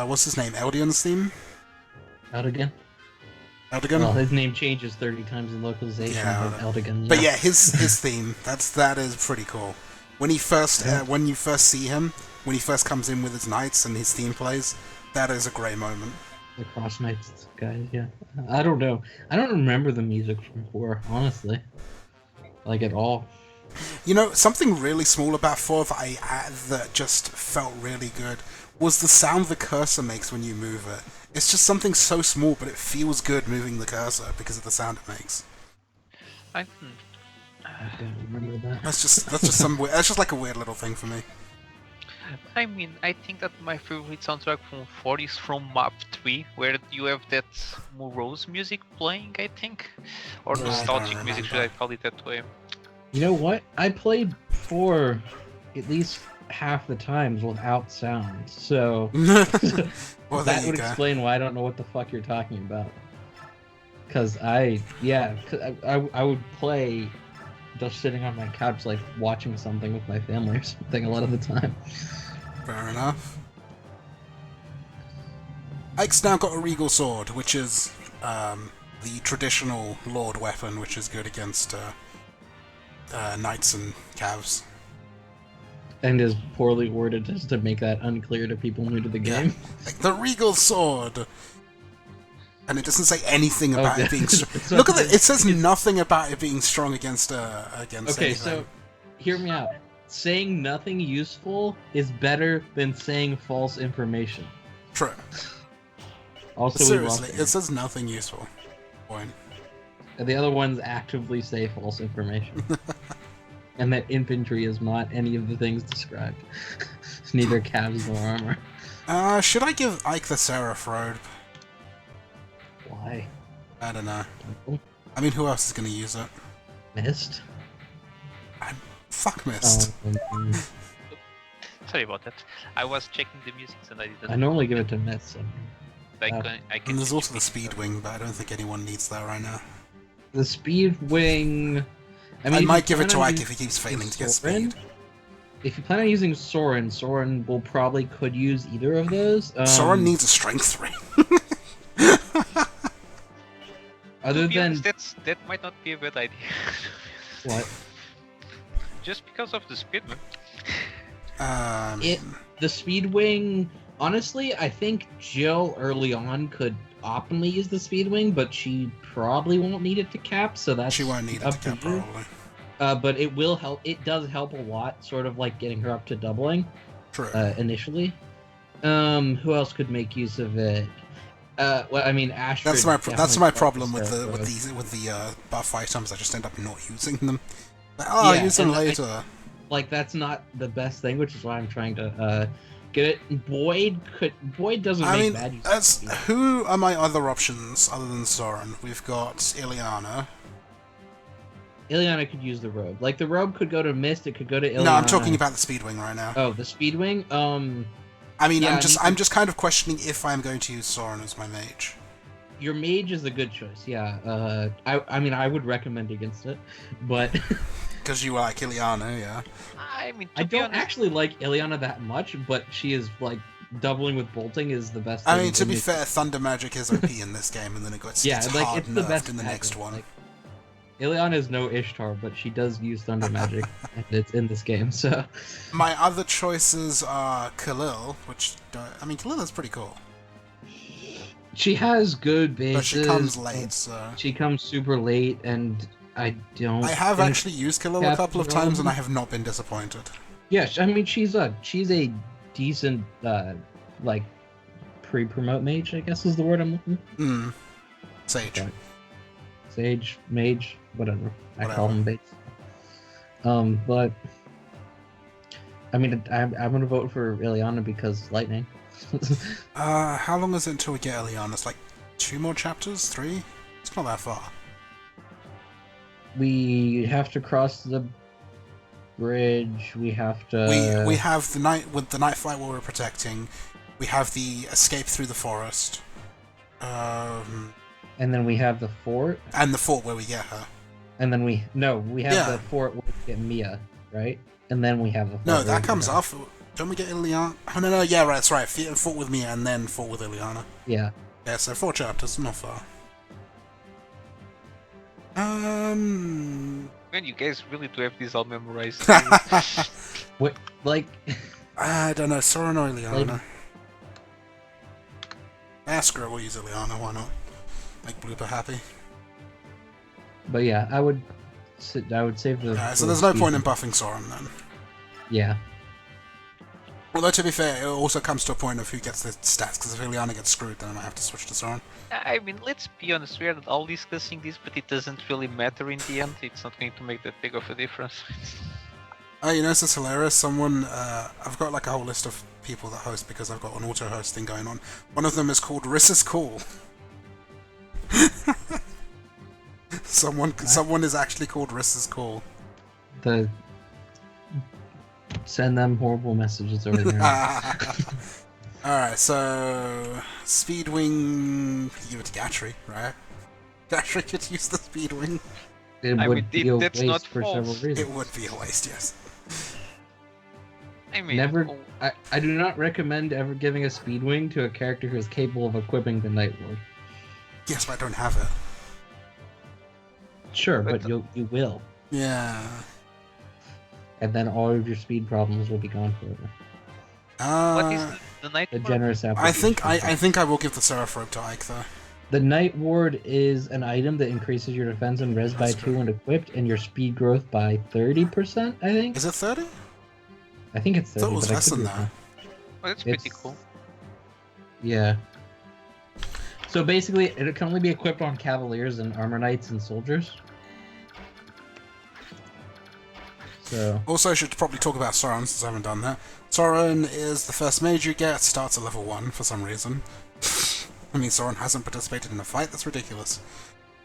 what's his name? Eldion's theme. Eldigan. Eldigan. Well, his name changes 30 times in localization. Yeah, But Eldigan. but yeah, his theme. That is pretty cool. When he first when you first see him, when he first comes in with his knights and his theme plays, that is a great moment. The Cross Knights guys, yeah. I don't know. I don't remember the music from 4, honestly. Like, at all. You know, something really small about 4 that just felt really good was the sound the cursor makes when you move it. It's just something so small, but it feels good moving the cursor because of the sound it makes. I don't remember that. That's just like a weird little thing for me. I mean, I think that my favorite soundtrack from 4 is from Map 3, where you have that morose music playing, I think? Or nostalgic music, should I call it that way? You know what? I played 4 at least half the times without sound, so Well, that would explain why I don't know what the fuck you're talking about. Because I would play just sitting on my couch, like watching something with my family or something a lot of the time. Fair enough. Ike's now got a regal sword, which is the traditional lord weapon, which is good against knights and calves. And is poorly worded just to make that unclear to people new to the game. Like the regal sword. And it doesn't say anything about it being strong. Look at it. It says nothing about it being strong against anything. Okay, so hear me out. Saying nothing useful is better than saying false information. True. Also, seriously, it says nothing useful. Point. And the other ones actively say false information. And that infantry is not any of the things described. It's neither calves nor armor. Should I give Ike the Seraph robe? Why? I don't know. I mean, who else is going to use it? Mist? Fuck Mist. Sorry about that. I was checking the music and I didn't... I normally give it to Mist. So... I can and there's also the Speedwing, but I don't think anyone needs that right now. The Speedwing... I might give it to Ike if he keeps failing to get speed. If you plan on using Soren will probably could use either of those. Soren needs a strength 3. Other than that might not be a bad idea. What? Just because of the Speedwing. The Speedwing. Honestly, I think Jill early on could optimally use the Speedwing, but she probably won't need it to cap. So that's she won't need it to cap probably. But it will help. It does help a lot, sort of like getting her up to doubling. True. Initially. Who else could make use of it? Well, I mean, Astrid. That's my problem with the buff items. I just end up not using them. Like, I'll use them later. That's not the best thing, which is why I'm trying to get it. Boyd doesn't make bad use. Who are my other options other than Soren? We've got Ileana. Ileana could use the robe. Like, the robe could go to Mist, it could go to Ileana. No, I'm talking about the Speedwing right now. Oh, the Speedwing? I mean, yeah, I'm just kind of questioning if I'm going to use Soren as my mage. Your mage is a good choice, yeah. I mean, I would recommend against it, but... Because you like Ileana, yeah. I mean, I don't actually like Ileana that much, but she is, like, doubling with bolting is the best thing. I mean, to be fair, Thunder Magic is OP in this game, and then it gets hard it's the best in the next one. Like, Ileana is no Ishtar, but she does use Thunder Magic, and it's in this game, so... My other choices are Khalil, which... I mean, Khalil is pretty cool. She has good bases. But she comes late, so... She comes super late, and I have actually used Khalil a couple of times, and I have not been disappointed. Yeah, I mean, she's a decent, like, pre-promote mage, I guess is the word I'm looking for. Sage. Right. Sage, mage, whatever. I call them baits. But... I mean, I'm gonna vote for Ileana because lightning. How long is it until we get Ileana? It's like 2 more chapters? 3? It's not that far. We have to cross the bridge. We have to... We have the night with the night flight where we're protecting. We have the escape through the forest. And then we have the fort. And the fort where we get her. And then we have the fort where we get Mia. right? And then we have a No, that comes off. Don't we get Ileana? Oh, no, yeah, right, that's right. Fought with Mia and then fought with Ileana. Yeah. Yeah, so 4 chapters, not far. Man, you guys really do have these all memorized. What, like... I don't know, Soren or Ileana? Like- Screw it, we'll use Ileana, why not? Make Blooper happy. But yeah, I would save the... So there's no point in buffing Soren then. Yeah. Although, to be fair, it also comes to a point of who gets the stats, because if Ileana gets screwed, then I might have to switch to Soren. I mean, let's be honest, we are all discussing this, but it doesn't really matter in the end. It's not going to make that big of a difference. Oh, you know, this is hilarious. Someone, I've got like a whole list of people that host because I've got an auto-host thing going on. One of them is called Rissa's Call. Someone is actually called Rissa's Call. Send them horrible messages over there. Alright, so... Speedwing... Give it to Gatry, right? Gatry could use the Speedwing. It I would mean, be a that's waste not for false. several reasons. It would be a waste, yes. I mean, Never. I do not recommend ever giving a Speedwing to a character who is capable of equipping the Night Lord. Yes, but I don't have it. Sure, But but you will. Yeah. And then all of your speed problems will be gone forever. what is the night? The Lord? generous I application. think I think I will give the Seraph Robe to Ike, though. The Night Ward is an item that increases your defense and res by That's 2 when equipped, and your speed growth by 30%, I think? Is it 30? I think it's 30, thought it was but I less could than be that. wrong. Oh, that's pretty It's- cool. Yeah. So basically, it can only be equipped on Cavaliers and Armor Knights and Soldiers. So... Also, I should probably talk about Soren, since I haven't done that. Soren is the first mage you get, starts at level 1 for some reason. I mean, Soren hasn't participated in a fight, that's ridiculous.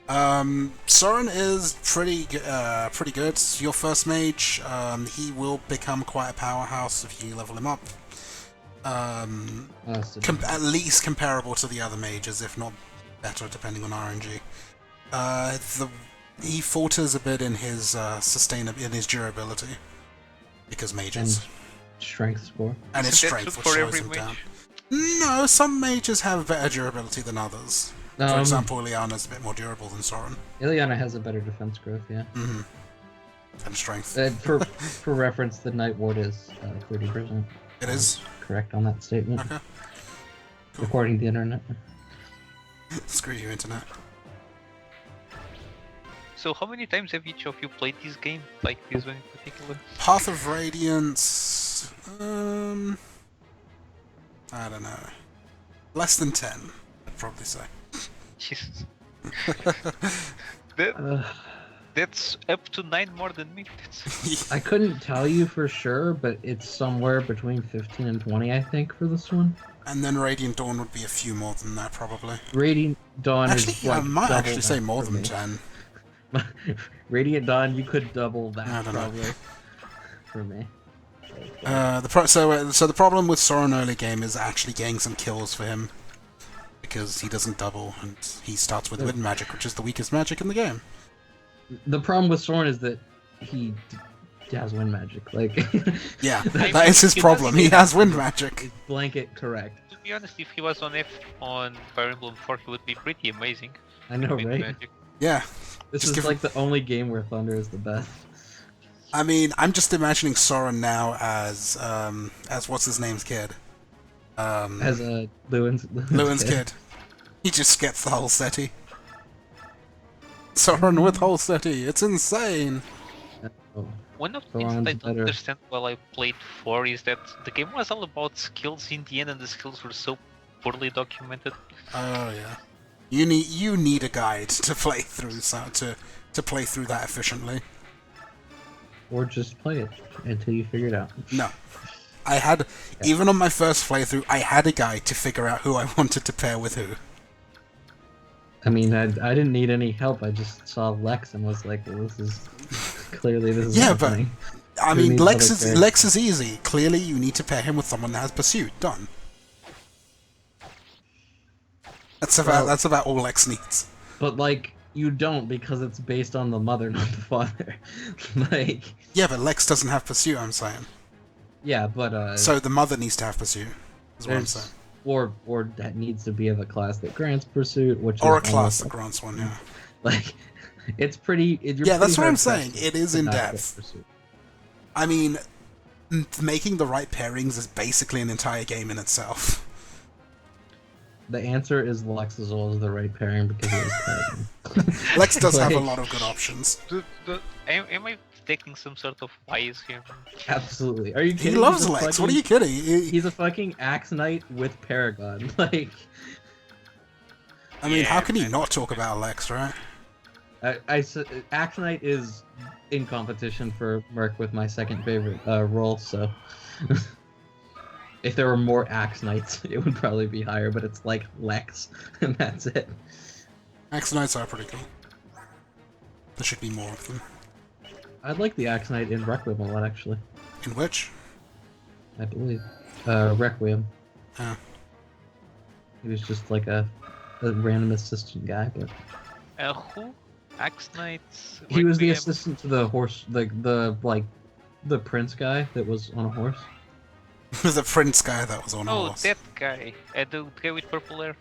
Soren is pretty good. Your first mage, he will become quite a powerhouse if you level him up. At least comparable to the other mages, if not better, depending on RNG. He falters a bit in his in his durability, because mages. And strength score. And his Isn't that strength, true which for slows every him mage? down. No, some mages have better durability than others. For example, Ileana's a bit more durable than Soren. Ileana has a better defense growth, yeah. Mm-hmm. And strength. For reference, the Night Ward is 30%. It is? Correct on that statement. Okay. Cool. According to the internet. Screw you, internet. So, how many times have each of you played this game? Like this one in particular? Path of Radiance... I don't know. Less than 10, I'd probably say. Jesus. That's up to 9 more than me. I couldn't tell you for sure, but it's somewhere between 15 and 20, I think, for this one. And then Radiant Dawn would be a few more than that, probably. Radiant Dawn Actually, is yeah, like I might double actually say that more for than me. 10. Radiant Dawn, you could double I that don't know. probably for me. So the problem with Soren early game is actually getting some kills for him, because he doesn't double and he starts with wind magic, which is the weakest magic in the game. The problem with Soren is that he has wind magic. Like, Yeah, I that is his he problem. does He has wind magic. it's blanket correct. To be honest, if he was on Fire Emblem 4, he would be pretty amazing. I know, with right? magic. Yeah. This Just is give like the only game where Thunder is the best. I mean, I'm just imagining Soren now as what's his name's kid. As a Lewin's kid. He just gets the whole SETI. Soren with whole SETI. It's insane. Oh. One of the So things on that I to don't better. understand while I played 4 is that the game was all about skills in the end, and the skills were so poorly documented. Oh yeah. You need a guide to play through to play through that efficiently. Or just play it until you figure it out. No. I had even on my first playthrough, I had a guide to figure out who I wanted to pair with who. I mean, I didn't need any help. I just saw Lex and was like, well, this is Yeah, but happening. I Who mean, needs Lex other is easy. Clearly, you need to pair him with someone that has pursuit. Done. That's about all Lex needs. But like, You don't, because it's based on the mother, not the father. Like, Yeah, but Lex doesn't have Pursuit, I'm saying. yeah, but So the mother needs to have Pursuit, is what I'm saying. or that needs to be of a class that grants pursuit, which Or is a class almost that grants one, yeah. like it's pretty. Yeah, that's what I'm saying. It is in depth. Pursuit. I mean, making the right pairings is basically an entire game in itself. The answer is Lex is always the right pairing because he is pairing. Lex does have a Like, lot of good options. Am I taking some sort of bias here? Absolutely. Are you kidding? He loves He's a Lex. What are fucking- you kidding? He's a fucking Axe Knight with Paragon. Like, I mean, Yeah, how can he man. not talk about Lex, right? Axe Knight is in competition for Merc with my second favorite role. So, if there were more Axe Knights, it would probably be higher. But it's like Lex, and that's it. Axe Knights are pretty cool. There should be more of them. I'd like the Axe Knight in Requiem a lot, actually. In which? I believe. Requiem. Oh. He was just like a random assistant guy, but Who? Axe Knights? he was the Requiem? assistant to the horse, the prince guy that was on a horse. The prince guy that was on a Oh, horse. that guy. The guy with purple hair.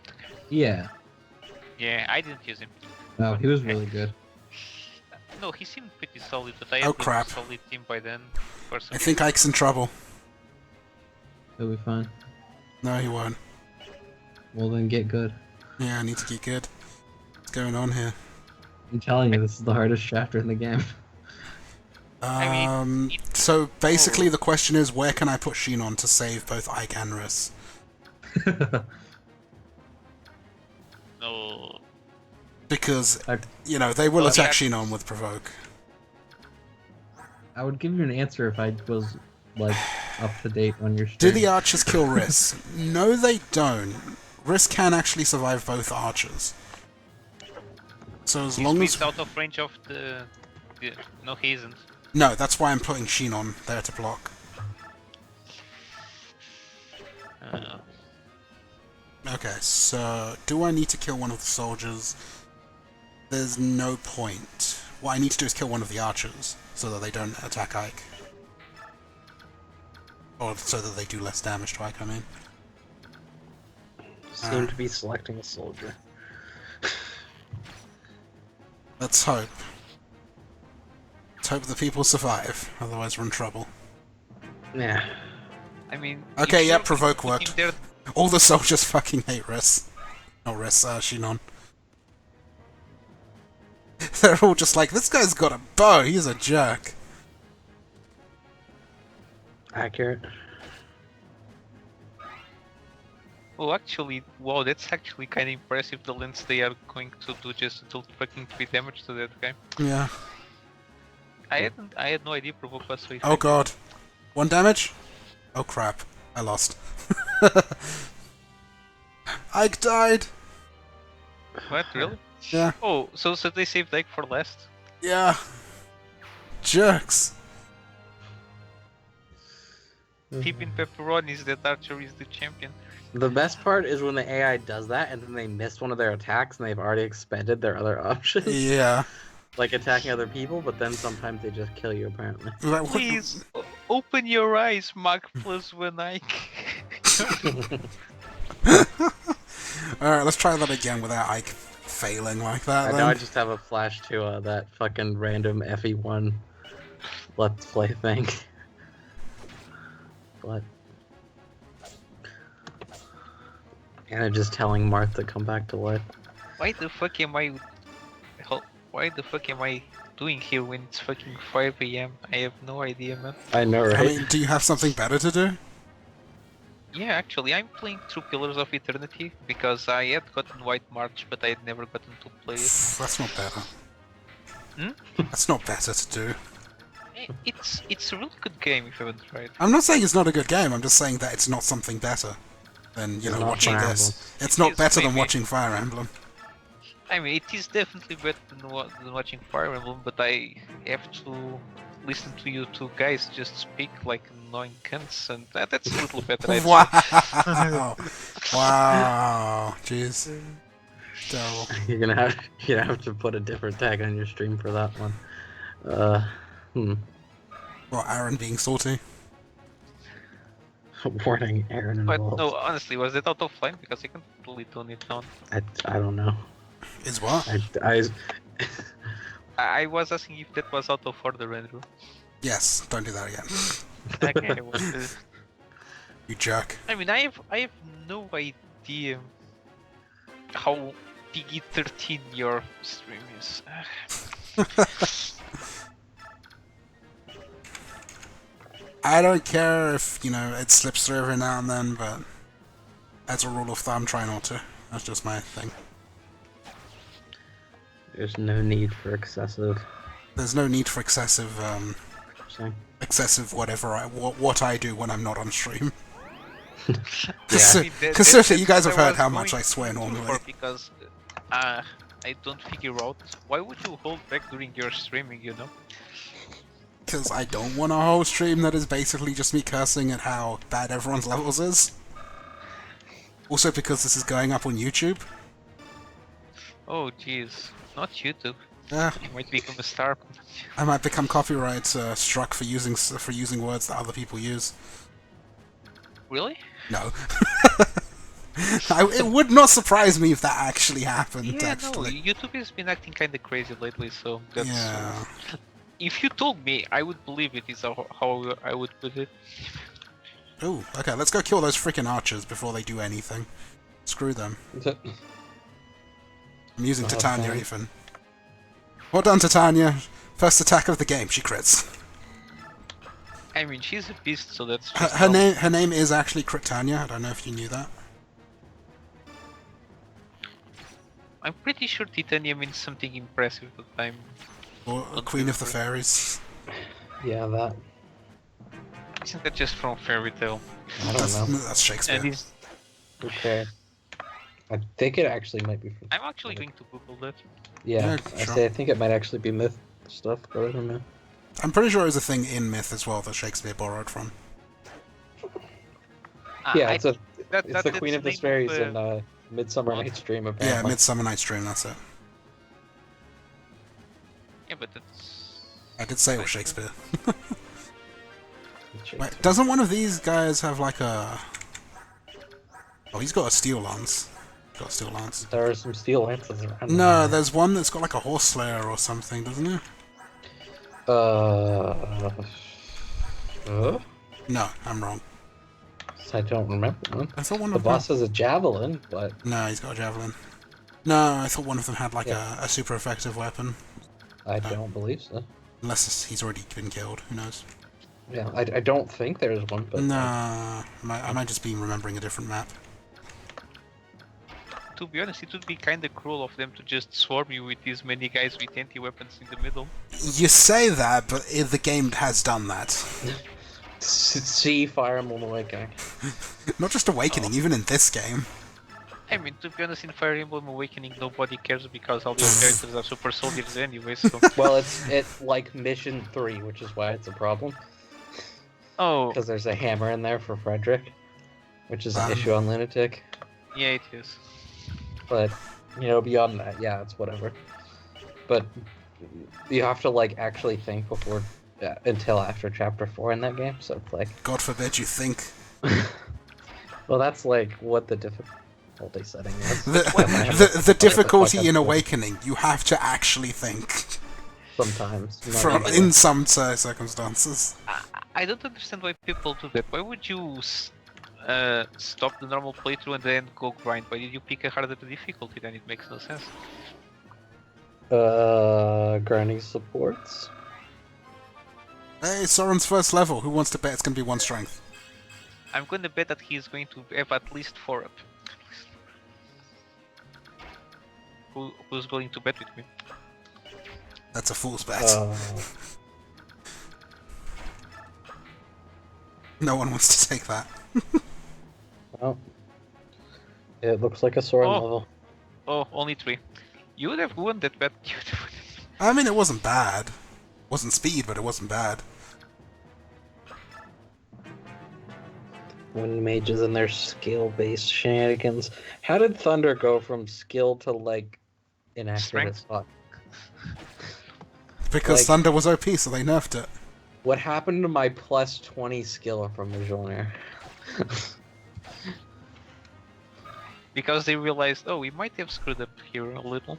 Yeah. Yeah, I didn't use him. Oh, he was really good. No, he seemed pretty solid, but I Oh, had crap. a solid team by then. For some I think Ike's in trouble. He'll be fine. No, he won't. Well, then get good. Yeah, I need to get good. What's going on here? I'm telling you, this is the hardest chapter in the game. mean, So basically the question is, where can I put Shinon to save both Ike and Riss? No. Because, I, you know, they will Well, attack yeah. Shinon with Provoke. I would give you an answer if I was, like, up to date on your Do stream. the archers kill Riss? No, they don't. Riss can actually survive both archers. So as long as... He's out of range of the... No, he isn't. No, that's why I'm putting Shinon there to block. Okay, so do I need to kill one of the soldiers? There's no point. What I need to do is kill one of the archers, so that they don't attack Ike. Or so that they do less damage to Ike, I mean. Seem to be selecting a soldier. Let's hope. Let's hope the people survive, otherwise we're in trouble. Yeah. I mean... Okay, if yeah, you're Provoke putting worked. there- All the soldiers fucking hate Riss. Not Riss, Shinon. They're all just like, this guy's got a bow, he's a jerk. Accurate. Oh, actually, wow, that's actually kind of impressive, the lengths they are going to do just to fucking 3 damage to that guy. Yeah. I had no idea Provoke was so Oh effective. god. 1 damage? Oh crap. I lost. Ike died! What, really? Yeah. Oh, so they saved Ike for last? Yeah. Jerks. Tipping pepperonis that Archer is the champion. The best part is when the AI does that and then they miss one of their attacks and they've already expended their other options. Yeah. Like attacking other people, but then sometimes they just kill you apparently. Like, what- Please, open your eyes, Mark plus 1 Ike. Alright, let's try that again without Ike failing like that I then. know I just have a flash to that fucking random FE1 Let's Play thing. But... And I'm just telling Marth to come back to life. Why the fuck am I... Why the fuck am I doing here when it's fucking 5 AM? I have no idea, man. I know, right? I mean, do you have something better to do? Yeah, actually, I'm playing through Pillars of Eternity because I had gotten White March, but I had never gotten to play it. That's not better. Hmm? That's not better to do. It's a really good game if you haven't tried. I'm not saying it's not a good game, I'm just saying that it's not something better than, you know, not watching Fire this. It's not Yes, better than maybe. watching Fire Emblem. I mean, it is definitely better than watching Fire Emblem, but I have to listen to you two guys just speak like annoying cunts, and that's a little better. I'd say. Wow! Wow! Jeez. Terrible. You're gonna have to put a different tag on your stream for that one. Well, Aaron being salty. Warning, Aaron But involved. no, honestly, was it out of line? Because I can totally tone it down. I don't know. Is what? I was asking if that was out of order, Andrew. Yes, don't do that again. Okay, well, You jerk. I mean, I have no idea how PG-13 your stream is. I don't care if, it slips through every now and then, but as a rule of thumb, try not to. That's just my thing. There's no need for excessive. There's no need for excessive, Saying. excessive what I do when I'm not on stream. Yeah. Consider you guys have heard how much I swear normally. Because I don't figure out why would you hold back during your streaming, Because I don't want a whole stream that is basically just me cursing at how bad everyone's levels is. Also because this is going up on YouTube. Oh jeez, not YouTube. Yeah, You might become a star. I might become copyright struck for using words that other people use. Really? No. It would not surprise me if that actually happened, Yeah, actually. no, YouTube has been acting kinda crazy lately, so that's... Yeah. If you told me, I would believe it is how I would put it. Ooh, okay, let's go kill those freaking archers before they do anything. Screw them. I'm using Titania, Okay. even. Well done, Titania. First attack of the game, she crits. I mean, she's a beast, so that's Her, just her name is actually Critania. I don't know if you knew that. I'm pretty sure Titania means something impressive, but I'm... Or Queen of the Fairies. Yeah, that. Isn't that just from fairy tale? I don't know. That's Shakespeare. And it's... Okay. I think it actually might be from. I'm actually going to Google that. Yeah, Yeah, sure. I think it might actually be myth stuff, but I don't know. I'm pretty sure it was a thing in myth as well that Shakespeare borrowed from. Yeah, I it's a. think It's the Queen of the name Fairies of, in Midsummer what? Night's Dream, Yeah, apparently. Midsummer Night's Dream, that's it. Yeah, but that's... I did say it was Shakespeare. Shakespeare. Wait, doesn't one of these guys have like a... Oh, he's got a steel lance. Got a steel lance. There are some steel lances around. No, there's one that's got like a horse slayer or something, doesn't he? No, I'm wrong. I don't remember one. I thought one The of them... boss has a javelin, but No, he's got a javelin. No, I thought one of them had like Yeah. a super effective weapon. I don't believe so. Unless he's already been killed, who knows? Yeah, I don't think there's one, but Nah, I might just be remembering a different map. To be honest, it would be kinda cruel of them to just swarm you with these many guys with anti-weapons in the middle. You say that, but the game has done that. see Fire Emblem Awakening. Not just Awakening, even in this game. I mean, to be honest, in Fire Emblem Awakening, nobody cares because all your characters are super soldiers anyway, so... Well, it's like Mission 3, which is why it's a problem. Oh, Because there's a hammer in there for Frederick, which is an issue on Lunatic. yeah, it is. But, beyond that, yeah, it's whatever. But you have to, actually think before, until after Chapter 4 in that game, so it's like... God forbid you think. Well, that's, what the difficulty setting is. The difficulty in Awakening, you have to actually think. Sometimes. not always. In some circumstances. I don't understand why people do that. Why would you stop the normal playthrough and then go grind? Why did you pick a harder difficulty? Then it makes no sense. Grinding supports. Hey, it's Soren's first level. Who wants to bet it's going to be 1 strength? I'm going to bet that he's going to have at least 4 up. Who's going to bet with me? That's a fool's bet. No one wants to take that. Well, it looks like a Soren level. Oh, only 3. You would have won that bet. I mean, it wasn't bad. It wasn't speed, but it wasn't bad. Wind mages and their skill-based shenanigans. How did Thunder go from skill to like inaccurate as fuck? Because Like- Thunder was OP, so they nerfed it. What happened to my plus 20 skill from Mjolnir? Because they realized, oh, we might have screwed up here a little.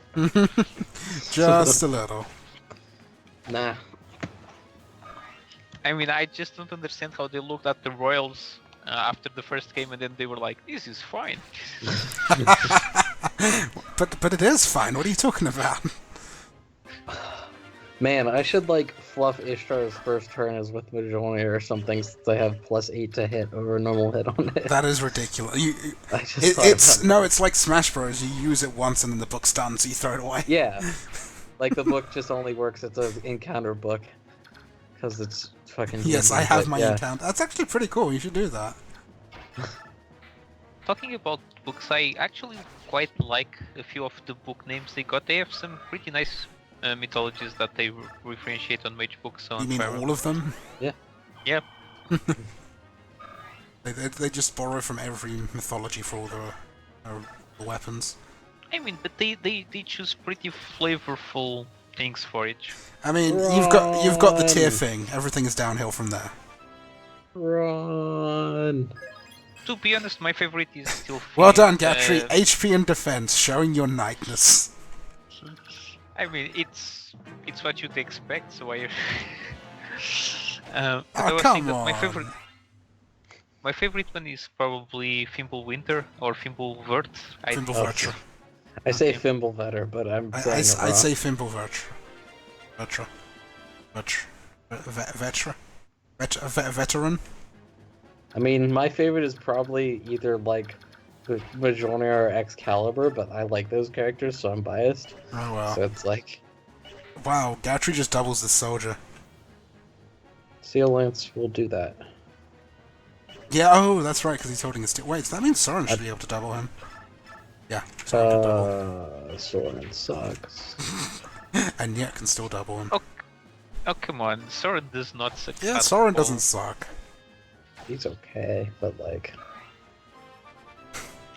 Just a little. Nah. I mean, I just don't understand how they looked at the Royals after the first game and then they were like, this is fine. But it is fine. What are you talking about? Man, I should like fluff Ishtar's first turn as with Mjolnir or something since I have plus 8 to hit over a normal hit on it. That is ridiculous. I just thought It's about it. no, it's like Smash Bros. You use it once and then the book's done, so you throw it away. Yeah. Like the book just only works, it's an encounter book. Because it's fucking... Yes, I handy, have but my yeah. encounter. That's actually pretty cool. You should do that. Talking about books, I actually quite like a few of the book names they got. They have some pretty nice mythologies that they differentiate on mage books. On You mean Fire all of them? Yeah. Yeah. They just borrow from every mythology for all the weapons. I mean, but they choose pretty flavorful things for each. I mean, you've got the tier thing. Everything is downhill from there. Run! To be honest, my favorite is still. Well Fear. done, Gatry. HP and defense, showing your knightness. I mean, it's what you'd expect. So I. But Oh, I was come thinking that on. my favorite one is probably Fimbulwinter or Fimbulwort. Fimbulvertra. I say Okay. Fimbulvetter, but I'm saying it wrong. I'd say Fimbulvertra. Veteran. I mean, my favorite is probably either like Mjolnir or Excalibur, but I like those characters, so I'm biased. Oh well. So it's like Wow, Gatry just doubles the soldier. Seal Lance will do that. Yeah, oh, that's right, because he's holding a stick. Wait, so that means Soren should be able to double him. Yeah, Soren can double. Soren sucks. And yet can still double him. Oh come on, Soren does not suck. Yeah, at Soren all. doesn't suck. He's okay, but like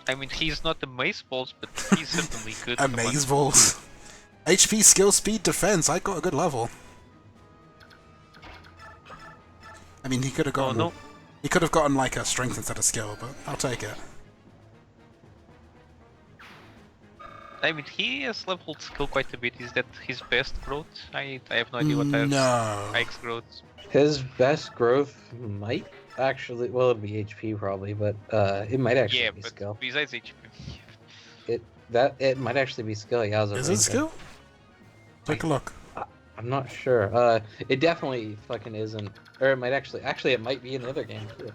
I mean, he's not the mace balls, but he's certainly good. Come on. Amazeballs. HP, skill, speed, defense. I got a good level. I mean, he could have Oh gotten. no, He could have gotten like a strength instead of skill, but I'll take it. I mean he has leveled skill quite a bit. Is that his best growth? I have no idea what No. Ike's growth. his best growth might actually, well, it'd be HP probably, but it might actually Yeah, be but skill. besides HP. It might actually be skill. Yeah, Is it skill? Take a look. I'm not sure. It definitely fucking isn't. Or it might actually it might be in the other game too.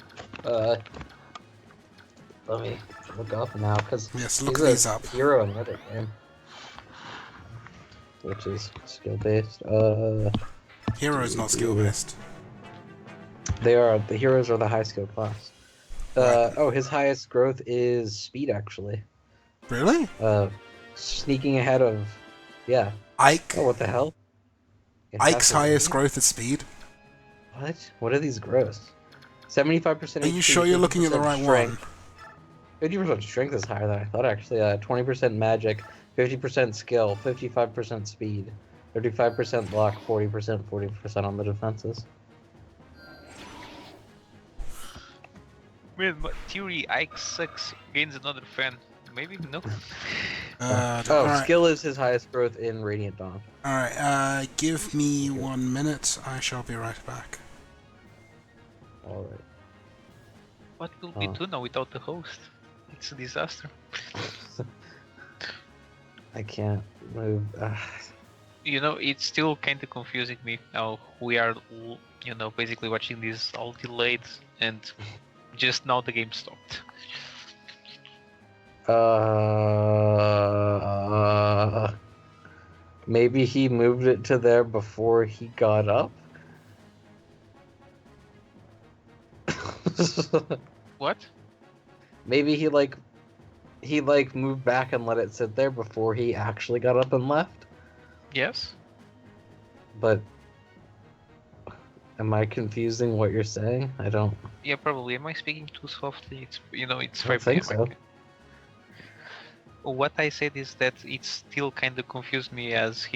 Let me look up now because Yes, look he's these a up. hero in the other game, which is skill based. Hero is not skill based. They are the heroes are the high skill class. Right. Oh, his highest growth is speed actually. Really? Sneaking ahead of, yeah. Ike. Oh, what the hell? It Ike's has to highest be? growth is speed. What? What are these growths? 75%. Are you sure you're looking at the right one? 50% strength is higher than I thought, actually. 20% magic, 50% skill, 55% speed, 35% luck, 40% on the defenses. Man, but theory Ike sucks gains another fan. Maybe no. Alright, Skill is his highest growth in Radiant Dawn. give me 1 minute. I shall be right back. Alright. What will we do now without the host? It's a disaster. I can't move. You know, it's still kind of confusing me how we are, you know, basically watching this all delayed and just now the game stopped. Maybe he moved it to there before he got up? What? Maybe he moved back and let it sit there before he actually got up and left. Yes? But Am I confusing what you're saying? I don't. Yeah, probably. Am I speaking too softly? It's it's I don't 5 think p.m. so. What I said is that it still kind of confused me as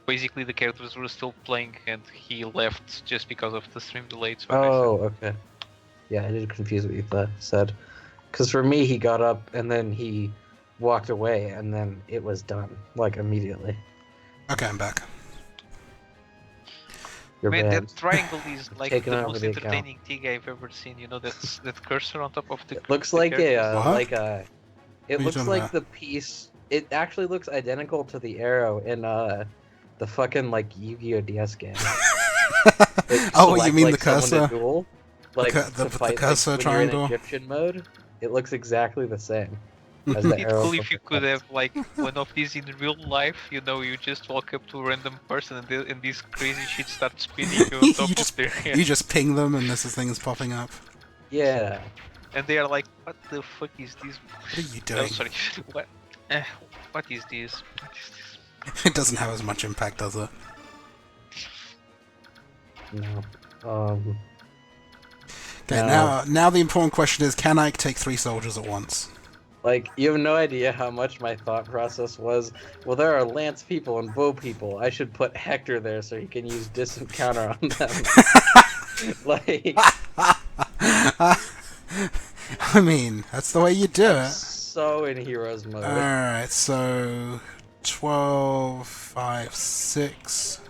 basically the characters were still playing and he left just because of the stream delay. That's what I said. Oh, okay. Yeah, I did confuse what you said. Because for me, he got up and then he walked away, and then it was done, like, immediately. Okay, I'm back. You're Man, banned. that triangle is like Taking the over most the account. entertaining thing I've ever seen. That's that cursor on top of the. It looks the like characters. What? It What are you looks talking like about? the piece. It actually looks identical to the arrow in the fucking like Yu-Gi-Oh DS game. Oh, you Select, mean like, the someone cursor? to duel, like The to fight, cursor like, when you're in triangle? Egyptian mode. It looks exactly the same as the It'd arrow. cool from if you the could text. have like one of these in real life. You just walk up to a random person and this crazy shit starts spinning on top of their head, You just ping them and this thing's popping up. Yeah. and they are like, "What the fuck is this?" What are you Oh, doing? sorry. What? What is this? What is this? It doesn't have as much impact, does it? No. Okay, No. now the important question is, can I take 3 soldiers at once? Like, you have no idea how much my thought process was. Well, there are lance people and bow people. I should put Hector there so he can use distant counter on them. Like, I mean, that's the way you do I'm it. so in heroes mode. Alright, so 12, 5, 6.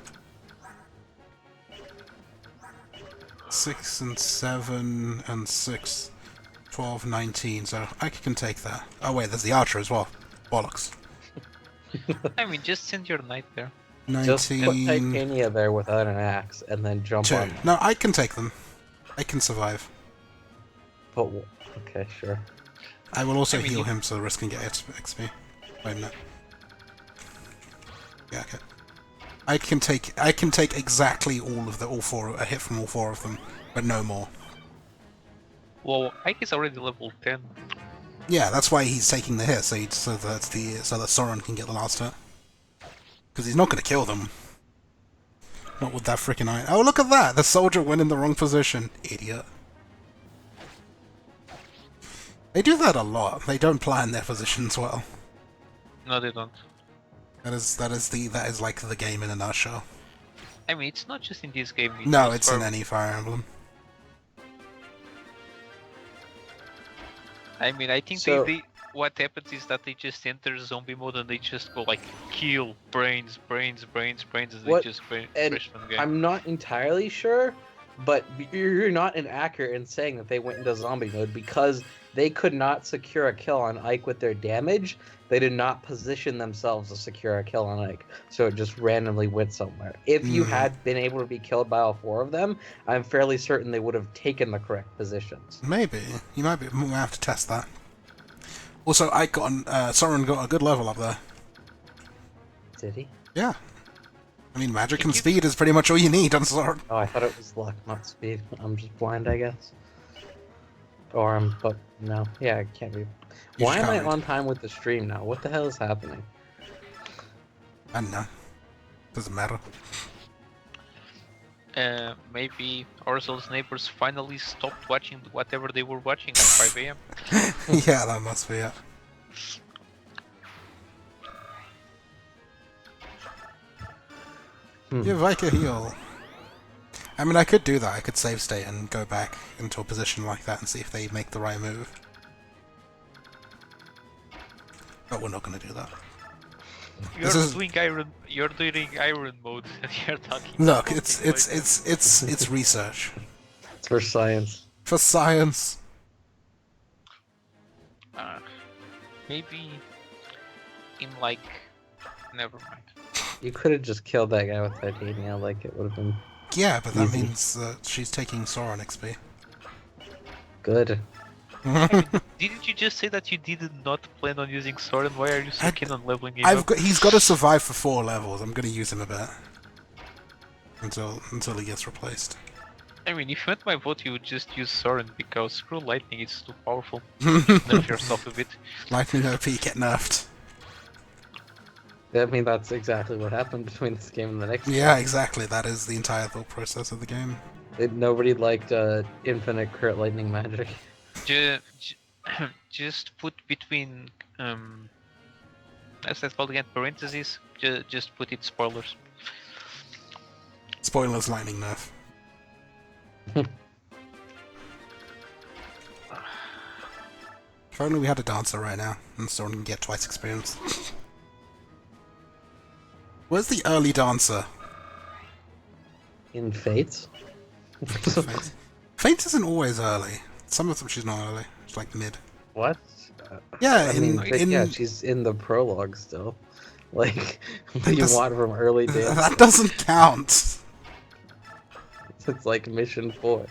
6 and 7 and 6, 12, 19. So I can take that. Oh wait, there's the archer as well. Bollocks. I mean, just send your knight there. 19. Just put Titania there without an axe and then jump 2. on. No, I can take them. I can survive. Okay, sure. I will also I mean, heal you- him so the rest can get XP. Wait a minute. Yeah, okay. I can take exactly all 4, a hit from all 4 of them, but no more. Well, Ike is already level 10. Yeah, that's why he's taking the hit, so that Soren can get the last hit. Because he's not going to kill them. Not with that freaking iron. Oh, look at that! The soldier went in the wrong position. Idiot. They do that a lot. They don't plan their positions well. No, they don't. That is like the game in a nutshell. I mean, it's not just in this game. No, just it's for- in any Fire Emblem. I mean, I think So- what happens is that they just enter zombie mode and they just go like kill brains, and they What- just and finish the game. I'm not entirely sure, but you're not inaccurate in saying that they went into zombie mode because they could not secure a kill on Ike with their damage. They did not position themselves to secure a kill on Ike, so it just randomly went somewhere. If you had been able to be killed by all 4 of them, I'm fairly certain they would have taken the correct positions. Maybe. You might have to test that. Also, Soren got a good level up there. Did he? Yeah. I mean, magic and speed is pretty much all you need on Soren. Oh, I thought it was luck, not speed. I'm just blind, I guess. But no. Yeah, it can't be. You Why just am I can't read. on time with the stream now? What the hell is happening? I don't know. Doesn't matter. Maybe Aurzel's neighbors finally stopped watching whatever they were watching at 5 a.m. Yeah, that must be it. Give Ike a heal. I mean, I could do that. I could save state and go back into a position like that and see if they make the right move. But we're not going to do that. You're This is- doing iron mode and you're talking. Look, about it's something like it's research It's for science. for science. that. Maybe in like, never mind. You could have just killed that guy with Titania, like it would have been Yeah, but that Easy. means that she's taking Soren XP. good. Didn't you just say that you did not plan on using Soren? Why are you so I- keen on leveling him up? He's got to survive for 4 levels. I'm going to use him a bit until he gets replaced. I mean, if you want my vote, you would just use Soren because screw lightning, it's too powerful. Nerf yourself a bit. Lightning OP get nerfed. I mean, that's exactly what happened between this game and the next Yeah, exactly. That is the entire thought process of the game. Nobody liked infinite crit lightning magic. Just put between as that's called again, parentheses. Just put it spoilers. Spoilers, lightning nerf. If only we had a dancer right now, and someone can get twice experience. Where's the early dancer? In Fates? Fates. Fates isn't always early. Some of them she's not early. She's like mid. What? Yeah, yeah, she's in the prologue still. Like, what do you want from early dance? That doesn't count. It's like mission 4.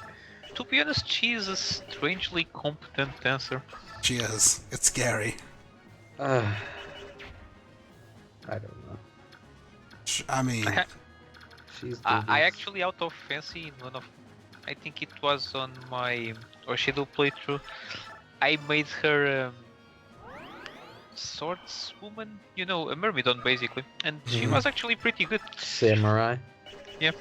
To be honest, she is a strangely competent dancer. She is. It's scary. I don't know. I mean... I actually out of fancy in one of... I think it was on my Shadow playthrough. I made her swordswoman, you know, a myrmidon basically, and she was actually pretty good. Samurai. Yeah.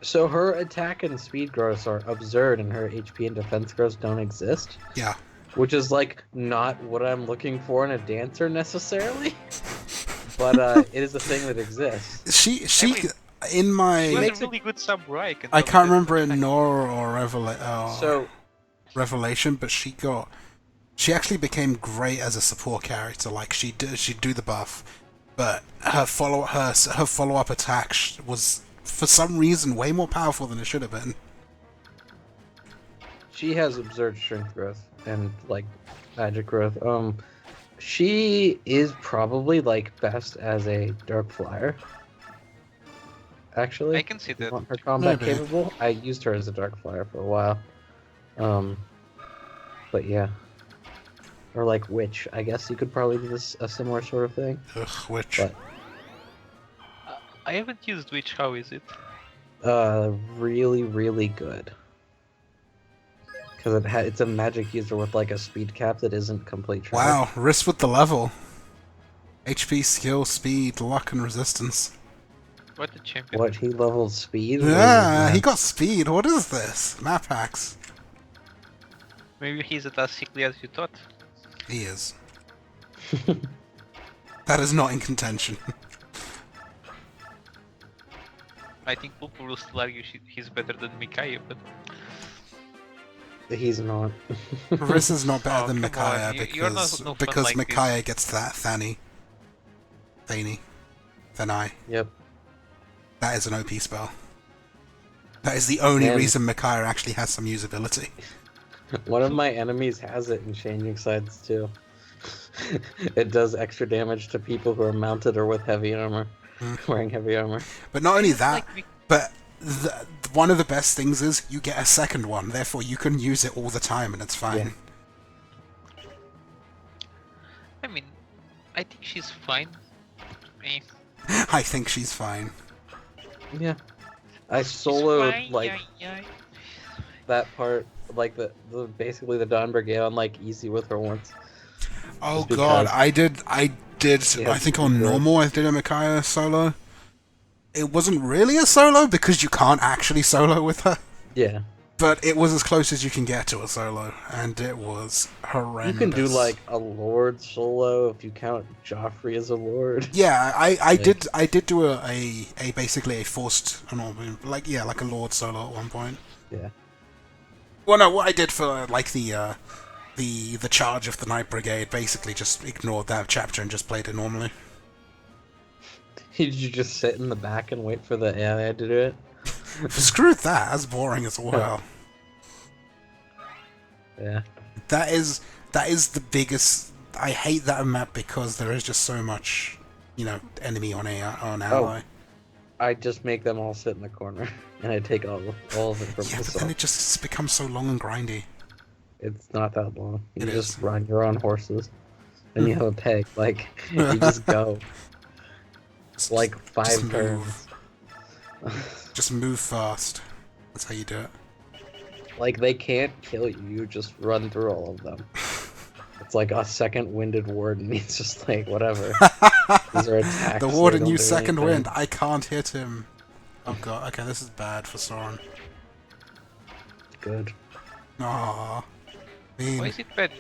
So her attack and speed growths are absurd, and her HP and defense growths don't exist. Yeah. Which is like not what I'm looking for in a dancer necessarily, but it is a thing that exists. She in my... She was a really good samurai. I can't remember in Nora or So Revelation, but she actually became great as a support character. Like she'd do the buff, but her follow-up attack was for some reason way more powerful than it should have been. she has absurd strength growth and like magic growth. She is probably like best as a dark flyer. Actually, I can see that. Want her combat Maybe. capable? I used her as a dark flyer for a while. But yeah. Or like witch. I guess you could probably do this a similar sort of thing. Ugh, witch. But I haven't used Witch. How is it? really, really good. Because it's a magic user with like a speed cap that isn't complete trash. Wow, risk with the level. HP, skill, speed, luck, and resistance. What a champion. What, he leveled speed? Yeah, he got speed. What is this? Map hacks. Maybe he's as sickly as you thought. He is. That is not in contention. I think people will still argue he's better than Micaiah, but... He's not. Riss is not better Oh, than come on, Micaiah you're not no fun because like Micaiah gets that Thani. Thani. Yep. That is an OP spell. That is the only And- reason Micaiah actually has some usability. One of my enemies has it in Changing Sides too. It does extra damage to people who are mounted or with heavy armor. Wearing heavy armor. But not only that, Like, but one of the best things is you get a second one, therefore you can use it all the time and it's fine. I mean, I think she's fine. Eh. I think she's fine. Yeah. I She's soloed fine, like yeah. that part, like the basically the Dawn Brigade on like easy with her once. Oh Just god, because- I did, Yeah, I think on sure. normal I did a Micaiah solo. It wasn't really a solo because you can't actually solo with her, Yeah. but it was as close as you can get to a solo, and it was horrendous. You can do like a Lord solo if you count Joffrey as a Lord. Yeah, I did do a basically a forced, like a Lord solo at one point. Yeah. Well, no, what I did for like the charge of the Night Brigade, basically just ignored that chapter and just played it normally. Did you just sit in the back and wait for the AI to do it? Screw that, that's boring as well. Yeah. That is the biggest. I hate that map because there is just so much, enemy on ally. I just make them all sit in the corner, and I take all of it from Yeah, but myself. then it just becomes so long and grindy. It's not that long. You It just is. run your own horses, and you have a peg. Like you just go. Just- Like just 5 move. turns. Just move fast. That's how you do it. Like they can't kill you. You just run through all of them. It's like a second winded warden. He's just like whatever. These are attacks. The they warden don't used do second anything. wind. I can't hit him. Oh god. Okay, this is bad for Sauron. good. Aww. Why is it bad?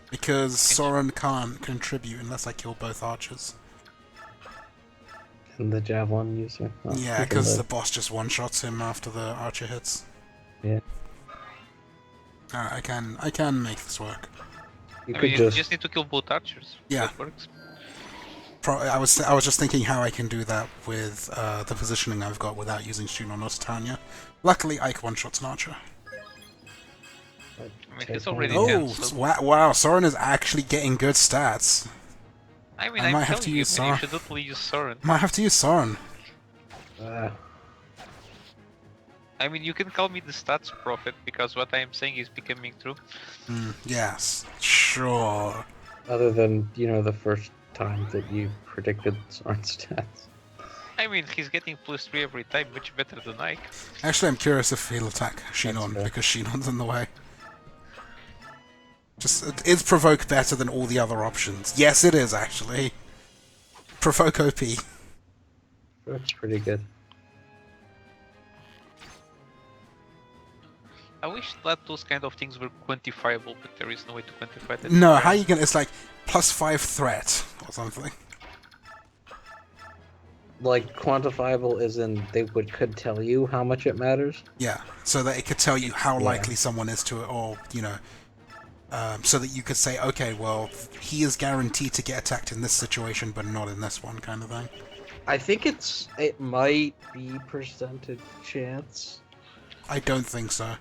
Because Soren can't contribute unless I kill both archers. And the javelin user. Oh, Yeah, because the boss just one-shots him after the archer hits. Yeah. Alright, I can make this work. You I could mean, just... you just need to kill both archers. Yeah. That works. I was just thinking how I can do that with the positioning I've got without using Shinon or Titania. Luckily, Ike one-shots an archer. I mean, he's already Oh, dead, so... wow, Soren is actually getting good stats. I mean, I might I'm have to telling you, use man, you Soren. should totally use Soren. Might have to use Soren. I mean, you can call me the stats prophet, because what I am saying is becoming true. Yes, sure. Other than, the first time that you predicted Soren's stats. I mean, he's getting +3 every time, much better than Ike. Actually, I'm curious if he'll attack Shinon, fair. because Shinon's in the way. Is Provoke better than all the other options? Yes, it is, actually. Provoke OP. That's pretty good. I wish that those kind of things were quantifiable, but there is no way to quantify that. No, how you gonna... It's like +5 threat, or something. Like, quantifiable is in could tell you how much it matters? Yeah, so that it could tell you how Yeah. likely someone is to it, or, so that you could say, okay, well, he is guaranteed to get attacked in this situation, but not in this one, kind of thing. I think it might be percentage chance, I don't think so.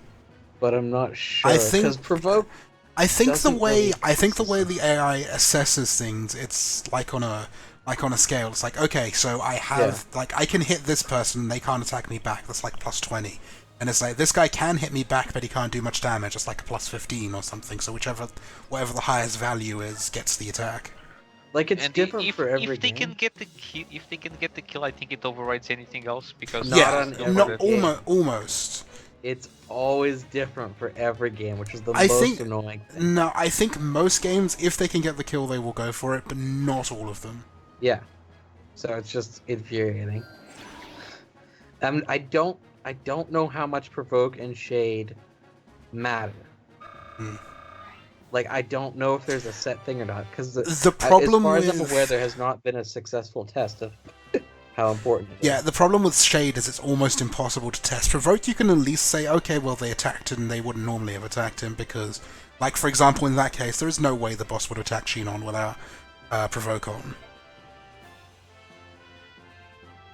but I'm not sure. I think- Because provoke... I think the Doesn't way really the AI assesses things, it's like on a scale. It's like, okay, so I have I can hit this person, they can't attack me back. That's like +20, and it's like this guy can hit me back, but he can't do much damage. It's like a +15 or something. So whatever the highest value is gets the attack. Like, it's And different if, for every if they game. can get the kill, I think it overrides anything else because Not Yeah, on every not game. almost. It's always different for every game, which is the I most think- annoying thing. No, I think most games, if they can get the kill, they will go for it, but not all of them. Yeah. So it's just infuriating. I don't know how much provoke and shade matter. Hmm. Like, I don't know if there's a set thing or not, because The problem as far as with I'm aware, there has not been a successful test of how important it is. Yeah, the problem with Shade is it's almost impossible to test. Provoke, you can at least say, okay, well, they attacked him, they wouldn't normally have attacked him, because, like, for example, in that case, there is no way the boss would attack Shinon without Provoke on.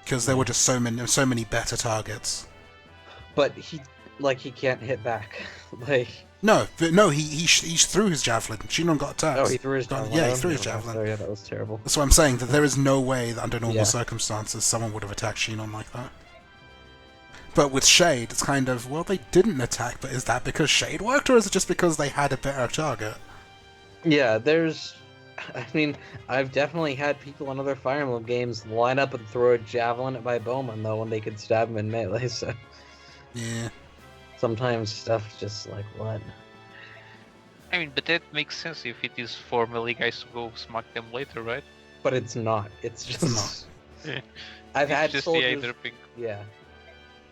Because there were just so many better targets. But he can't hit back. Like, No, he threw his javelin. Shinon got attacked. oh, he threw his javelin. Yeah, he threw his Oh, javelin. sorry, yeah, that was terrible. That's what I'm saying, that there is no way that under normal Yeah. circumstances someone would have attacked Shinon like that. But with Shade, it's kind of, well, they didn't attack, but is that because Shade worked, or is it just because they had a better target? Yeah, I mean, I've definitely had people in other Fire Emblem games line up and throw a javelin at my bowman, though, when they could stab him in melee, so... Yeah. Sometimes stuff's just like, what? I mean, but that makes sense if it is for melee guys to go smack them later, right? But it's not. It's just... not. Yeah. I've had It's just the soldiers... either ping. Yeah.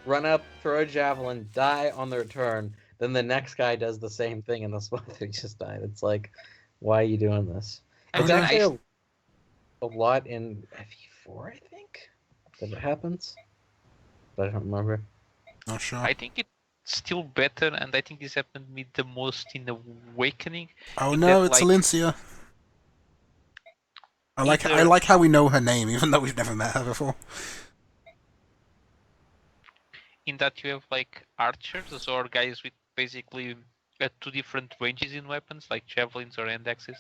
Run up, throw a javelin, die on their turn, then the next guy does the same thing, and the spot they just died. It's like, why are you doing this? I It's mean, actually a lot in FE4, I think, that it happens. But I don't remember. Not sure. I think it's still better, and I think this happened to me the most in Awakening. Oh in no, that, it's like, Alincia. I either- like how we know her name, even though we've never met her before. In that you have like archers or guys with basically two different ranges in weapons, like javelins or hand axes,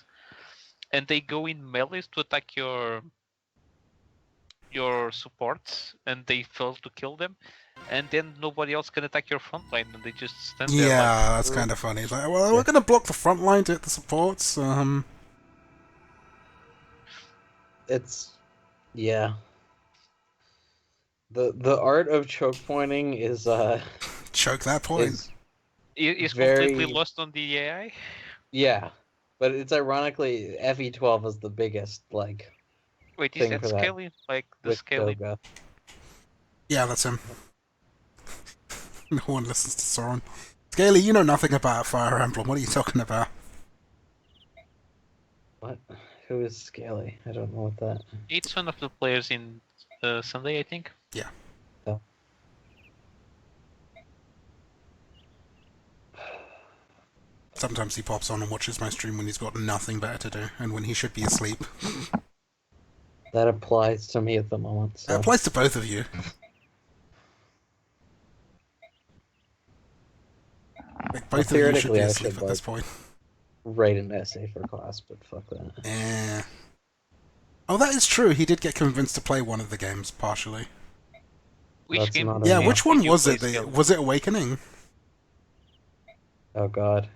and they go in melees to attack your supports, and they fail to kill them, and then nobody else can attack your front line, and they just stand there. Yeah, that's kind of funny. It's like, well, we're gonna block the front line to hit the supports. It's... yeah. The art of choke pointing is, Choke that point. is... Is very- completely lost on the AI. yeah. But it's ironically, FE12 is the biggest, like, Wait, is thing that for that, scaling? Like the with scaling? Doga. Yeah, that's him. No one listens to Soren. Scaly, you know nothing about Fire Emblem. What are you talking about? What? Who is Scaly? I don't know what that. It's one of the players in Sunday, I think. Yeah. Oh. Sometimes he pops on and watches my stream when he's got nothing better to do, and when he should be asleep. That applies to me at the moment. So. That applies to both of you. Like, both of you should be asleep at this point. Write an essay for class, but fuck that. Eh. Oh, that is true. He did get convinced to play one of the games, partially. Which That's game? not Yeah, enough. which one Did was you it? play Was it Awakening? Oh god.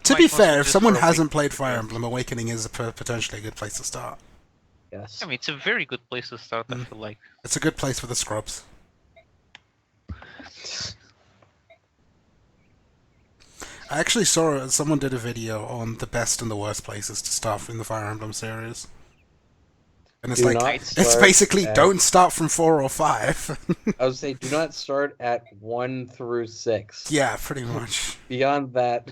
To be fair, if someone hasn't played Fire Emblem, Awakening is potentially a good place to start. Yes. I mean, it's a very good place to start, I feel like. It's a good place for the scrubs. I actually saw someone did a video on the best and the worst places to start in the Fire Emblem series. And it's it's basically don't start from 4 or 5. I would say do not start at 1 through 6. Yeah, pretty much. Beyond that...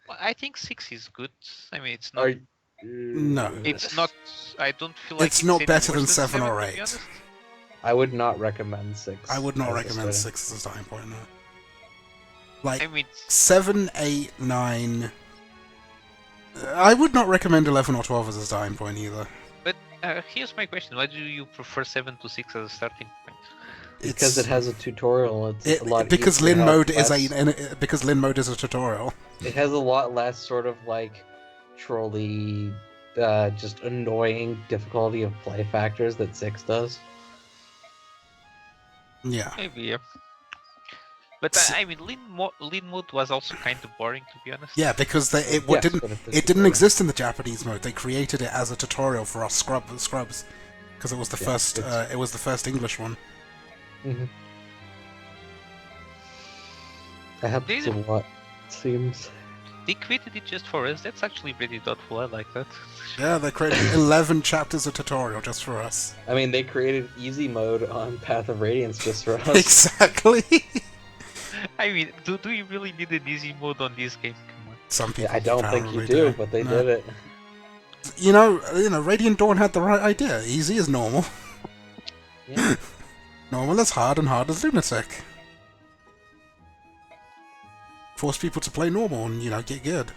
Well, I think 6 is good. I mean, it's not... No. It's not... I don't feel like it's not better than 7 or 8. I would not recommend 6. I would not recommend 6 as a starting point, no. Like, I mean, 7, 8, 9... I would not recommend 11 or 12 as a starting point either. But here's my question. Why do you prefer 7 to 6 as a starting point? Because it has a tutorial. It's a lot because easier, Lin mode is because Lin mode is a tutorial. It has a lot less sort of like trolly, just annoying difficulty of play factors that 6 does. Yeah. Maybe, yeah. But I mean, Lin mode was also kind of boring, to be honest. Yeah, because it didn't exist in the Japanese mode. They created it as a tutorial for us scrubs, because it was the first English one. Mm-hmm. I have a lot. It seems they created it just for us. That's actually pretty thoughtful. I like that. Yeah, they created 11 chapters of tutorial just for us. I mean, they created easy mode on Path of Radiance just for us. Exactly. I mean, do you really need an easy mode on this game? Come on. Some people. I don't think you do, but they did it. You know, Radiant Dawn had the right idea. Easy is normal. Yeah. Normal is hard, and hard is lunatic. Force people to play normal and get good.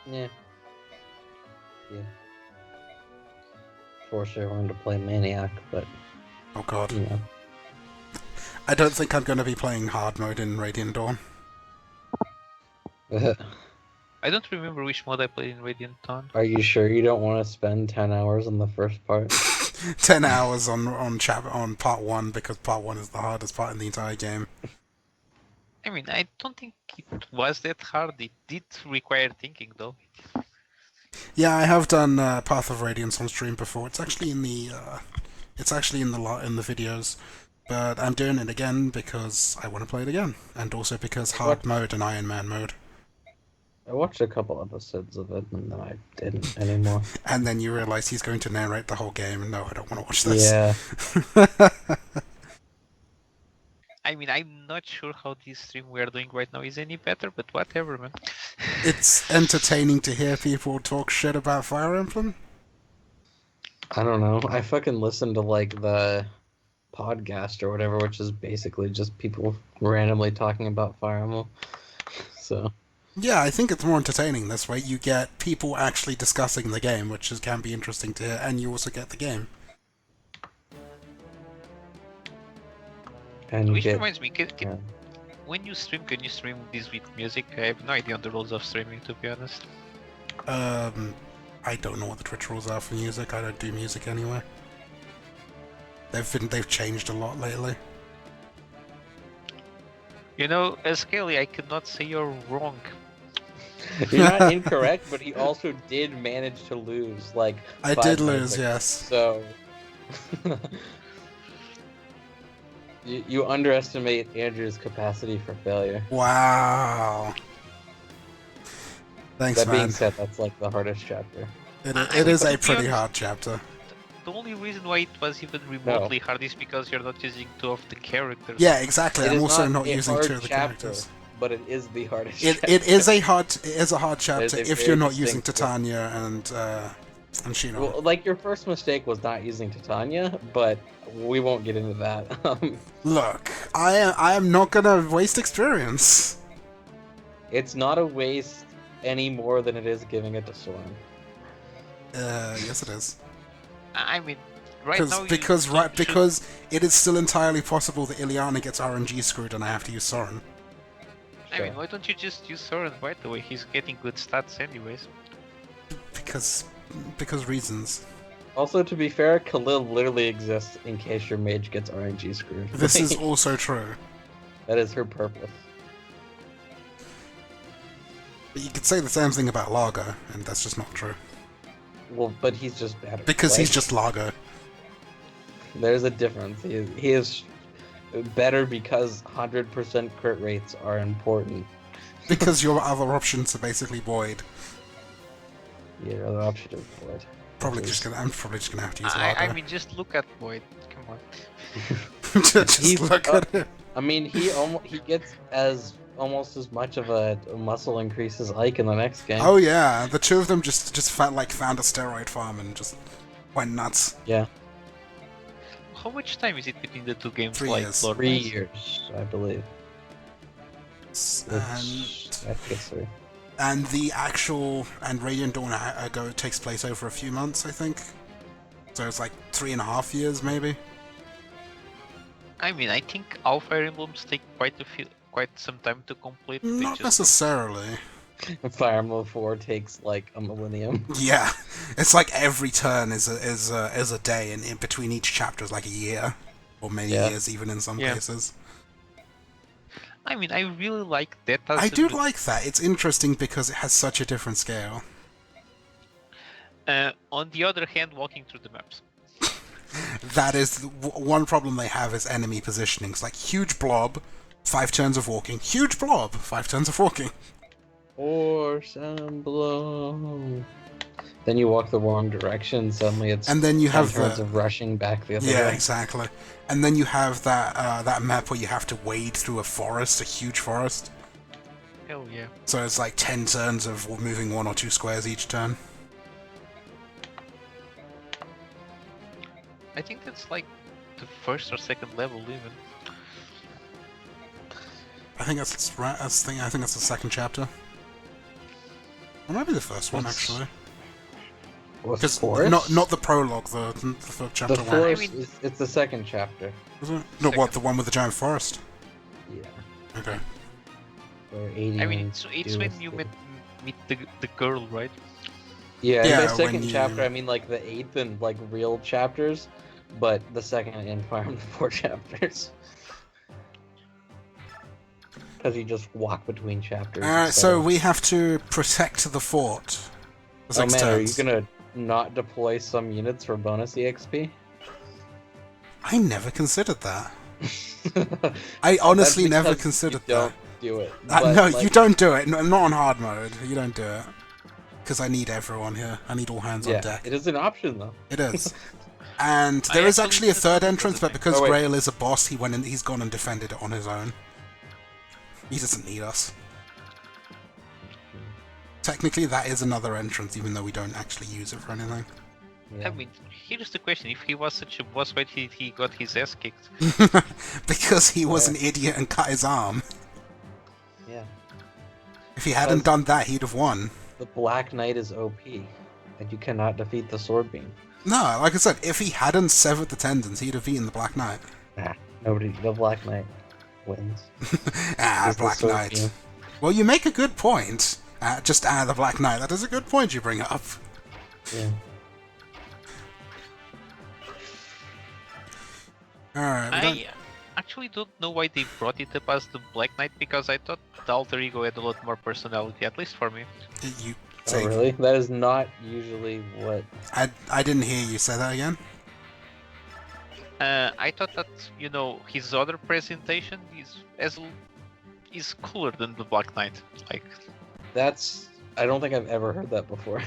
Yeah. Force everyone to play Maniac, but... Oh god. Yeah. I don't think I'm going to be playing hard mode in Radiant Dawn. I don't remember which mode I played in Radiant Dawn. Are you sure you don't want to spend 10 hours on the first part? 10 hours on part 1, because part 1 is the hardest part in the entire game. I mean, I don't think it was that hard. It did require thinking, though. Yeah, I have done Path of Radiance on stream before. It's actually in the videos, but I'm doing it again because I want to play it again, and also because hard mode and Ironman mode. I watched a couple episodes of it, and then I didn't anymore. And then you realize he's going to narrate the whole game, and no, I don't want to watch this. Yeah. I mean, I'm not sure how this stream we are doing right now is any better, but whatever, man. It's entertaining to hear people talk shit about Fire Emblem. I don't know. I fucking listen to, like, the podcast or whatever, which is basically just people randomly talking about Fire Emblem. So... Yeah, I think it's more entertaining this way. You get people actually discussing the game, which can be interesting to hear, and you also get the game. And which reminds me, when you stream, can you stream this with music? I have no idea on the rules of streaming, to be honest. I don't know what the Twitch rules are for music. I don't do music anyway. They've changed a lot lately. You know, Scaly, I cannot say you're wrong. You're not incorrect, but he also did manage to lose, like... I did lose, yes. So... you underestimate Andrew's capacity for failure. Wow. Thanks, man. That being man. said, that's like the hardest chapter. It is a pretty hard chapter. the only reason why it was even remotely hard is because you're not using 2 of the characters. Yeah, exactly. It I'm is also not not a using hard 2 of the chapter, characters. but it is the hardest. It chapter. is a hard chapter a if very you're not using distinct Titania and Shino. Well, like your first mistake was not using Titania, but we won't get into that. Look, I am not gonna waste experience. It's not a waste any more than it is giving it to Soren. Yes, it is. I mean, right now because it is still entirely possible that Ileana gets RNG screwed and I have to use Soren. I mean, why don't you just use Soren right away? He's getting good stats anyways. Because reasons. Also, to be fair, Khalil literally exists in case your mage gets RNG screwed. This is also true. That is her purpose. But you could say the same thing about Largo, and that's just not true. Well, but he's just better. Because he's just Largo. There's a difference. He is better because 100% crit rates are important. Because your other options are basically void. Yeah, your other option is void. I'm probably just gonna have to use Largo. I mean, just look at Void. Come on. just look at it. I mean, he gets almost as much of a muscle increase as Ike in the next game. Oh yeah, the 2 of them just found a steroid farm and just went nuts. Yeah. How much time is it between the 2 games? 3 like years. Lord 3 Mass? years, I believe. And I think it's 3. and the actual Radiant Dawn takes place over a few months, I think. So it's like 3.5 years, maybe. I mean, I think all Fire Emblems take quite some time to complete. They Not just- necessarily. Fire Emblem 4 takes like a millennium. Yeah, it's like every turn is a day, and in between each chapter is like a year, or many years even in some cases. I mean, I really like that. I do like that. It's interesting because it has such a different scale. On the other hand, walking through the maps. That is one problem they have is enemy positioning. It's like huge blob, 5 turns of walking. Huge blob, 5 turns of walking. Horse Emblem. Then you walk the wrong direction. Suddenly it's And then you have turns of rushing back the other way. Yeah, exactly. And then you have that map where you have to wade through a forest, a huge forest. Hell yeah. So it's like 10 turns of moving 1 or 2 squares each turn. I think that's like the first or second level even. I think that's right. I think that's the second chapter. Or maybe the first one actually. What's Because forest? not the prologue, the third chapter The one. forest I mean- it's the second chapter. Was it? No, what, the one with the giant forest? Yeah. Okay. Where 80 I mean, it's when you meet the girl, right? Yeah, Yeah, in the second when you- chapter, I mean like the 8th and like real chapters, but the second and Fire Emblem 4 chapters. Because you just walk between chapters. Alright, so we have to protect the fort. For Oh 6 man, are you turns. gonna not deploy some units for bonus EXP? I never considered that. I honestly That's never because considered you don't that. do it. No, But, you like, don't do it. No, not on hard mode. You don't do it. Because I need everyone here. I need all hands on Yeah, deck. it is an option though. It is. And I there is actually actually a did third not entrance, consider but because Oh, wait. Grail is a boss, he's gone and defended it on his own. He doesn't need us. Technically, that is another entrance, even though we don't actually use it for anything. Yeah. I mean, here's the question: if he was such a boss, why did he got his ass kicked? Because he was an idiot and cut his arm. Yeah. If he hadn't Because- done that, he'd have won. The Black Knight is OP, and you cannot defeat the Sword Beam. No, like I said, if he hadn't severed the tendons, he'd have beaten the Black Knight. Nah, nobody. The Black Knight wins. It's the Black Sword Knight. Beam. Well, you make a good point. Just the Black Knight. That is a good point you bring up. Yeah. Alright, I actually don't know why they brought it up as the Black Knight, because I thought the alter ego had a lot more personality, at least for me. you Oh, say, really? That is not usually what. I didn't hear you say that again. I thought that, you know, his other presentation is cooler than the Black Knight. Like, That's I don't think I've ever heard that before.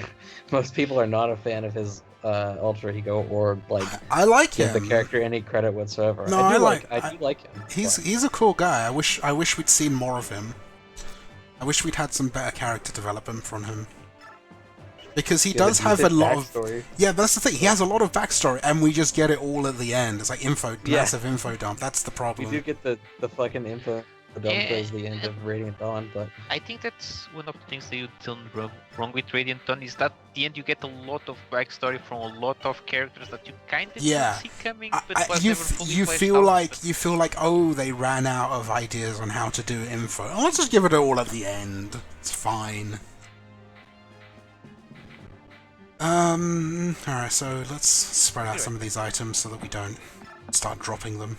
Most people are not a fan of his alter ego or like I like give the him. character any credit whatsoever. No, I do I like him. He's a cool guy. I wish we'd seen more of him. I wish we'd had some better character development from him. Because he does have a lot backstory. of... Yeah, that's the thing. He has a lot of backstory, and we just get it all at the end. It's like massive info dump. That's the problem. We do get the fucking info dump towards the end of Radiant Dawn, but... I think that's one of the things that you've done wrong with Radiant Dawn, is that at the end you get a lot of backstory from a lot of characters that you kind of didn't see coming, but was never fully you fleshed feel out, like but- you feel like, oh, they ran out of ideas on how to do info. Oh, let's just give it all at the end. It's fine. Alright, so let's spread out some of these items so that we don't start dropping them.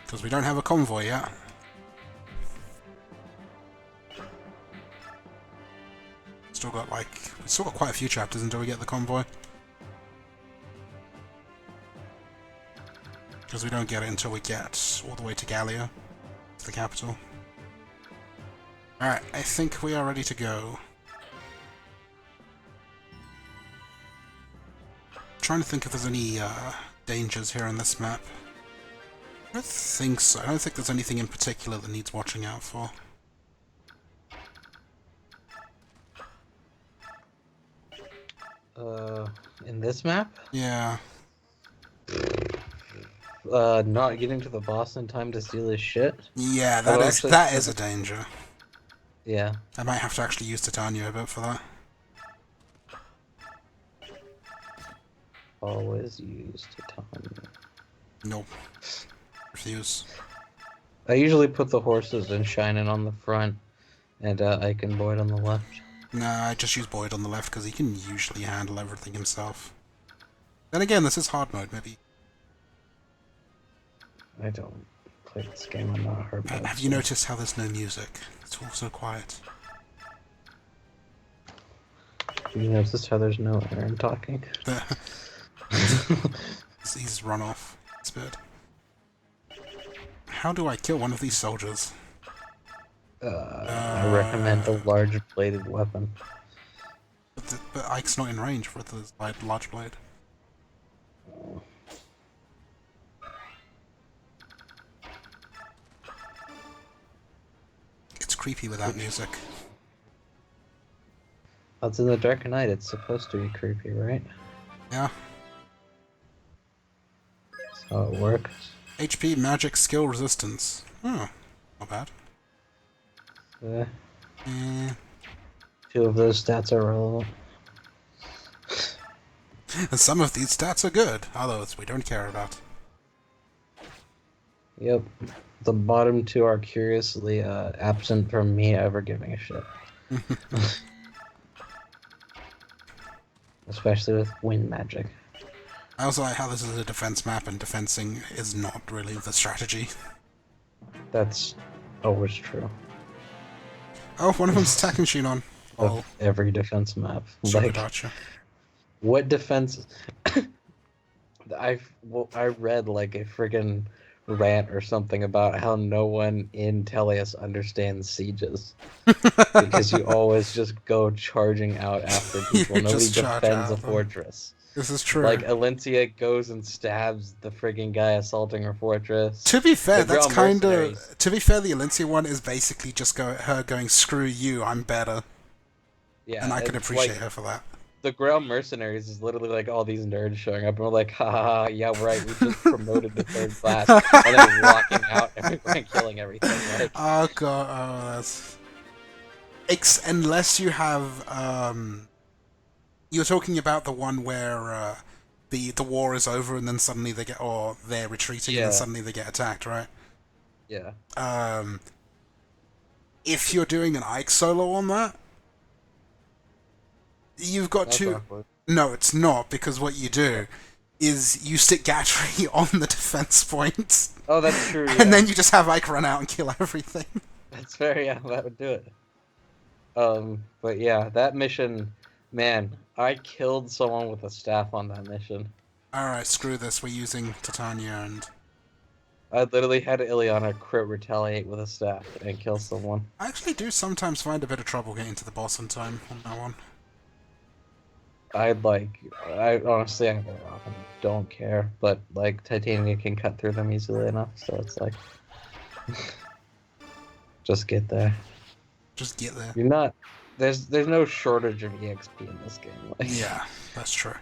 Because we don't have a convoy yet. Still got quite a few chapters until we get the convoy. Because we don't get it until we get all the way to Gallia, to the capital. Alright, I think we are ready to go. Trying to think if there's any dangers here on this map. I don't think so. I don't think there's anything in particular that needs watching out for. In this map? Yeah. Not getting to the boss in time to steal his shit? Yeah, actually, that is a danger. Yeah. I might have to actually use Titania a bit for that. Always use Titania. Nope. Refuse. I usually put the horses and Shinin on the front, and Ike and Boyd on the left. Nah, I just use Boyd on the left because he can usually handle everything himself. Then again, this is hard mode, maybe. I don't play this game, I'm not hard mode. Have you noticed how there's no music? It's all so quiet. You noticed how there's no Aaron talking? He's run off. It's bad. How do I kill one of these soldiers? I recommend a large bladed weapon. But Ike's not in range for the large blade. It's creepy without music. That's in the Dark Knight, it's supposed to be creepy, right? Yeah. That's how it works. HP, magic, skill, resistance. Oh, not bad. Two of those stats are relevant. And some of these stats are good, others we don't care about. Yep. The bottom two are curiously absent from me ever giving a shit. Especially with wind magic. I also like how this is a defense map and defensing is not really the strategy. That's always true. Oh, one of them's attacking Shinon. Of every defense map. Like, gotcha. What defense... I read like a friggin' rant or something about how no one in Teleus understands sieges. Because you always just go charging out after people. Nobody defends a fortress. This is true. Like, Alencia goes and stabs the friggin' guy assaulting her fortress. To be fair, that's kind of... To be fair, the Alencia one is basically just her going, screw you, I'm better. Yeah, and I can appreciate her for that. The Grail Mercenaries is literally like all these nerds showing up and we're like, ha ha ha, yeah, right, we just promoted to 3rd class, and then walking out and killing everything. Like... Oh god, oh, that's... Unless you have, You're talking about the one where the war is over and then suddenly they get... Or they're retreating and then suddenly they get attacked, right? Yeah. If you're doing an Ike solo on that, you've got to... Awkward. No, it's not, because what you do is you stick Gatry on the defense point. Oh, that's true, yeah. And then you just have Ike run out and kill everything. That's fair, yeah, that would do it. But yeah, that mission, man, I killed someone with a staff on that mission. Alright, screw this, we're using Titania and... I literally had Ileana crit retaliate with a staff and kill someone. I actually do sometimes find a bit of trouble getting to the boss in time on that one. I honestly, I often don't care, but like Titania can cut through them easily enough, so it's like, just get there. Just get there. You're not. There's no shortage of EXP in this game. Like. Yeah, that's true.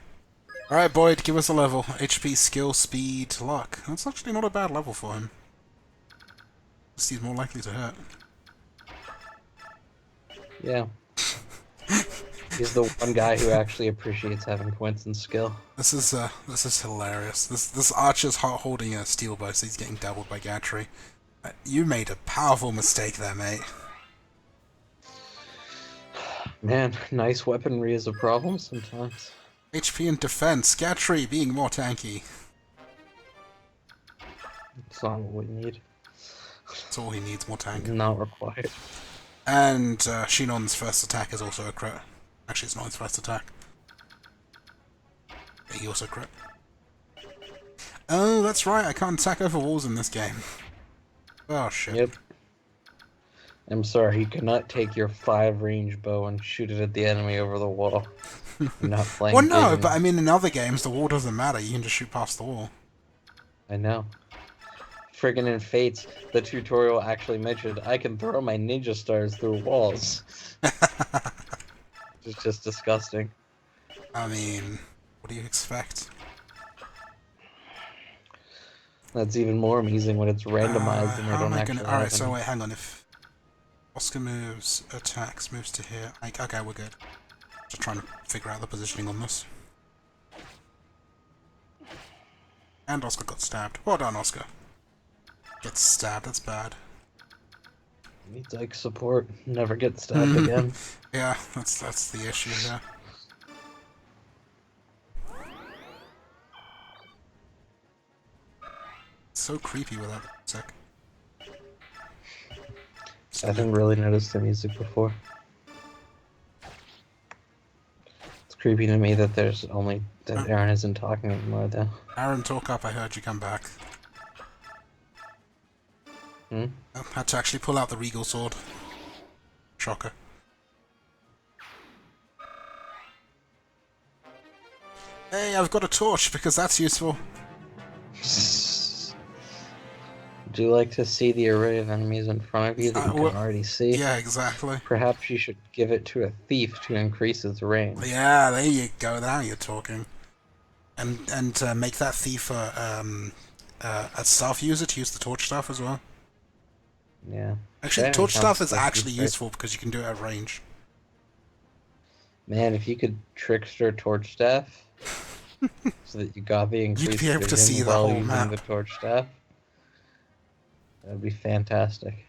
Alright, Boyd, give us a level. HP, skill, speed, luck. That's actually not a bad level for him. Just he's more likely to hurt. Yeah. He's the one guy who actually appreciates having points and skill. This is hilarious. This archer's holding a steel bow, so he's getting doubled by Gatry. You made a powerful mistake there, mate. Man, nice weaponry is a problem sometimes. HP and defense. Gatry being more tanky. It's not what we need. That's all he needs, more tank. Not required. And Shinon's first attack is also a crit. Actually, it's not his first attack. But he also crit. Oh, that's right, I can't attack over walls in this game. Oh, shit. Yep. I'm sorry, you cannot take your 5-range bow and shoot it at the enemy over the wall. You're not playing Well, no, games. but I mean, in other games, the wall doesn't matter. You can just shoot past the wall. I know. Friggin' in Fates, the tutorial actually mentioned I can throw my ninja stars through walls. It's just disgusting. I mean, what do you expect? That's even more amusing when it's randomized and they how don't am I actually gonna... have Alright, so any. wait, hang on. If Oscar moves, attacks, moves to here... Like, okay, we're good. Just trying to figure out the positioning on this. And Oscar got stabbed. Well done, Oscar. Gets stabbed, that's bad. Needs like support, never get stabbed again. Yeah, that's the issue here. It's so creepy without the music. I haven't really noticed the music before. It's creepy to me that Aaron isn't talking anymore though. Aaron, talk up, I heard you come back. Hmm? I had to actually pull out the regal sword. Shocker. Hey, I've got a torch because that's useful. Would you like to see the array of enemies in front of you that you well, can already see? Yeah, exactly. Perhaps you should give it to a thief to increase its range. Yeah, there you go. Now you're talking. And make that thief a staff user to use the torch staff as well. Yeah. Actually, That torch sounds staff is like actually you're- useful because you can do it at range. Man, if you could trickster torch staff, so that you got the increased be able to vision see the while whole using map. the torch staff, that would be fantastic.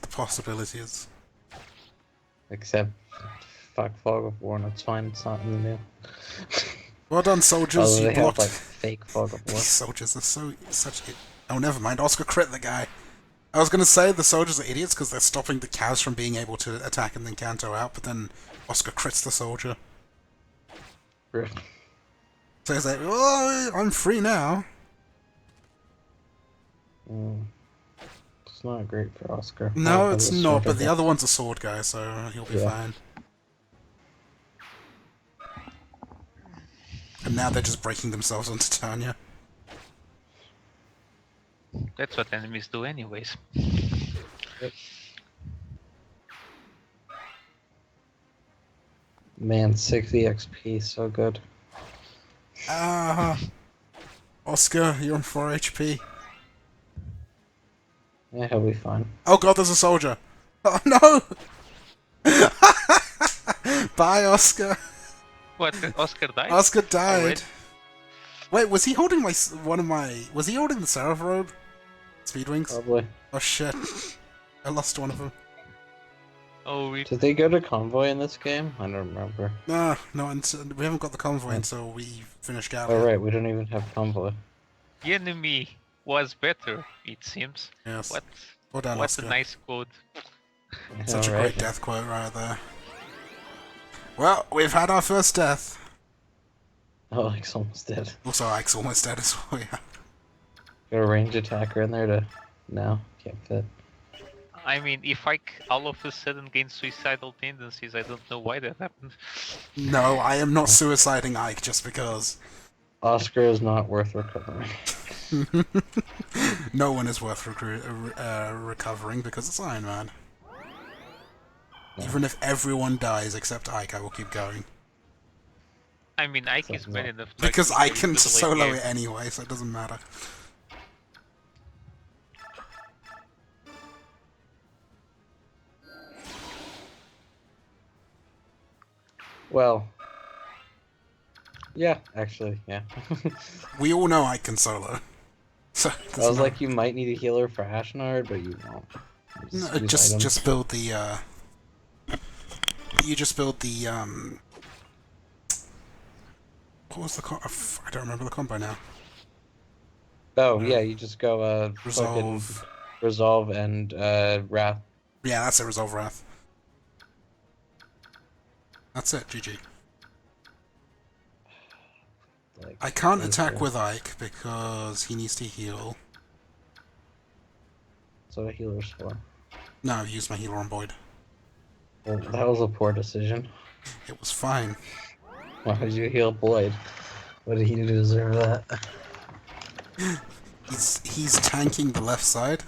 The possibilities. Except, fuck Fog of War, it's fine, it's not in the new. Well done, soldiers. Although You they blocked. have, like, fake Fog of War. These soldiers are such. Oh, never mind. Oscar crit the guy. I was gonna say the soldiers are idiots because they're stopping the cows from being able to attack and then canto out, but then Oscar crits the soldier. Rip. So he's like, "Oh, I'm free now." It's not great for Oscar. No, Or it's the not. soldier But the guy. other one's a sword guy, so he'll be Yeah. fine. And now they're just breaking themselves onto Tanya. That's what enemies do anyways. Man, 60 XP, so good. Ah, Oscar, you're on 4 HP. Yeah, he'll be fine. Oh god, there's a soldier. Oh no! Bye, Oscar. What? Oscar died? Oscar died. Already? Wait, was he holding one of my? Was he holding the Seraph robe? Speedwings? Probably. Oh shit! I lost one of them. Oh, Did they go to convoy in this game? I don't remember. No, we haven't got the convoy until we finish Oh Galley. right, we don't even have convoy. the enemy was better, it seems. Yes. What? Well done, What Oscar. a nice quote. Such a Alright. great death quote right there. Well, we've had our first death. Oh, Ike's almost dead. Also, Ike's almost dead as well, yeah. Got a range attacker in there to... No, can't fit. I mean, if Ike all of a sudden gains suicidal tendencies, I don't know why that happened. No, I am not suiciding Ike just because. Oscar is not worth recovering. No one is worth recovering because it's Ironman. Even if everyone dies except Ike, I will keep going. I mean, Ike is bad enough to Because I actually can go to the late solo game. it anyway, so it doesn't matter. Well... Yeah, actually, yeah. We all know I can solo. So I was like, you might need a healer for Ashnard, but you won't. no, just build the you just build the what was the I don't remember the combo now. Oh yeah, you just go Resolve. Resolve and Wrath. Yeah, that's it. Resolve Wrath. That's it. GG. Like, I can't attack with Ike because he needs to heal. So a healer's for. No, I've used my healer on Boyd. Well, that was a poor decision. It was fine. Why did you heal Boyd? What did he do to deserve that? He's tanking the left side.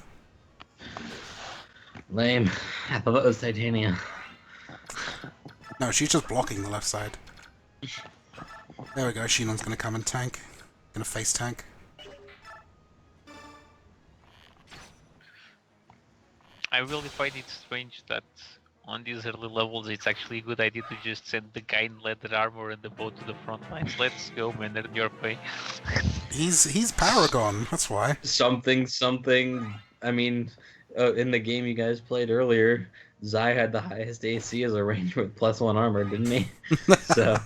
Lame. I thought that was Titania. No, she's just blocking the left side. There we go, Sheenon's gonna come and tank. Gonna face tank. I really find it strange that on these early levels it's actually a good idea to just send the guy in leather armor and the bow to the front lines. Let's go, man, earn your pay. He's Paragon, that's why. Something. I mean, in the game you guys played earlier, Zai had the highest AC as a ranger with +1 armor, didn't he? So.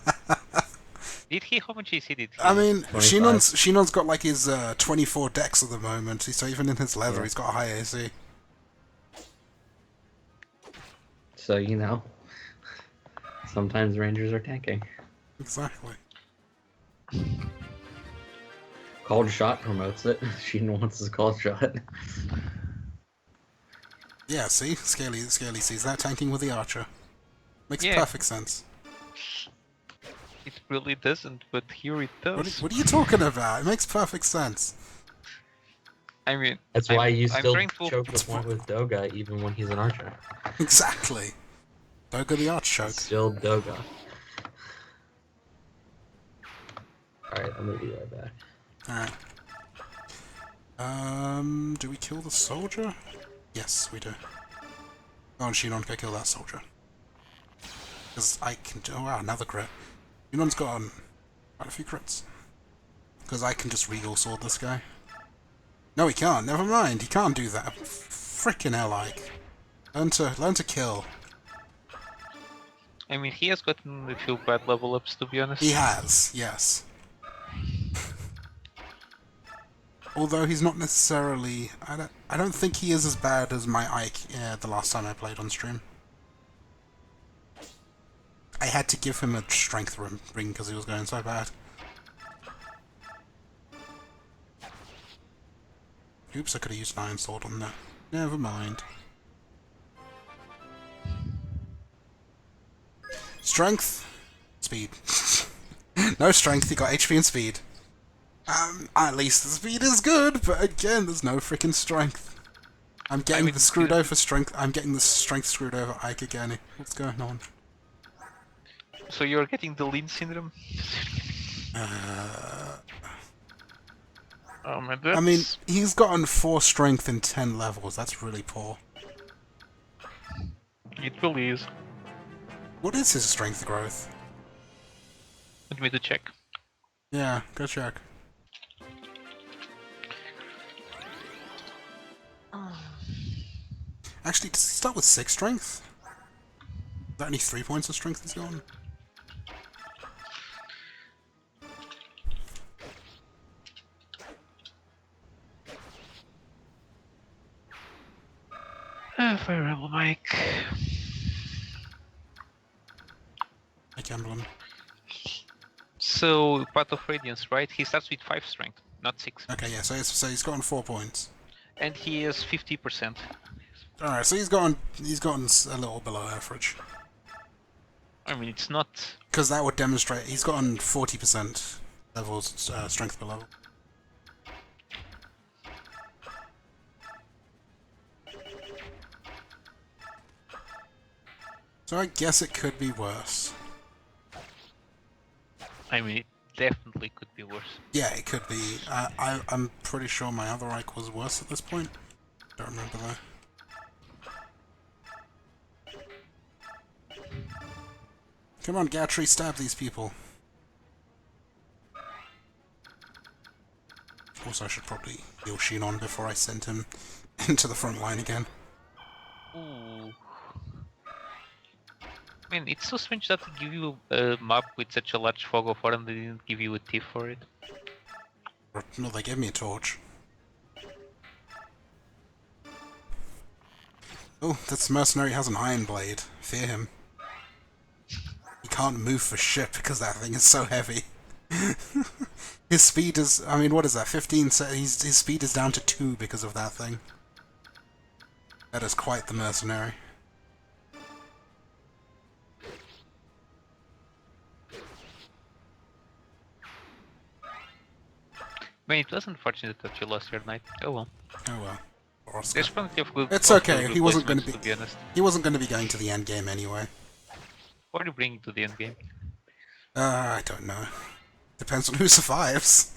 Did he? How much AC did he? I mean, 25. Sheenon's got like his 24 dex at the moment, so even in his leather he's got a high AC. So, you know, sometimes rangers are tanking. Exactly. Cold shot promotes it. She wants his cold shot. Yeah, see? Scaly sees that tanking with the archer. Makes Yeah. perfect sense. It really doesn't, but here it does. What are you talking about? It makes perfect sense. I mean, That's why you I'm still trying to- choke the point with Doga even when he's an archer. Exactly. Doga the arch choke. Still Doga. Alright, I'm gonna be right back. Alright. Do we kill the soldier? Yes, we do. Oh, and Sheenon can kill that soldier. Because I can do... Oh wow, another crit. Sheenon's got quite a few crits. Because I can just regal sword this guy. No, he can't. Never mind. He can't do that. Frickin' hell, like. Learn to kill. I mean, he has gotten a few bad level ups, to be honest. He has, yes. Although he's not necessarily... I don't think he is as bad as my Ike the last time I played on stream. I had to give him a strength ring because he was going so bad. Oops, I could have used an iron sword on that. Never mind. Strength. Speed. No strength, he got HP and speed. At least the speed is good, but again, there's no freaking strength. I'm getting the screwed over strength. I'm getting the strength screwed over Ike again. What's going on? So you're getting the lean syndrome? Oh man, that's... I mean, he's gotten 4 strength in 10 levels. That's really poor. It really is. What is his strength growth? Let me to check. Yeah, go check. Actually, does he start with 6 strength? Is that only 3 points of strength he's gone? Fire Emblem, Mike. Like Emblem. So, Path of Radiance, right? He starts with 5 strength. not 6. Okay, yeah, so he's gotten 4 points. And he is 50%. Alright, so he's gotten a little below average. I mean, it's not... Because that would demonstrate he's gotten 40% levels, strength per level. So I guess it could be worse. I mean, it definitely could be worse. Yeah, it could be. I'm pretty sure my other Ike was worse at this point. Don't remember though. Come on, Gatry, stab these people. Of course, I should probably heal Shinon before I send him into the front line again. Ooh. I mean, it's so strange that they give you a map with such a large fog of war and they didn't give you a tip for it. No, they gave me a torch. Oh, this mercenary has an iron blade. Fear him. He can't move for shit because that thing is so heavy. His speed is... I mean, what is that? 15... His speed is down to 2 because of that thing. That is quite the mercenary. I mean, it was unfortunate that you lost your knight. Oh well. Oh well. Oscar. There's plenty of good... It's of okay, good he wasn't going placements, to be honest. He wasn't going to be going to the end game anyway. What are you bringing to the end game? I don't know. Depends on who survives.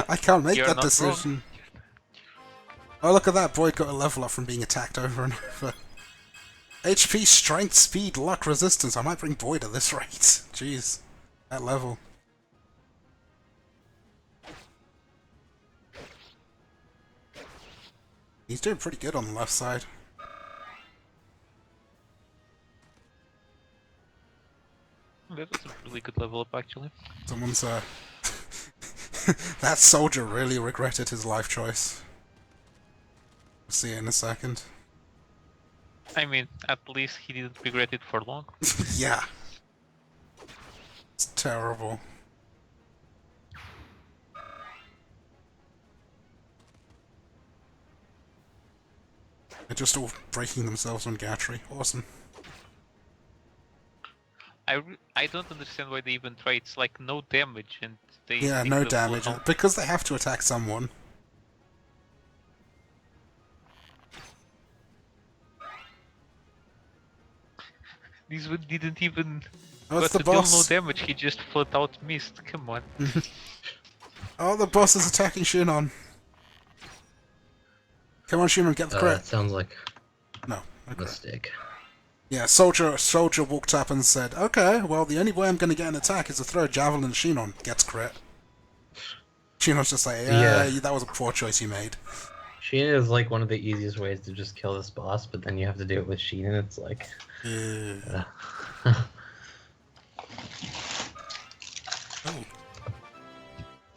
I can't make You're that not decision. Oh, look at that. Boyd got a level up from being attacked over and over. HP, strength, speed, luck, resistance. I might bring Boyd at this rate. Jeez. That level. He's doing pretty good on the left side. That was a really good level up, actually. Someone's, that soldier really regretted his life choice. We'll see it in a second. I mean, at least he didn't regret it for long. Yeah. It's terrible. They're just all breaking themselves on Gatry. Awesome. I don't understand why they even try. It's like no damage, and they... Yeah, take no the full damage. health. Because they have to attack someone. This one didn't even... Oh, it's got the to deal boss. no damage, he just flat out missed. Come on. Oh, the boss is attacking Shinon. Come on, Shinon, get the crit. That sounds like No. a Okay. mistake. Yeah, soldier walked up and said, okay, well, the only way I'm going to get an attack is to throw a javelin at Shinon. Gets crit. Shinon's just like, yeah, that was a poor choice you made. Sheena is like one of the easiest ways to just kill this boss, but then you have to do it with Sheena. It's like... Oh.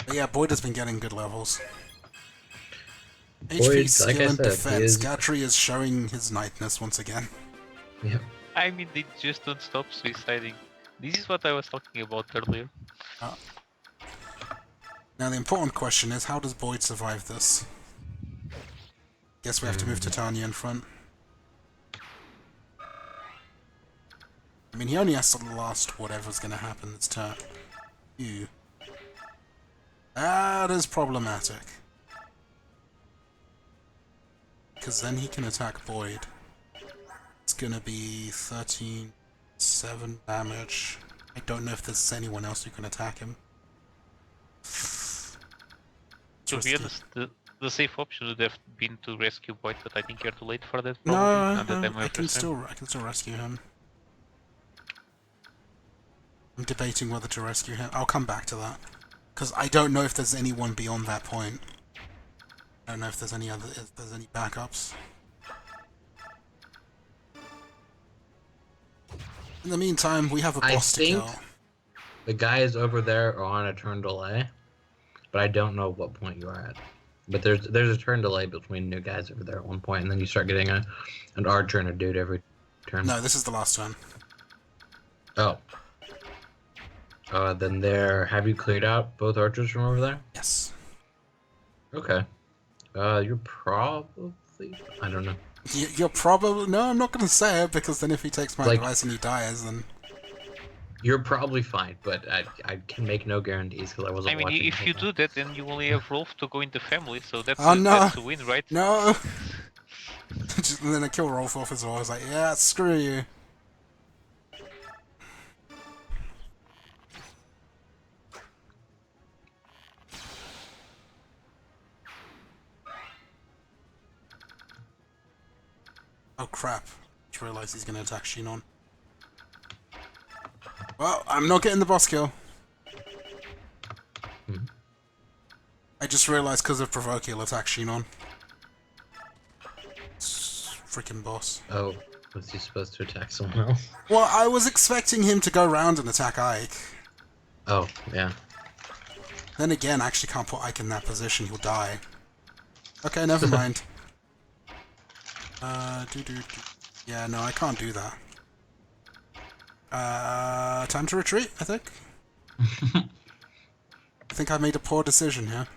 But yeah, Boyd has been getting good levels. HP, Boyd, skill, like I and said, defense. is- Gatry is showing his knightness once again. Yep. I mean, they just don't stop suiciding. This is what I was talking about earlier. Now the important question is, how does Boyd survive this? Guess we have to move Titania in front. I mean, he only has to last whatever's going to happen this turn. You. That is problematic. Because then he can attack Boyd. It's going to be 13, 7 damage. I don't know if there's anyone else who can attack him. To be honest, the safe option would have been to rescue Boyd, but I think you're too late for that. No, Now that I'm I can understand. still rescue him. I'm debating whether to rescue him. I'll come back to that. Because I don't know if there's anyone beyond that point. I don't know if there's any backups. In the meantime, we have a I boss to think- kill. The guys over there are on a turn delay, but I don't know what point you are at. But there's a turn delay between new guys over there at one point, and then you start getting an archer and a dude every turn. No, this is the last turn. Oh. Then there. Have you cleared out both archers from over there? Yes. Okay. You're probably. I don't know. You're probably... No, I'm not going to say it, because then if he takes my Like- advice and he dies, then... You're probably fine, but I can make no guarantees because I wasn't I mean, watching. if you do that, then you only have Rolf to go in the family, so that's, Oh, no. that's a win, right? No! And then I kill Rolf off as well. I was like, yeah, screw you. Oh crap. Just realised he's going to attack Shinon. Well, I'm not getting the boss kill. Hmm. I just realised because of Provoke he'll attack Shinon. Freaking boss. Oh, was he supposed to attack someone else? Well, I was expecting him to go round and attack Ike. Oh, yeah. Then again, I actually can't put Ike in that position, he'll die. Okay, never mind. Yeah, no, I can't do that. Time to retreat, I think. I think I made a poor decision here.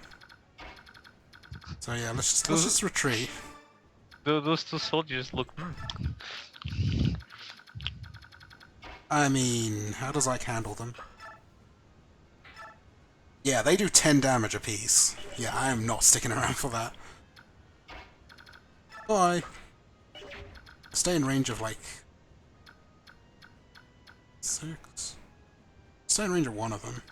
So yeah, let's just retreat. Those two soldiers look... I mean, how does Ike handle them? Yeah, they do 10 damage apiece. Yeah, I am not sticking around for that. Bye. Stay in range of, like... 6... Stay in range of one of them.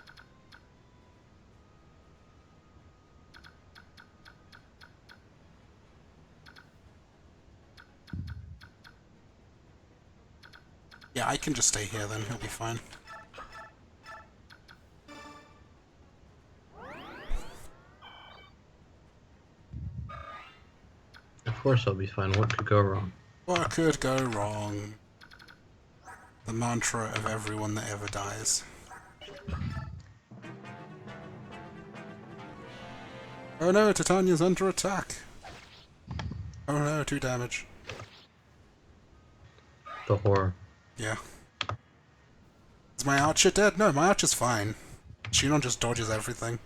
Yeah, I can just stay here then, he'll be fine. Of course I'll be fine. What could go wrong? What could go wrong? The mantra of everyone that ever dies. Oh no, Titania's under attack! Oh no, 2 damage. The horror. Yeah. Is my archer dead? No, my archer's fine. Shinon just dodges everything.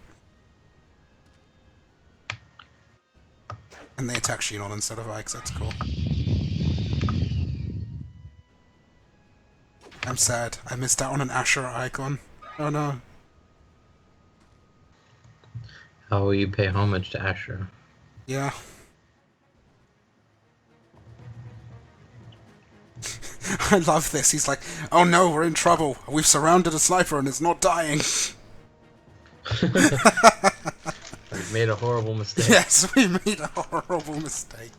And they attack Shinon instead of Ike, so that's cool. I'm sad. I missed out on an Asherah icon. Oh no. How will you pay homage to Asher? Yeah. I love this. He's like, oh no, we're in trouble. We've surrounded a sniper and it's not dying. We've made a horrible mistake. Yes, we made a horrible mistake.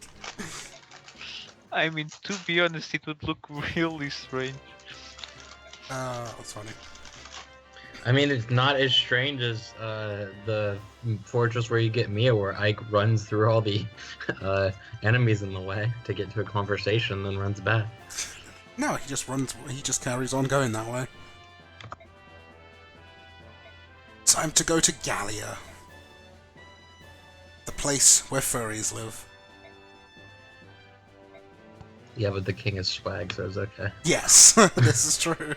I mean, to be honest, it would look really strange. That's funny. I mean, it's not as strange as the fortress where you get Mia, where Ike runs through all the enemies in the way to get to a conversation, then runs back. No, he just runs, he just carries on going that way. Time to go to Gallia. The place where furries live. Yeah, but the king is swag, so it's okay. Yes, this is true.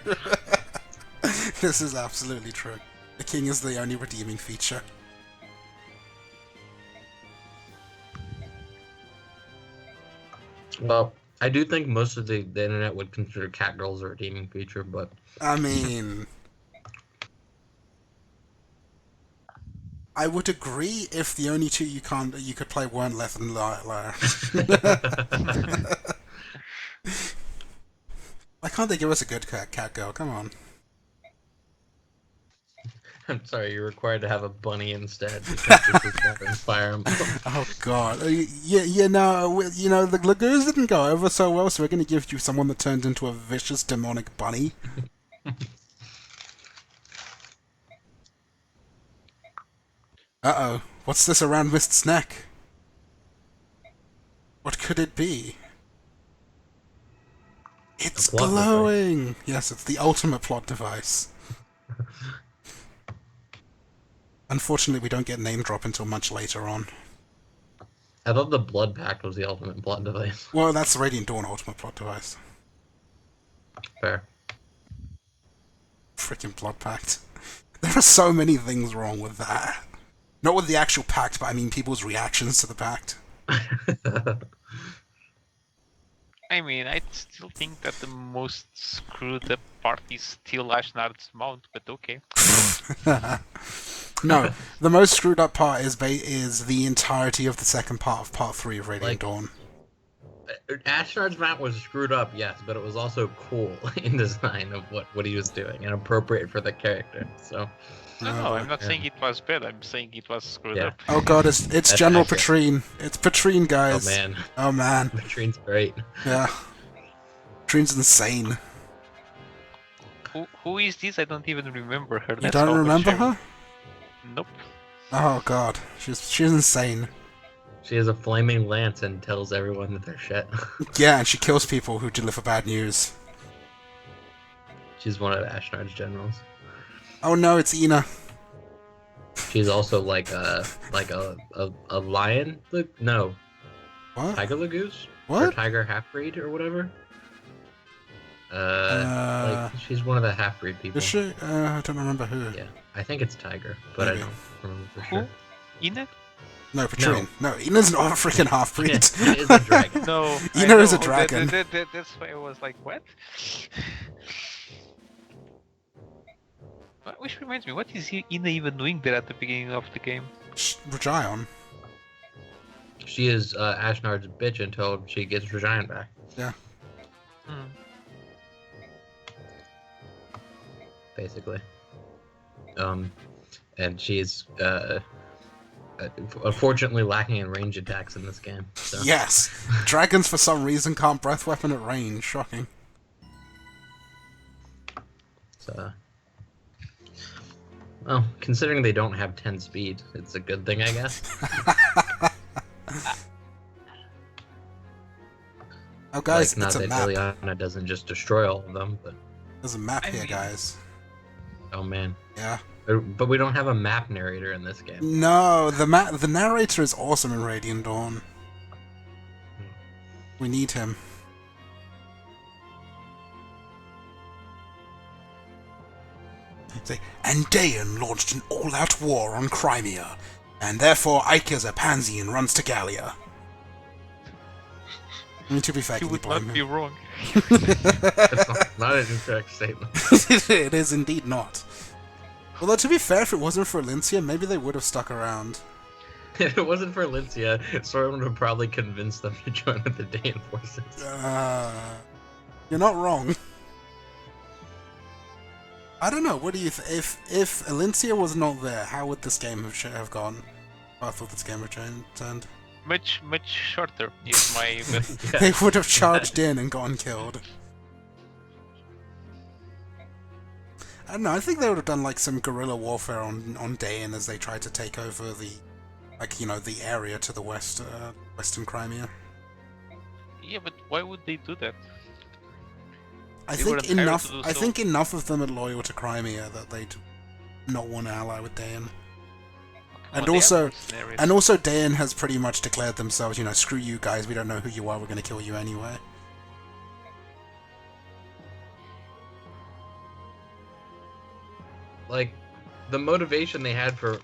This is absolutely true. The king is the only redeeming feature. Well, I do think most of the internet would consider catgirls a redeeming feature, but... I mean... I would agree if the only two you could play weren't Leth and Lyra. Why can't they give us a good cat girl? Come on. I'm sorry, you're required to have a bunny instead because this is better than Fire Emblem. Oh god. Yeah, no, you know, the Lagoons didn't go over so well, so we're going to give you someone that turns into a vicious demonic bunny. Uh-oh. What's this around Mist's neck? What could it be? It's plot glowing! device. Yes, it's the ultimate plot device. Unfortunately, we don't get name drop until much later on. I thought the Blood Pact was the ultimate plot device. Well, that's the Radiant Dawn ultimate plot device. Fair. Freaking Blood Pact. There are so many things wrong with that. Not with the actual pact, but I mean people's reactions to the pact. I mean, I still think that the most screwed up part is still Ashnard's mount, but okay. No, the most screwed up part is the entirety of the second part of Part 3 of Radiant Dawn. Ashnard's mount was screwed up, yes, but it was also cool in design of what he was doing and appropriate for the character. So. No, I'm not saying it was bad. I'm saying it was screwed up. Oh god, it's General Petrine. It's Petrine, guys. Oh man. Oh man. Petrine's great. Yeah. Petrine's insane. Who is this? I don't even remember her. You don't remember her? Nope. Oh god, she's insane. She has a flaming lance and tells everyone that they're shit. Yeah, and she kills people who deliver bad news. She's one of Ashnard's generals. Oh no, it's Ina. She's also like a lion. No. What? Tiger Lagoose? What? Or tiger half-breed or whatever. Like she's one of the half-breed people. Is she? I don't remember who. Yeah, I think it's Tiger, but Maybe. I don't remember for sure. Ina? No, Petrine. No, Ina's not a freaking half-breed. Ina is a dragon. No. Ina is a dragon. That's why I was like, what? Which reminds me, what is Ina even doing there at the beginning of the game? Rajion. She is Ashnard's bitch until she gets Rajion back. Yeah. Basically. And she's unfortunately lacking in range attacks in this game. So. Yes! Dragons for some reason can't breath weapon at range. Shocking. So, well, considering they don't have 10 speed, it's a good thing, I guess. Oh, guys, like, it's a not map. that Ileana doesn't just destroy all of them, but... There's a map here, guys. Oh, man. Yeah. But we don't have a map narrator in this game. No, the narrator is awesome in Radiant Dawn. We need him. And Dayan launched an all-out war on Crimea, and therefore Ike a pansy and runs to Gallia. I mean, to be fair, You would not be wrong. That's not an incorrect statement. It is indeed not. Although, to be fair, if it wasn't for Lincia, maybe they would have stuck around. If it wasn't for Lincia, Soren would have probably convinced them to join with the Dayan forces. You're not wrong. I don't know. What do you if Lincia was not there, how would this game have gone? I thought this game would turned. Much shorter is my best. Yeah. They would have charged in and gotten killed. I don't know. I think they would have done like some guerrilla warfare on Dayan as they tried to take over the, the area to the west, western Crimea. Yeah, but why would they do that? I They were think entitled enough. to do I so. think enough of them are loyal to Crimea that they'd not want to ally with Dayan. Come And on, they also- have mercenaries. And also, Dayan has pretty much declared themselves, screw you guys. We don't know who you are. We're going to kill you anyway. Like, the motivation they had for...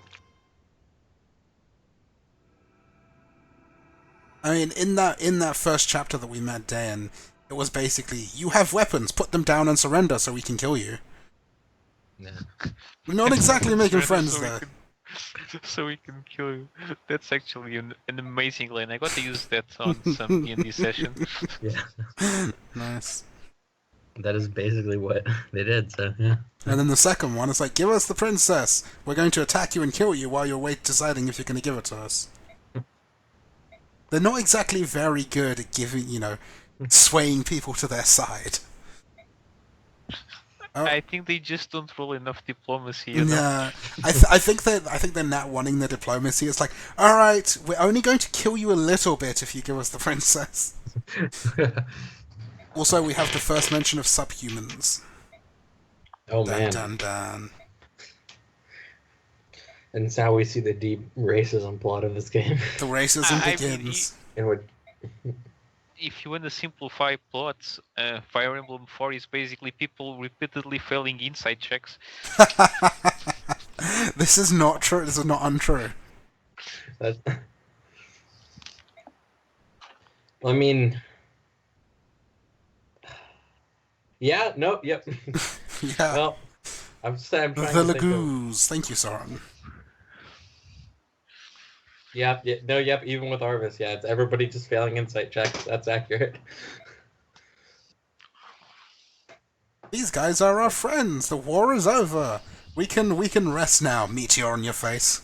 I mean, in that first chapter that we met Dayan, it was basically, you have weapons, put them down and surrender so we can kill you. Nah. We're not exactly making Surrender friends so we there. so we can kill you. That's actually an amazing line. I got to use that on some D&D session. Yeah. Nice. That is basically what they did, so, yeah. And then the second one, it's like, give us the princess. We're going to attack you and kill you while you're deciding if you're going to give it to us. They're not exactly very good at giving, swaying people to their side. Oh. I think they just don't roll enough diplomacy. You know? Yeah, I think they're not wanting the diplomacy. It's like, all right, we're only going to kill you a little bit if you give us the princess. Also, we have the first mention of subhumans. Oh, man. Dun, dun, dun. And it's how we see the deep racism plot of this game. The racism I mean, begins. And what... if you want to simplify plots, Fire Emblem 4 is basically people repeatedly failing inside checks. This is not true. This is not untrue. I mean, yeah, nope, yep. Yeah. Well, I'm trying The to think of... Lagoos. Thank you, Soren. Yep, yeah, no, yep, even with Arvis, yeah, it's everybody just failing insight checks. That's accurate. These guys are our friends. The war is over. We can rest now. Meteor on your face.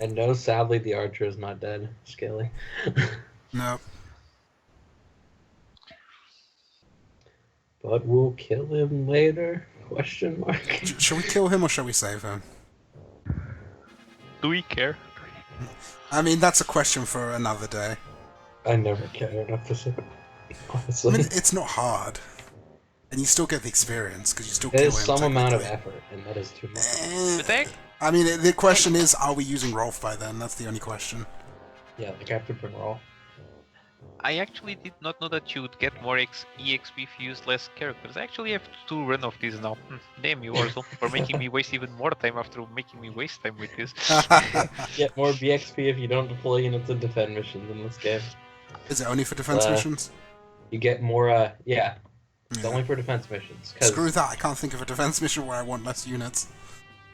And no, sadly, the archer is not dead, Scaly. No. But we'll kill him later? Question mark. Shall we kill him or shall we save him? Do we care? I mean, that's a question for another day. I never care enough to say. I Honestly, mean, it's not hard. And you still get the experience, because you still it kill him. is some amount of technically. effort, and that is too much. I mean, the question is, are we using Rolf by then? That's the only question. Yeah, like I have to bring Rolf. I actually did not know that you would get more EXP if you use less characters. I actually have 2 run of these now. Damn you, Aurzel, for making me waste even more time after making me waste time with this. Get more BXP if you don't deploy units and defend missions in this game. Is it only for defense missions? You get more, yeah. It's only for defense missions. Screw that, I can't think of a defense mission where I want less units.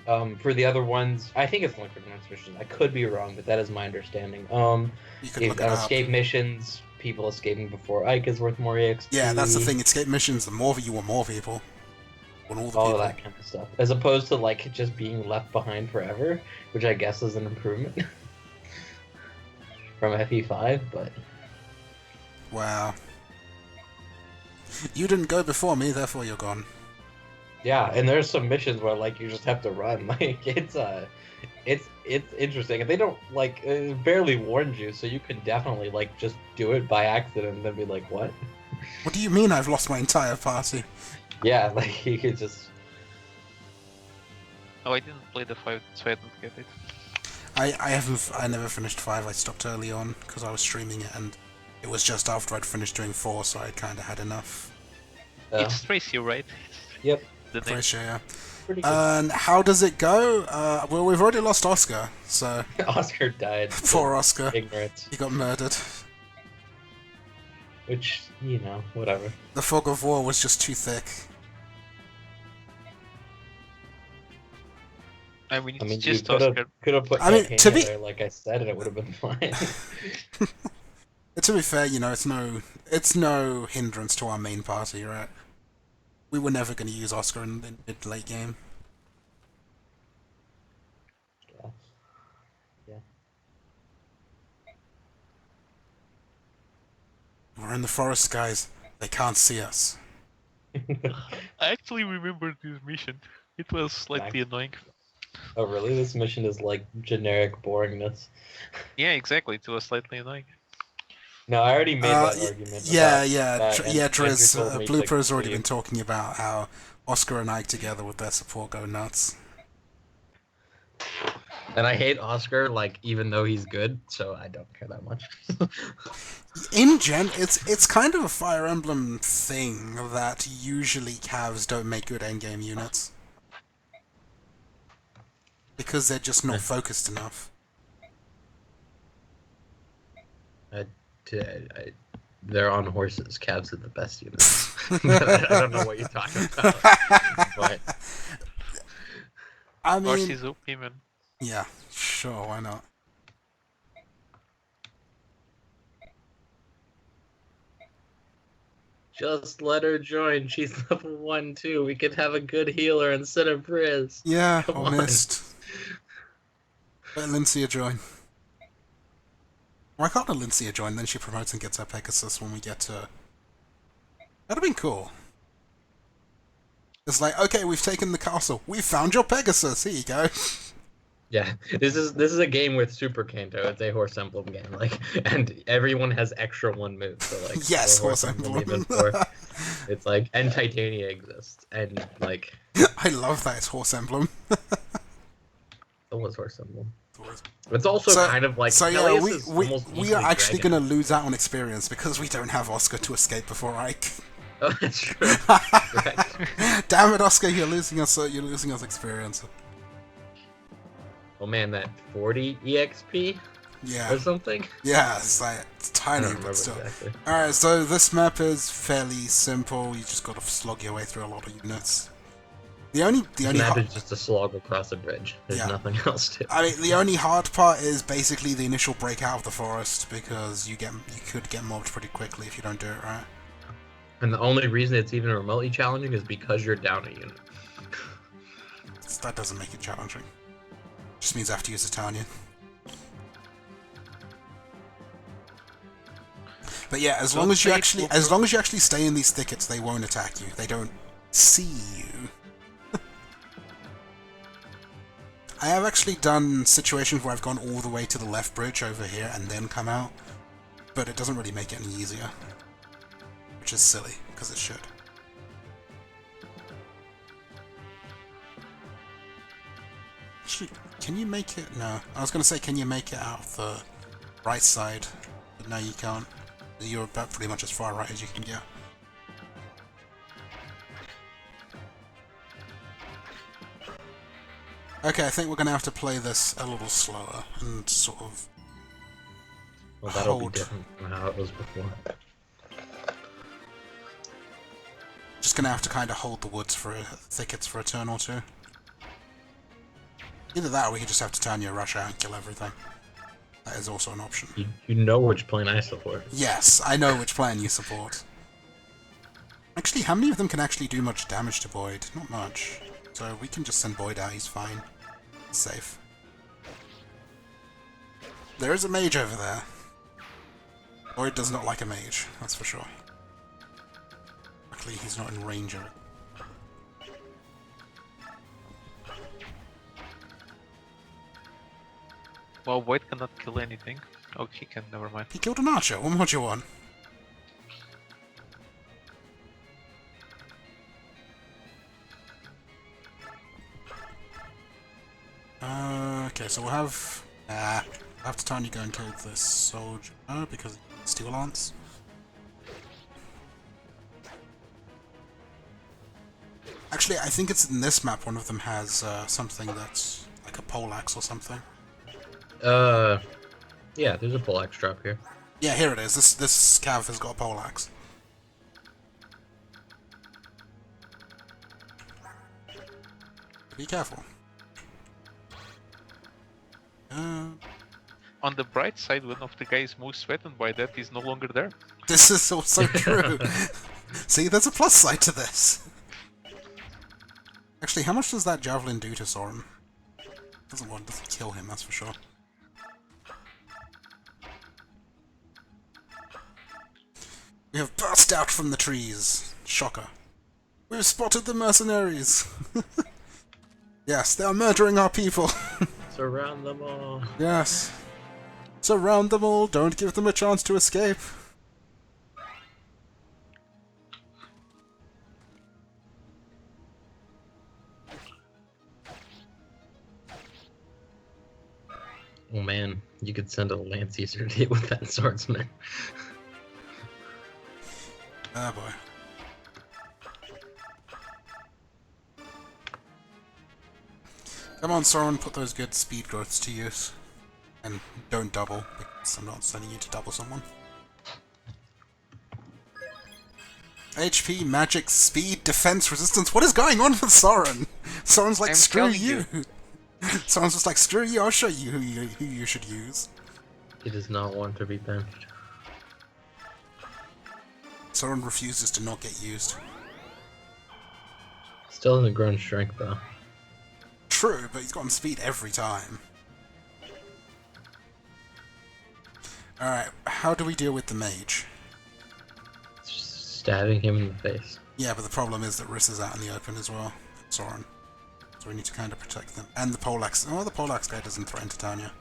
For the other ones, I think it's only for defense missions. I could be wrong, but that is my understanding. You could look it up. Escape missions, people escaping before Ike is worth more EXP. Yeah, that's the thing. Escape missions, the more you want more people. Want all the all people. that kind of stuff. As opposed to, like, just being left behind forever, which I guess is an improvement from FE5, but... Wow. You didn't go before me, therefore you're gone. Yeah, and there's some missions where, like, you just have to run. Like, it's interesting. And they don't, like, it barely warned you, so you can definitely, like, just do it by accident and then be like, what? What do you mean I've lost my entire party? Yeah, like, you could just... Oh, I didn't play the 5, so I didn't get it. I never finished 5, I stopped early on, because I was streaming it, and it was just after I'd finished doing 4, so I kinda had enough. It's Tracy, right? Yep. Tracy, yeah. Pretty good. And how does it go? Well, we've already lost Oscar, so... Oscar died. Poor Oscar. Ignorance. He got murdered. Which, you know, whatever. The fog of war was just too thick. I mean, it's you just could Oscar. have put I mean, Arcania to be- there, like I said, and it would have been fine. To be fair, you know, it's no hindrance to our main party, right? We were never going to use Oscar in the mid-late game. Yeah. We're in the forest, guys. They can't see us. I actually remember this mission. It was slightly annoying. Oh, really? This mission is like generic boringness. Yeah, exactly. It was slightly annoying. No, I already made that argument. Driz, told me Blooper has to already leave. been talking about how Oscar and Ike together with their support go nuts. And I hate Oscar, like, even though he's good, so I don't care that much. In gen, it's kind of a Fire Emblem thing that usually Cavs don't make good endgame units. Because they're just not focused enough. They're on horses. Cabs are the best units. I don't know what you're talking about. But I mean, Horse is OP, man. yeah, sure, why not? just let her join. She's level 1 too. We could have a good healer instead of Briz. Yeah, Come or on. missed. Let Lincia join. Why can't a Lincia join? Then she promotes and gets her Pegasus when we get to... That'd have been cool. It's like, okay, we've taken the castle. We found your Pegasus. Here you go. Yeah, this is a game with Super Kanto. It's a horse emblem game, like, and everyone has extra 1 move. So like, Yes, more horse emblem. even for- it's like, and Titania exists, and like, I love that it's horse emblem. It was horse symbol. Thor's. It's also kind of like So yeah, Peleus we is we, almost we are equally actually dragon. going to lose out on experience because we don't have Oscar to escape before Ike. Oh, that's true. Right. Damn it, Oscar! You're losing us. You're losing us experience. Oh man, that 40 EXP Yeah. or something. Yeah, it's I tiny, don't remember but still. exactly. Alright, so this map is fairly simple. You just got to slog your way through a lot of units. The only This map hard, is just a slog across a bridge. There's Yeah. nothing else to it. I mean, the only hard part is basically the initial breakout of the forest because you could get mobbed pretty quickly if you don't do it right. And the only reason it's even remotely challenging is because you're down a unit. That doesn't make it challenging. Just means I have to use Titania. But yeah, as long as you actually stay in these thickets, they won't attack you. They don't see you. I have actually done situations where I've gone all the way to the left bridge over here and then come out, but it doesn't really make it any easier. Which is silly, because it should. Actually, can you make it? No. I was going to say, can you make it out of the right side? But no, you can't. You're about pretty much as far right as you can get. Okay, I think we're going to have to play this a little slower and sort of Well, that'll hold. be different from how it was before. Just going to have to kind of hold the woods for thickets for a turn or two. Either that, or we could just have Titania rush out and kill everything. That is also an option. You know which plane I support. Yes, I know which plan you support. Actually, how many of them can actually do much damage to Boyd? Not much. So we can just send Boyd out, he's fine. He's safe. There is a mage over there. Boyd does not like a mage, that's for sure. Luckily, he's not in range of it. Well, Void cannot kill anything. Oh, he can, never mind. He killed an archer, what more do you want? Okay, so we'll have Titania go and kill this soldier because it's Steel Lance. Actually, I think it's in this map one of them has something that's like a poleaxe or something. Yeah, there's a poleaxe drop here. Yeah, here it is. This cav has got a poleaxe. Be careful. On the bright side, one of the guys most threatened by that is no longer there. This is also true. See, there's a plus side to this. Actually, how much does that javelin do to Soren? Doesn't kill him, that's for sure. We have burst out from the trees. Shocker. We've spotted the mercenaries. Yes, they are murdering our people. Surround them all. Yes. Surround them all. Don't give them a chance to escape. Oh man, you could send a lance user to deal with that swordsman. Ah, boy. Come on, Soren, put those good speed growths to use. And don't double, because I'm not sending you to double someone. HP, magic, speed, defense, resistance. What is going on with Soren? Soren's like, I'm screw telling you. Soren's just like, screw you, I'll show you who you should use. He does not want to be benched. Soren refuses to not get used. Still hasn't grown strength though. True, but he's gotten speed every time. Alright, how do we deal with the mage? Just stabbing him in the face. Yeah, but the problem is that Riss is out in the open as well. Soren. So we need to kind of protect them. And the Poleaxe. Oh, the Poleaxe guy doesn't threaten Titania.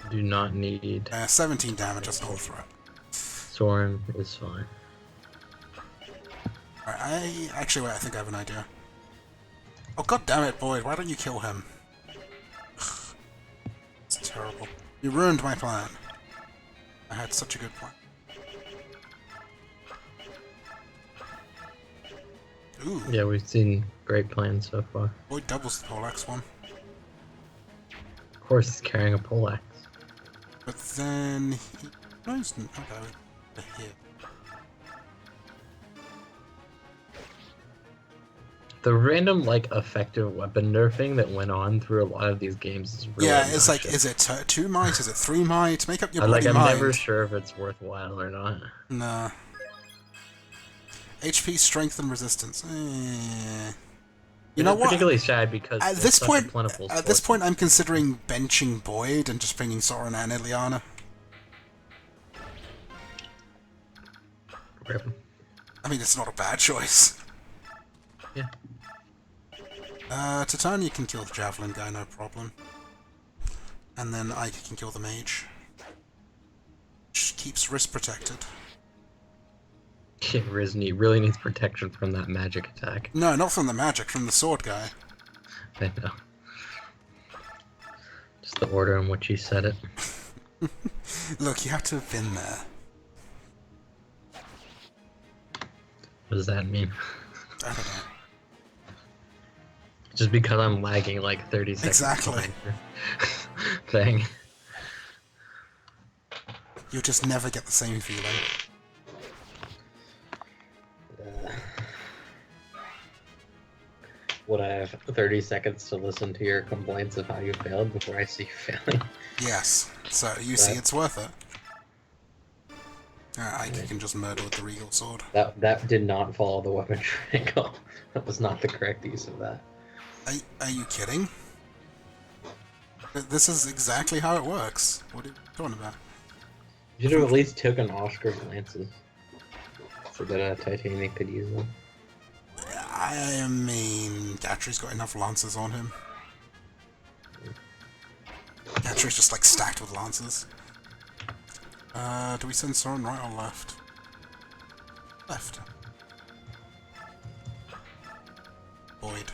Do not need. 17 damage, that's not a threat. Soren is fine. Alright, actually, wait, I think I have an idea. Oh, god damn it, Boyd, why don't you kill him? terrible. You ruined my plan. I had such a good plan. Ooh. Yeah, we've seen great plans so far. Boy doubles the poleaxe one. Of course, he's carrying a poleaxe. But then he knows okay, the hit. The random like effective weapon nerfing that went on through a lot of these games is really it's like, obnoxious. is it 2 might? Is it 3 might? Make up your I'm bloody mind. never sure if it's worthwhile or not. Nah. HP, strength, and resistance. You know It's what? particularly sad because At it's this such point, a plentiful at this source. point, I'm considering benching Boyd and just bringing Soren and Ileana. Rip. I mean, it's not a bad choice. Yeah. Titania can kill the Javelin guy, no problem. And then Ike can kill the Mage. Which keeps wrist protected. Yeah, Rizni really needs protection from that magic attack. No, not from the magic, from the sword guy. I know. Just the order in which you said it. Look, you have to have been there. What does that mean? I don't know. Just because I'm lagging like 30 seconds Exactly. behind your thing. You'll just never get the same feeling. Would I have 30 seconds to listen to your complaints of how you failed before I see you failing? Yes. So, you see it's worth it. Ike can just murder with the Regal Sword. That did not follow the weapon triangle. That was not the correct use of that. Are you kidding? This is exactly how it works. What are you talking about? You should have at least taken Oscar's lances. So that Titania could use them. I mean, Gatri's got enough lances on him. Gatri's just like stacked with lances. Do we send Soren right or left? Left. Boyd.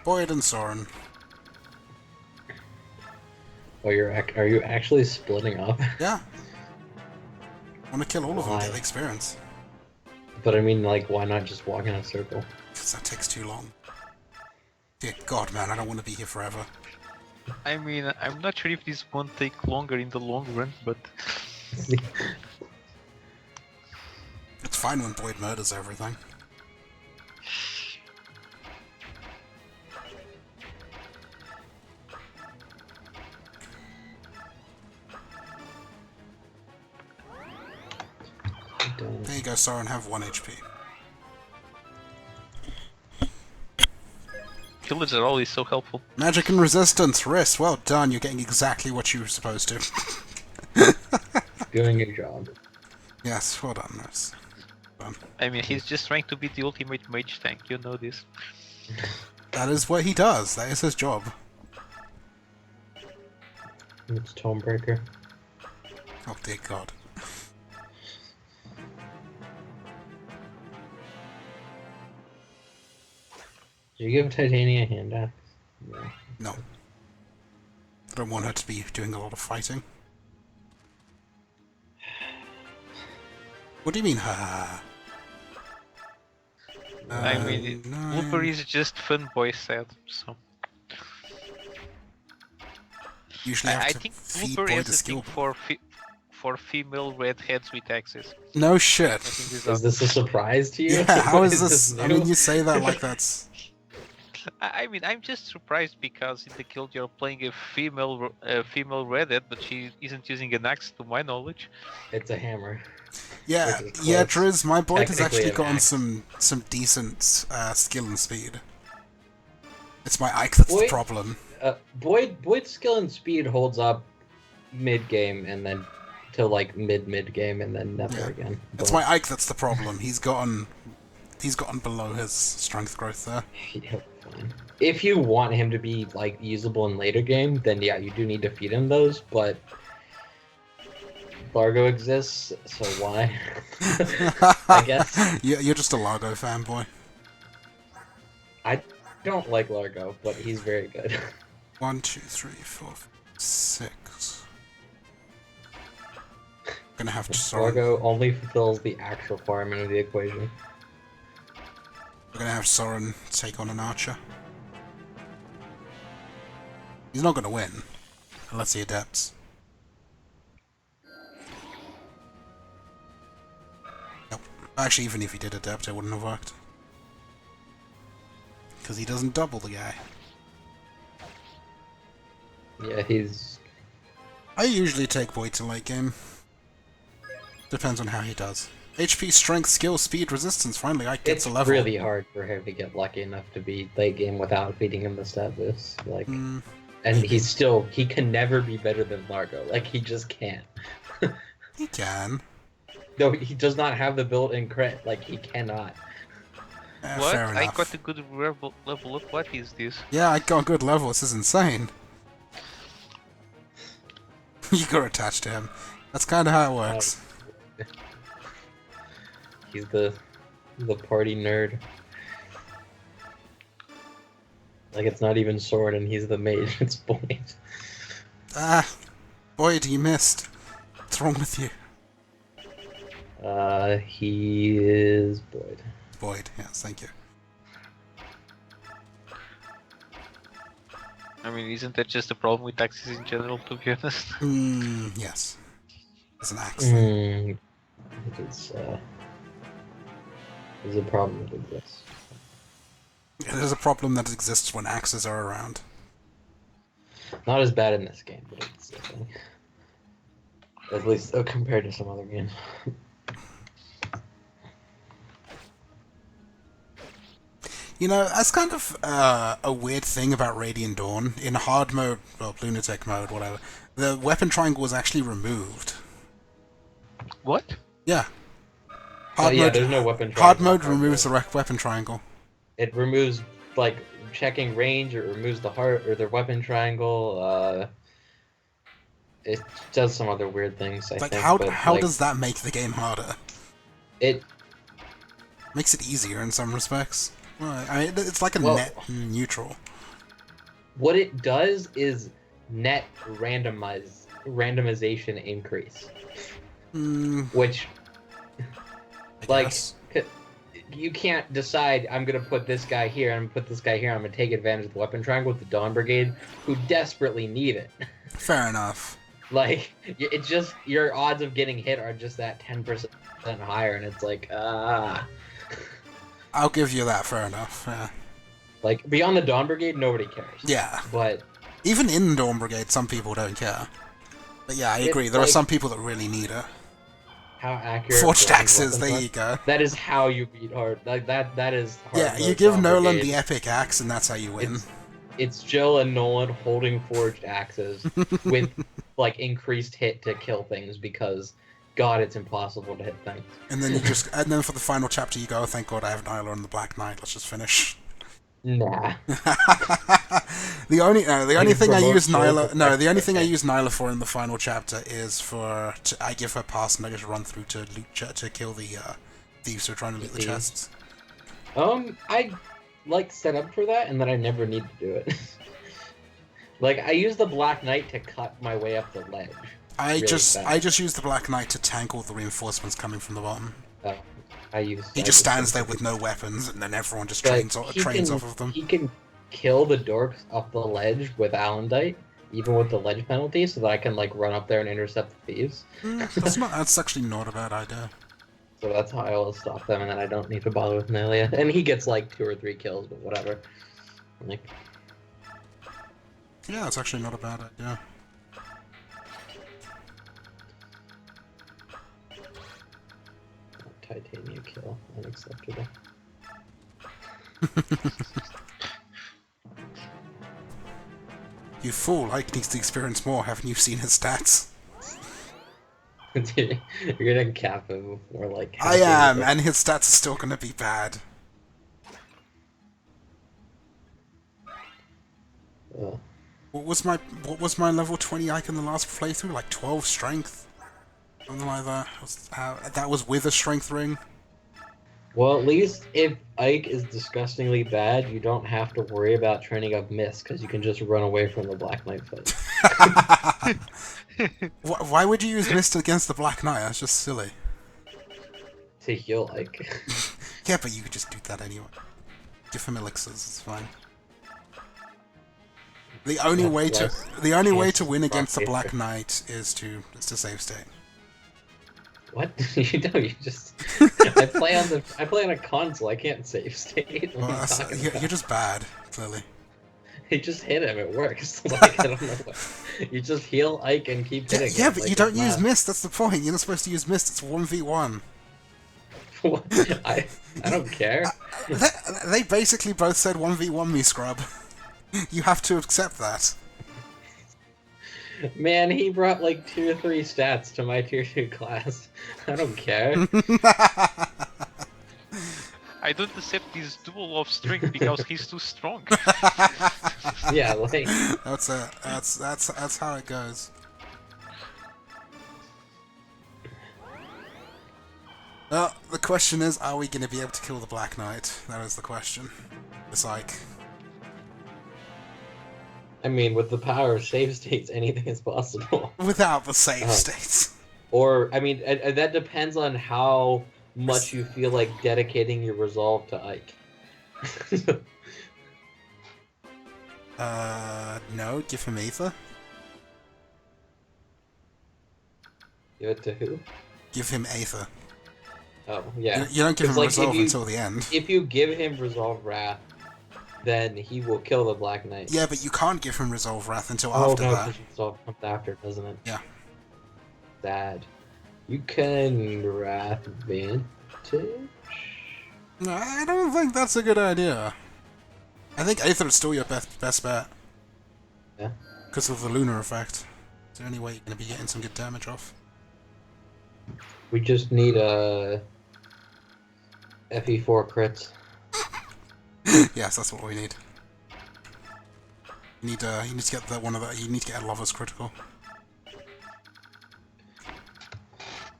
Boyd and Soren. Oh, are you actually splitting up? Yeah. I want to kill all of them, Why? get the experience. But I mean, like, why not just walk in a circle? Because that takes too long. Dear God, man, I don't want to be here forever. I mean, I'm not sure if this won't take longer in the long run, but It's fine when Boyd murders everything. There you go, Soren, have 1 HP. killers are always so helpful. Magic and resistance, wrist, well done, you're getting exactly what you were supposed to. Doing your job. Yes, well done, Nurse. Done. I mean, he's just trying to be the ultimate mage tank, you know this. That is what he does, that is his job. It's Tomebreaker. Oh dear God. Did you give Titania a hand axe? No. No. I don't want her to be doing a lot of fighting. What do you mean, ha? I mean, Looper is just fun boy sad, so... Usually have I to think feed Looper Boyd is a a skill. thing for female redheads with axes. No I shit. think this Is this a surprise to you? Yeah, how is Is this? I new? mean, you say that like that's... I mean, I'm just surprised because in the guild you're playing a female redhead, but she isn't using an axe, to my knowledge. It's a hammer. Yeah, Which is yeah, close. Driz, my Boyd has Technically actually an gotten axe. some decent skill and speed. It's my Ike that's the Boyd- problem. Boyd's skill and speed holds up mid game and then to like mid game and then never Yeah. again. It's my Ike that's the problem. He's gotten below his strength growth there. Yeah, fine. If you want him to be like usable in later game, then yeah, you do need to feed him those. But Largo exists, so why? I guess You're just a Largo fanboy. I don't like Largo, but he's very good. 1, 2, 3, 4, 5, 6. Gonna have to Soren. Largo only fulfills the actual requirement of the equation. We're gonna have Soren take on an archer. He's not gonna win, unless he adapts. Nope. Actually, even if he did adapt, it wouldn't have worked. Because he doesn't double the guy. Yeah, he's... I usually take Void to late game. Depends on how he does. HP, strength, skill, speed, resistance. Finally, I get It's a level. really hard for him to get lucky enough to be late game without beating him the stat boost. Like, and he can never be better than Largo. Like, he just can't. He can. No, he does not have the built-in crit. Like, he cannot. What? Fair I enough. got a good level up. What is this? Yeah, I got a good level. This is insane. You got attached to him. That's kind of how it works. He's the party nerd. Like, it's not even Sword and he's the mage, it's Boyd. Ah, Boyd, you missed. What's wrong with you? He is Boyd. Boyd, yes, thank you. I mean, isn't that just a problem with axes in general, to be honest? Yes. It's an axe. There's a problem with this. There's a problem that exists when axes are around. Not as bad in this game, but it's at least compared to some other games. You know, that's kind of a weird thing about Radiant Dawn. In hard mode, well, lunatic mode, whatever, the weapon triangle was actually removed. What? Yeah. There's no weapon triangle. Hard mode removes the weapon triangle. It removes, like, checking range, it removes the heart, or the weapon triangle, it does some other weird things, I think. How does that make the game harder? It makes it easier in some respects. Well, I mean, it's like a net neutral. What it does is net randomization increase. Which, like, you can't decide, I'm going to put this guy here, I'm going to put this guy here, I'm going to take advantage of the weapon triangle with the Dawn Brigade, who desperately need it. Fair enough. Like, it's just, your odds of getting hit are just that 10% higher, and it's like, I'll give you that, fair enough, yeah. Like, beyond the Dawn Brigade, nobody cares. Yeah. But... even in the Dawn Brigade, some people don't care. But yeah, I agree, there are some people that really need it. How accurate... Forged axes, there you go. That is how you beat hard. Like, that is hard. Yeah, you give Nolan the epic axe, and that's how you win. It's Jill and Nolan holding forged axes with, like, increased hit to kill things because... God, it's impossible to hit things. And then and then for the final chapter you go, oh, thank God I have Nyla and the Black Knight, let's just finish. Nah. the only thing I use Nyla for in the final chapter is I give her pass and I just run through to kill the thieves who are trying to loot the chests. I like set up for that and then I never need to do it. Like, I use the Black Knight to cut my way up the ledge. I just use the Black Knight to tank all the reinforcements coming from the bottom. Oh, he just stands there with no weapons, and then everyone just trains off of them. He can kill the dorks off the ledge with Alendite, even with the ledge penalty, so that I can like run up there and intercept the thieves. That's actually not a bad idea. So that's how I always stop them, and then I don't need to bother with Nelia. And he gets like 2 or 3 kills, but whatever. Like, yeah, that's actually not a bad idea. Titania kill, unacceptable. You fool, Ike needs to experience more, haven't you seen his stats? Dude, you're gonna cap him before like... I am, and his stats are still gonna be bad. What was my level 20 Ike in the last playthrough? Like 12 strength? Something like that. That was with a strength ring. Well, at least if Ike is disgustingly bad, you don't have to worry about training up Mist, because you can just run away from the Black Knight fight. Why would you use Mist against the Black Knight? That's just silly. To heal Ike. Yeah, but you could just do that anyway. Give him elixirs, it's fine. The only way to win against the Black Knight is to save state. What? You know, you just I play on a console, I can't save state. Well, you're just bad, clearly. You just hit him, it works. Like, I don't know what. You just heal Ike and keep hitting him. Yeah, but like, you don't use Mist, that's the point. You're not supposed to use Mist, it's 1v1. I don't care. They basically both said 1v1 me, scrub. You have to accept that. Man, he brought like 2 or 3 stats to my tier 2 class. I don't care. I don't accept this duel of strength because he's too strong. Yeah, like that's how it goes. Well, the question is, are we going to be able to kill the Black Knight? That is the question. It's like... I mean, with the power of save states, anything is possible. Without the save states. Or, I mean, that depends on how much you feel like dedicating your resolve to Ike. No, give him Aether. Give it to who? Give him Aether. Oh, yeah. You don't give him Resolve until the end. If you give him Resolve Wrath, then he will kill the Black Knight. Yeah, but you can't give him Resolve Wrath until after that. Because Resolve comes after, doesn't it? Yeah. Sad. You can Wrath Vantage? No, I don't think that's a good idea. I think Aether is still your best bet. Yeah. Because of the Lunar effect. It's the only way you're going to be getting some good damage off. We just need a FE4 crits. Yes, that's what we need. You need to get that one of the. You need to get a Lover's Critical.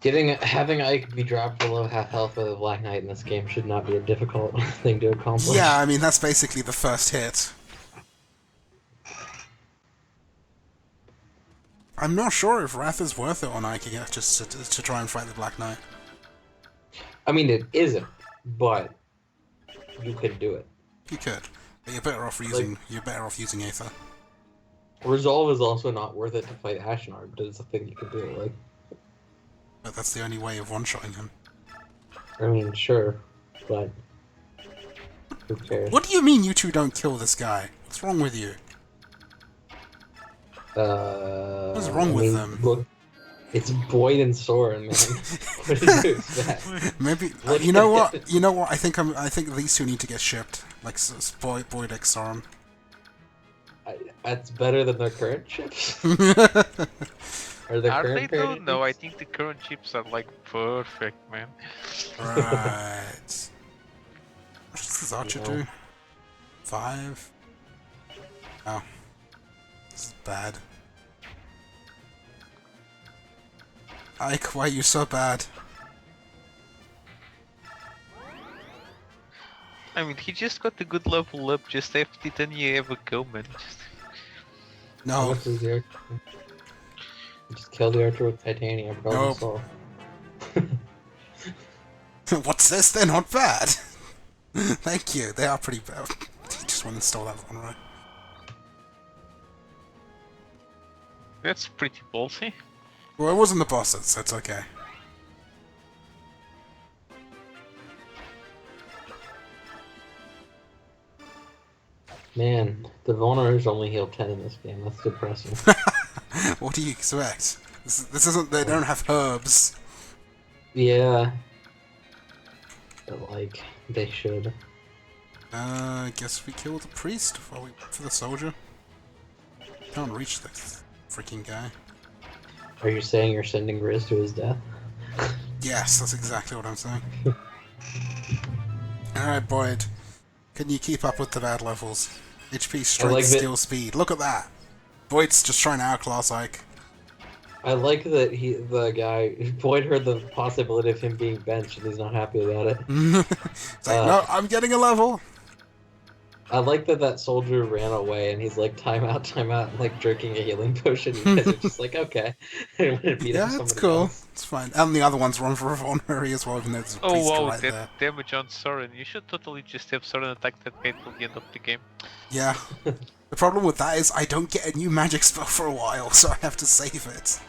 Having Ike be dropped below half health with a Black Knight in this game should not be a difficult thing to accomplish. Yeah, I mean that's basically the first hit. I'm not sure if Wrath is worth it on Ike just to try and fight the Black Knight. I mean, it isn't, but you could do it. You could, but you're better off using Aether. Resolve is also not worth it to fight Ashnard, but it's a thing you could do. Like, but that's the only way of one-shotting him. I mean, sure, but who cares? What do you mean you two don't kill this guy? What's wrong with you? What's wrong with them? Look, it's Boyd and Soren, man. What did you expect? Maybe you know what? You know what? I think these two need to get shipped, like Boyd x Soren. That's better than their current chips. Are they though? No, I think the current chips are like perfect, man. Right. What does this Archer do? 5. Oh. This is bad. Ike, why are you so bad? I mean, he just got a good level up just after then you ever go, man. No. What is the Archer? Just kill the Archer with Titanium. Nope. What's this? They're not bad. Thank you. They are pretty bad. You just want to install that one, right? That's pretty ballsy. Well, it wasn't the bosses, so it's okay. Man, the Vulners only heal 10 in this game. That's depressing. What do you expect? This isn't. They don't have herbs. Yeah. But, like, they should. I guess we kill the priest while we wait for the soldier. Can't reach this freaking guy. Are you saying you're sending Riz to his death? Yes, that's exactly what I'm saying. Alright, Boyd. Can you keep up with the bad levels? HP, strength, skill, speed. Look at that! Boyd's just trying to outclass Ike. I like that the guy, Boyd heard the possibility of him being benched and he's not happy about it. It's like, no, I'm getting a level. I like that soldier ran away and he's like, time out, and like drinking a healing potion. You guys are just like, okay. And went and beat up Yeah, it's somebody cool. else. It's fine. And the other one's run for a vulnerary as well, even though there's a Oh priest wow, right that there. damage on Soren. You should totally just have Soren attack that mate till the end of the game. Yeah. The problem with that is I don't get a new magic spell for a while, so I have to save it.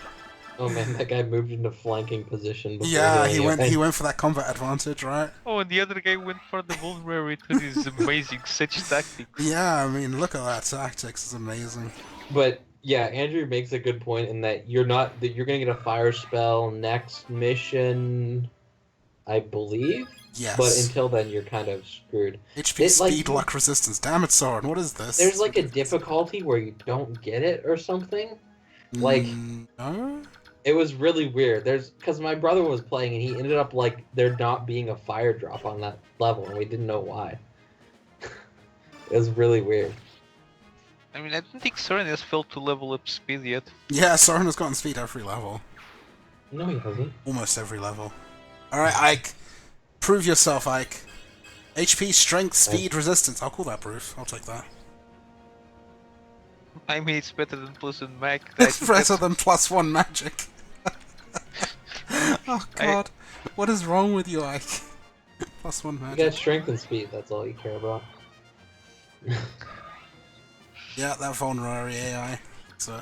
Oh man, that guy moved into flanking position. Before Yeah, healing he you. went for that combat advantage, right? Oh, and the other guy went for the vulnerary to this amazing such tactics. Yeah, I mean, look at that tactics, it's amazing. But yeah, Andrew makes a good point in that you're gonna get a fire spell next mission, I believe. Yes. But until then, you're kind of screwed. HP, It's like- speed, luck, resistance. Damn it, Soren, what is this? There's like a difficulty where you don't get it or something. like- No? It was really weird. Because my brother was playing and he ended up like there not being a fire drop on that level, and we didn't know why. It was really weird. I mean, I don't think Soren has failed to level up speed yet. Yeah, Soren has gotten speed every level. No, he hasn't. Almost every level. Alright, Ike. Prove yourself, Ike. HP, strength, speed, resistance. I'll call that proof. I'll take that. I mean, it's better than plus one mag. It's better than +1 magic. Oh god. What is wrong with you, Ike? +1 You magic. got strength and speed. That's all you care about. Yeah, that vulnerary AI. So,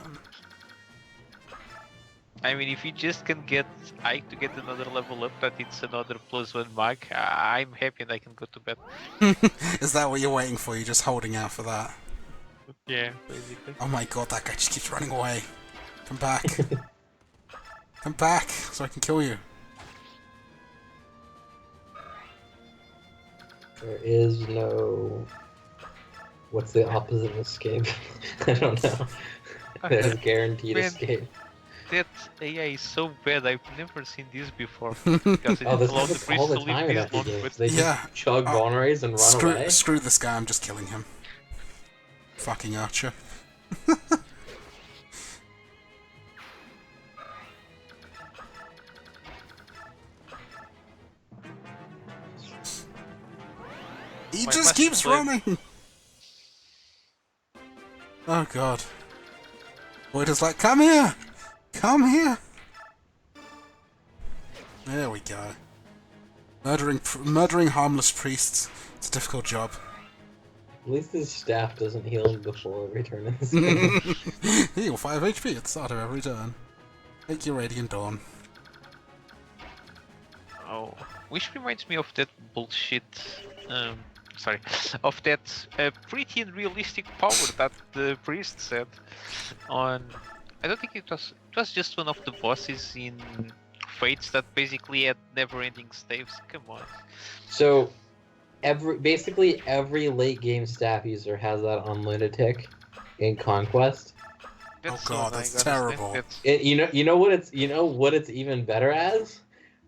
I mean, if you just can get Ike to get another level up, that it's another +1 mag, I'm happy and I can go to bed. is that what you're waiting for? You're just holding out for that? Yeah, basically. Oh my god, that guy just keeps running away. Come back. Come back, so I can kill you. There is no. What's the opposite of escape? I don't know. There's guaranteed Man. escape. That AI is so bad, I've never seen this before. Because it Oh, this allowed the happens priest all to the live time in this long, RPGs. but They just Yeah. chug vulneraries and run away. Screw this guy, I'm just killing him. Fucking archer. He My just master keeps blade. running! Oh god. Boyd is like, come here! Come here! There we go. Murdering harmless priests. It's a difficult job. At least his staff doesn't heal him before returning this game. Heal 5 HP at the start of every turn. Take your Radiant Dawn. Oh, which reminds me of that bullshit. Sorry, of that pretty unrealistic power that the priest said on. I don't think it was. It was just one of the bosses in Fates that basically had never-ending staves. Come on. So, basically every late game staff user has that on Lunatic in Conquest. That's God, so that's annoying, honestly. terrible. That's- You know what it's even better as?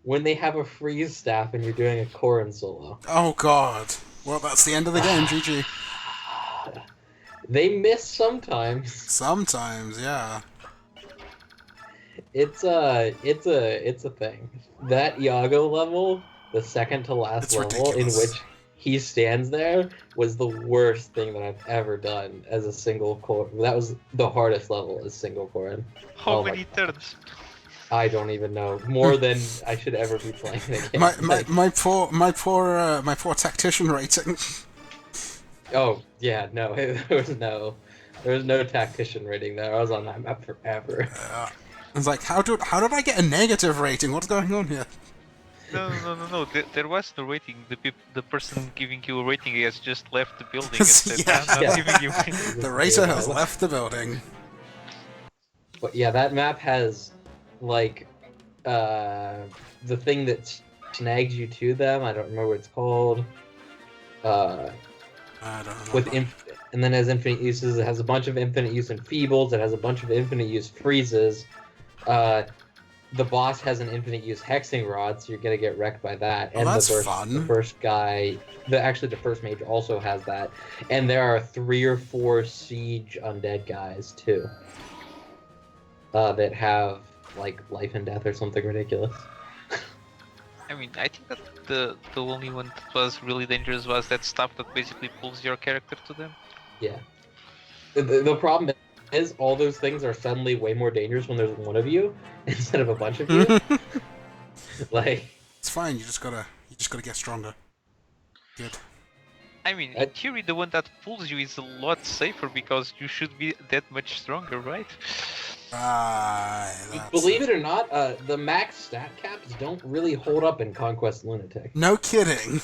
When they have a freeze staff and you're doing a Corrin solo. Oh god. Well, that's the end of the game, GG. They miss sometimes. Sometimes, yeah. It's a thing. That Iago level, the second to last It's level, in ridiculous. which he stands there, was the worst thing that I've ever done as a single core. That was the hardest level as single core. How Oh my many turns? I don't even know. More than I should ever be playing the game. My poor tactician rating. Oh yeah, no, there was no tactician rating there. I was on that map forever. It's like, how did I get a negative rating? What's going on here? No. There was no rating. The person giving you a rating has just left the building and said, Yeah. "I'm not Yeah. giving you." The racer has left the building. But yeah, that map has like the thing that snags you to them. I don't remember what it's called. I don't know. With and then has infinite uses. It has a bunch of infinite use enfeebles. It has a bunch of infinite use freezes. The boss has an infinite use hexing rod, so you're gonna get wrecked by that. Oh, And that's the fun. first guy, the first mage also has that. And there are 3 or 4 siege undead guys too. That have like life and death or something ridiculous. I mean, I think that the only one that was really dangerous was that stuff that basically pulls your character to them. Yeah. The problem is all those things are suddenly way more dangerous when there's one of you instead of a bunch of you. Like, it's fine. You just gotta get stronger. Good. I mean, in theory, the one that pulls you is a lot safer because you should be that much stronger, right? believe it or not, the max stat caps don't really hold up in Conquest Lunatic. No kidding.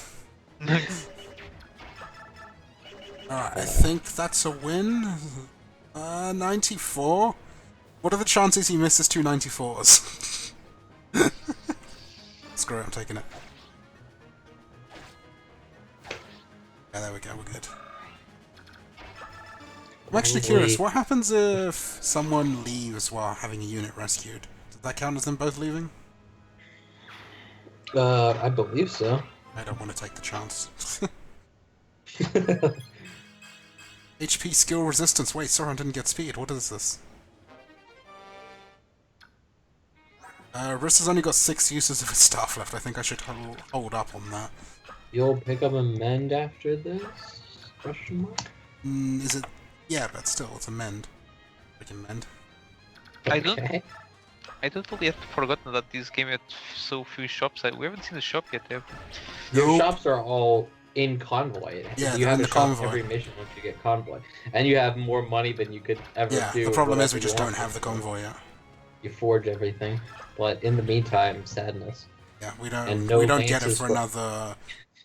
Alright, I think that's a win. 94? What are the chances he misses two 94s? Screw it, I'm taking it. Yeah, there we go, we're good. I'm actually curious, what happens if someone leaves while having a unit rescued? Does that count as them both leaving? I believe so. I don't want to take the chance. HP skill resistance. Wait, Sauron didn't get speed. What is this? Riss has only got 6 uses of his staff left. I think I should hold up on that. You'll pick up a mend after this? Question mark? Is it? Yeah, but still, it's a mend. We can mend. Okay. I totally had forgotten that this game had so few shops. We haven't seen the shop yet, have we? Your shops are all in Convoy. Yeah, you have in a the shop Convoy. every mission once you get Convoy. And you have more money than you could ever do. Yeah, the problem is we whatever just you don't want. have the convoy yet. You forge everything. But in the meantime, sadness. Yeah, we And don't no get it lances for another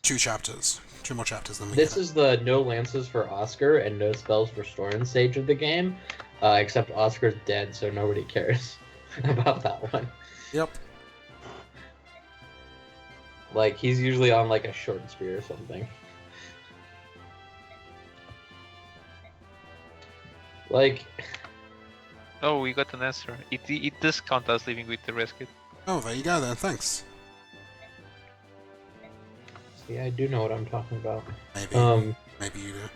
2 chapters. 2 more chapters than we This get. is the no lances for Oscar and no spells for Storin stage of the game. Except Oscar's dead, so nobody cares about that one. Yep. Like, he's usually on, like, a short spear or something. Like... Oh, we got an answer. It does count as living with the rescue. Oh, there you go then, thanks. See, I do know what I'm talking about. Maybe. Maybe you do.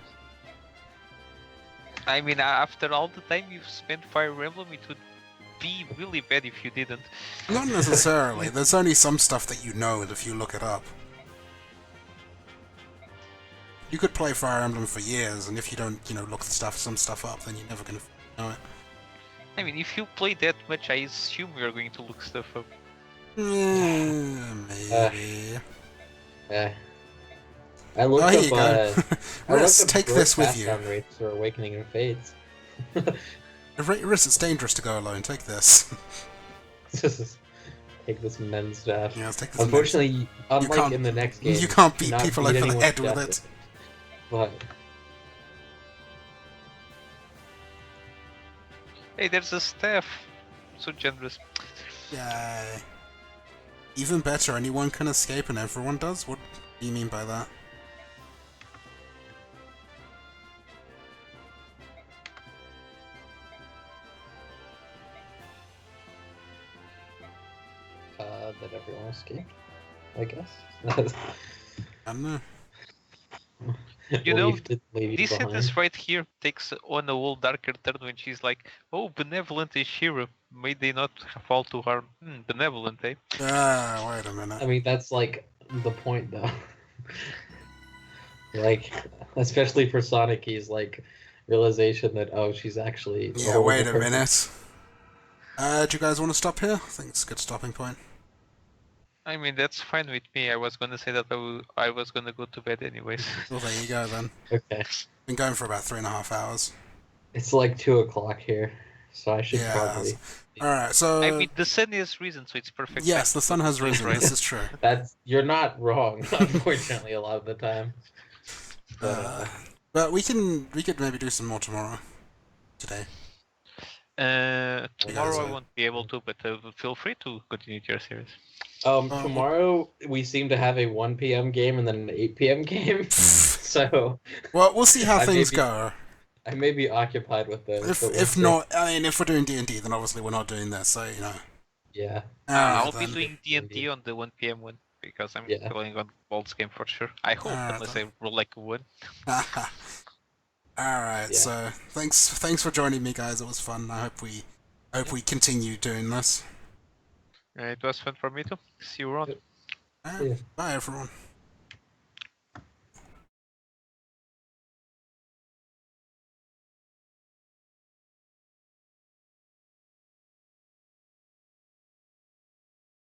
I mean, after all the time you've spent Fire Emblem, it would be really bad if you didn't. Not necessarily. There's only some stuff that you know if you look it up. You could play Fire Emblem for years, and if you don't, look some stuff up, then you're never gonna know it. I mean, if you play that much, I assume you're going to look stuff up. Maybe. I looked here you up, go. Riss, take this with you. Rates for Awakening and Fades. Riss, it's dangerous to go alone. Take this. Take this men's staff. Yeah, let's take this. Unfortunately, unlike in the next game, you can't beat not people beat over the anyone head to with death it. But Hey, there's a staff. So generous. Yay. Even better, anyone can escape and everyone does? What do you mean by that? that everyone escaped, I guess. I don't know. You know, lady this behind. sentence right here takes on a whole darker turn when she's like, "Oh, benevolent is hero. May they not fall to harm." Benevolent, eh? Wait a minute. I mean, that's like the point, though. Like, especially for Sonic, he's like realization that she's actually. Yeah, wait a minute. Do you guys want to stop here? I think it's a good stopping point. I mean, that's fine with me. I was gonna say that I was gonna go to bed anyways. Well, there you go then. Okay. Been going for about 3.5 hours. It's like 2 o'clock here, so I should probably. Alright, so. I mean, the sun has risen, so it's perfect. Yes, the sun has risen. This is true. You're not wrong, unfortunately, a lot of the time. But we could maybe do some more tomorrow. Today. Tomorrow I won't be able to, but feel free to continue your series. Tomorrow we seem to have a 1 p.m. game and then an 8 p.m. game. So. Well, we'll see how things go. I may be occupied with those. If not, I mean, if we're doing D&D, then obviously we're not doing this. So Yeah. I'll be doing D&D on the 1 p.m. one because I'm going on Bolt's game for sure. I hope, unless I roll like a 1. Alright, so thanks for joining me, guys. It was fun. I hope we continue doing this. It was fun for me too. See you around. Bye, everyone.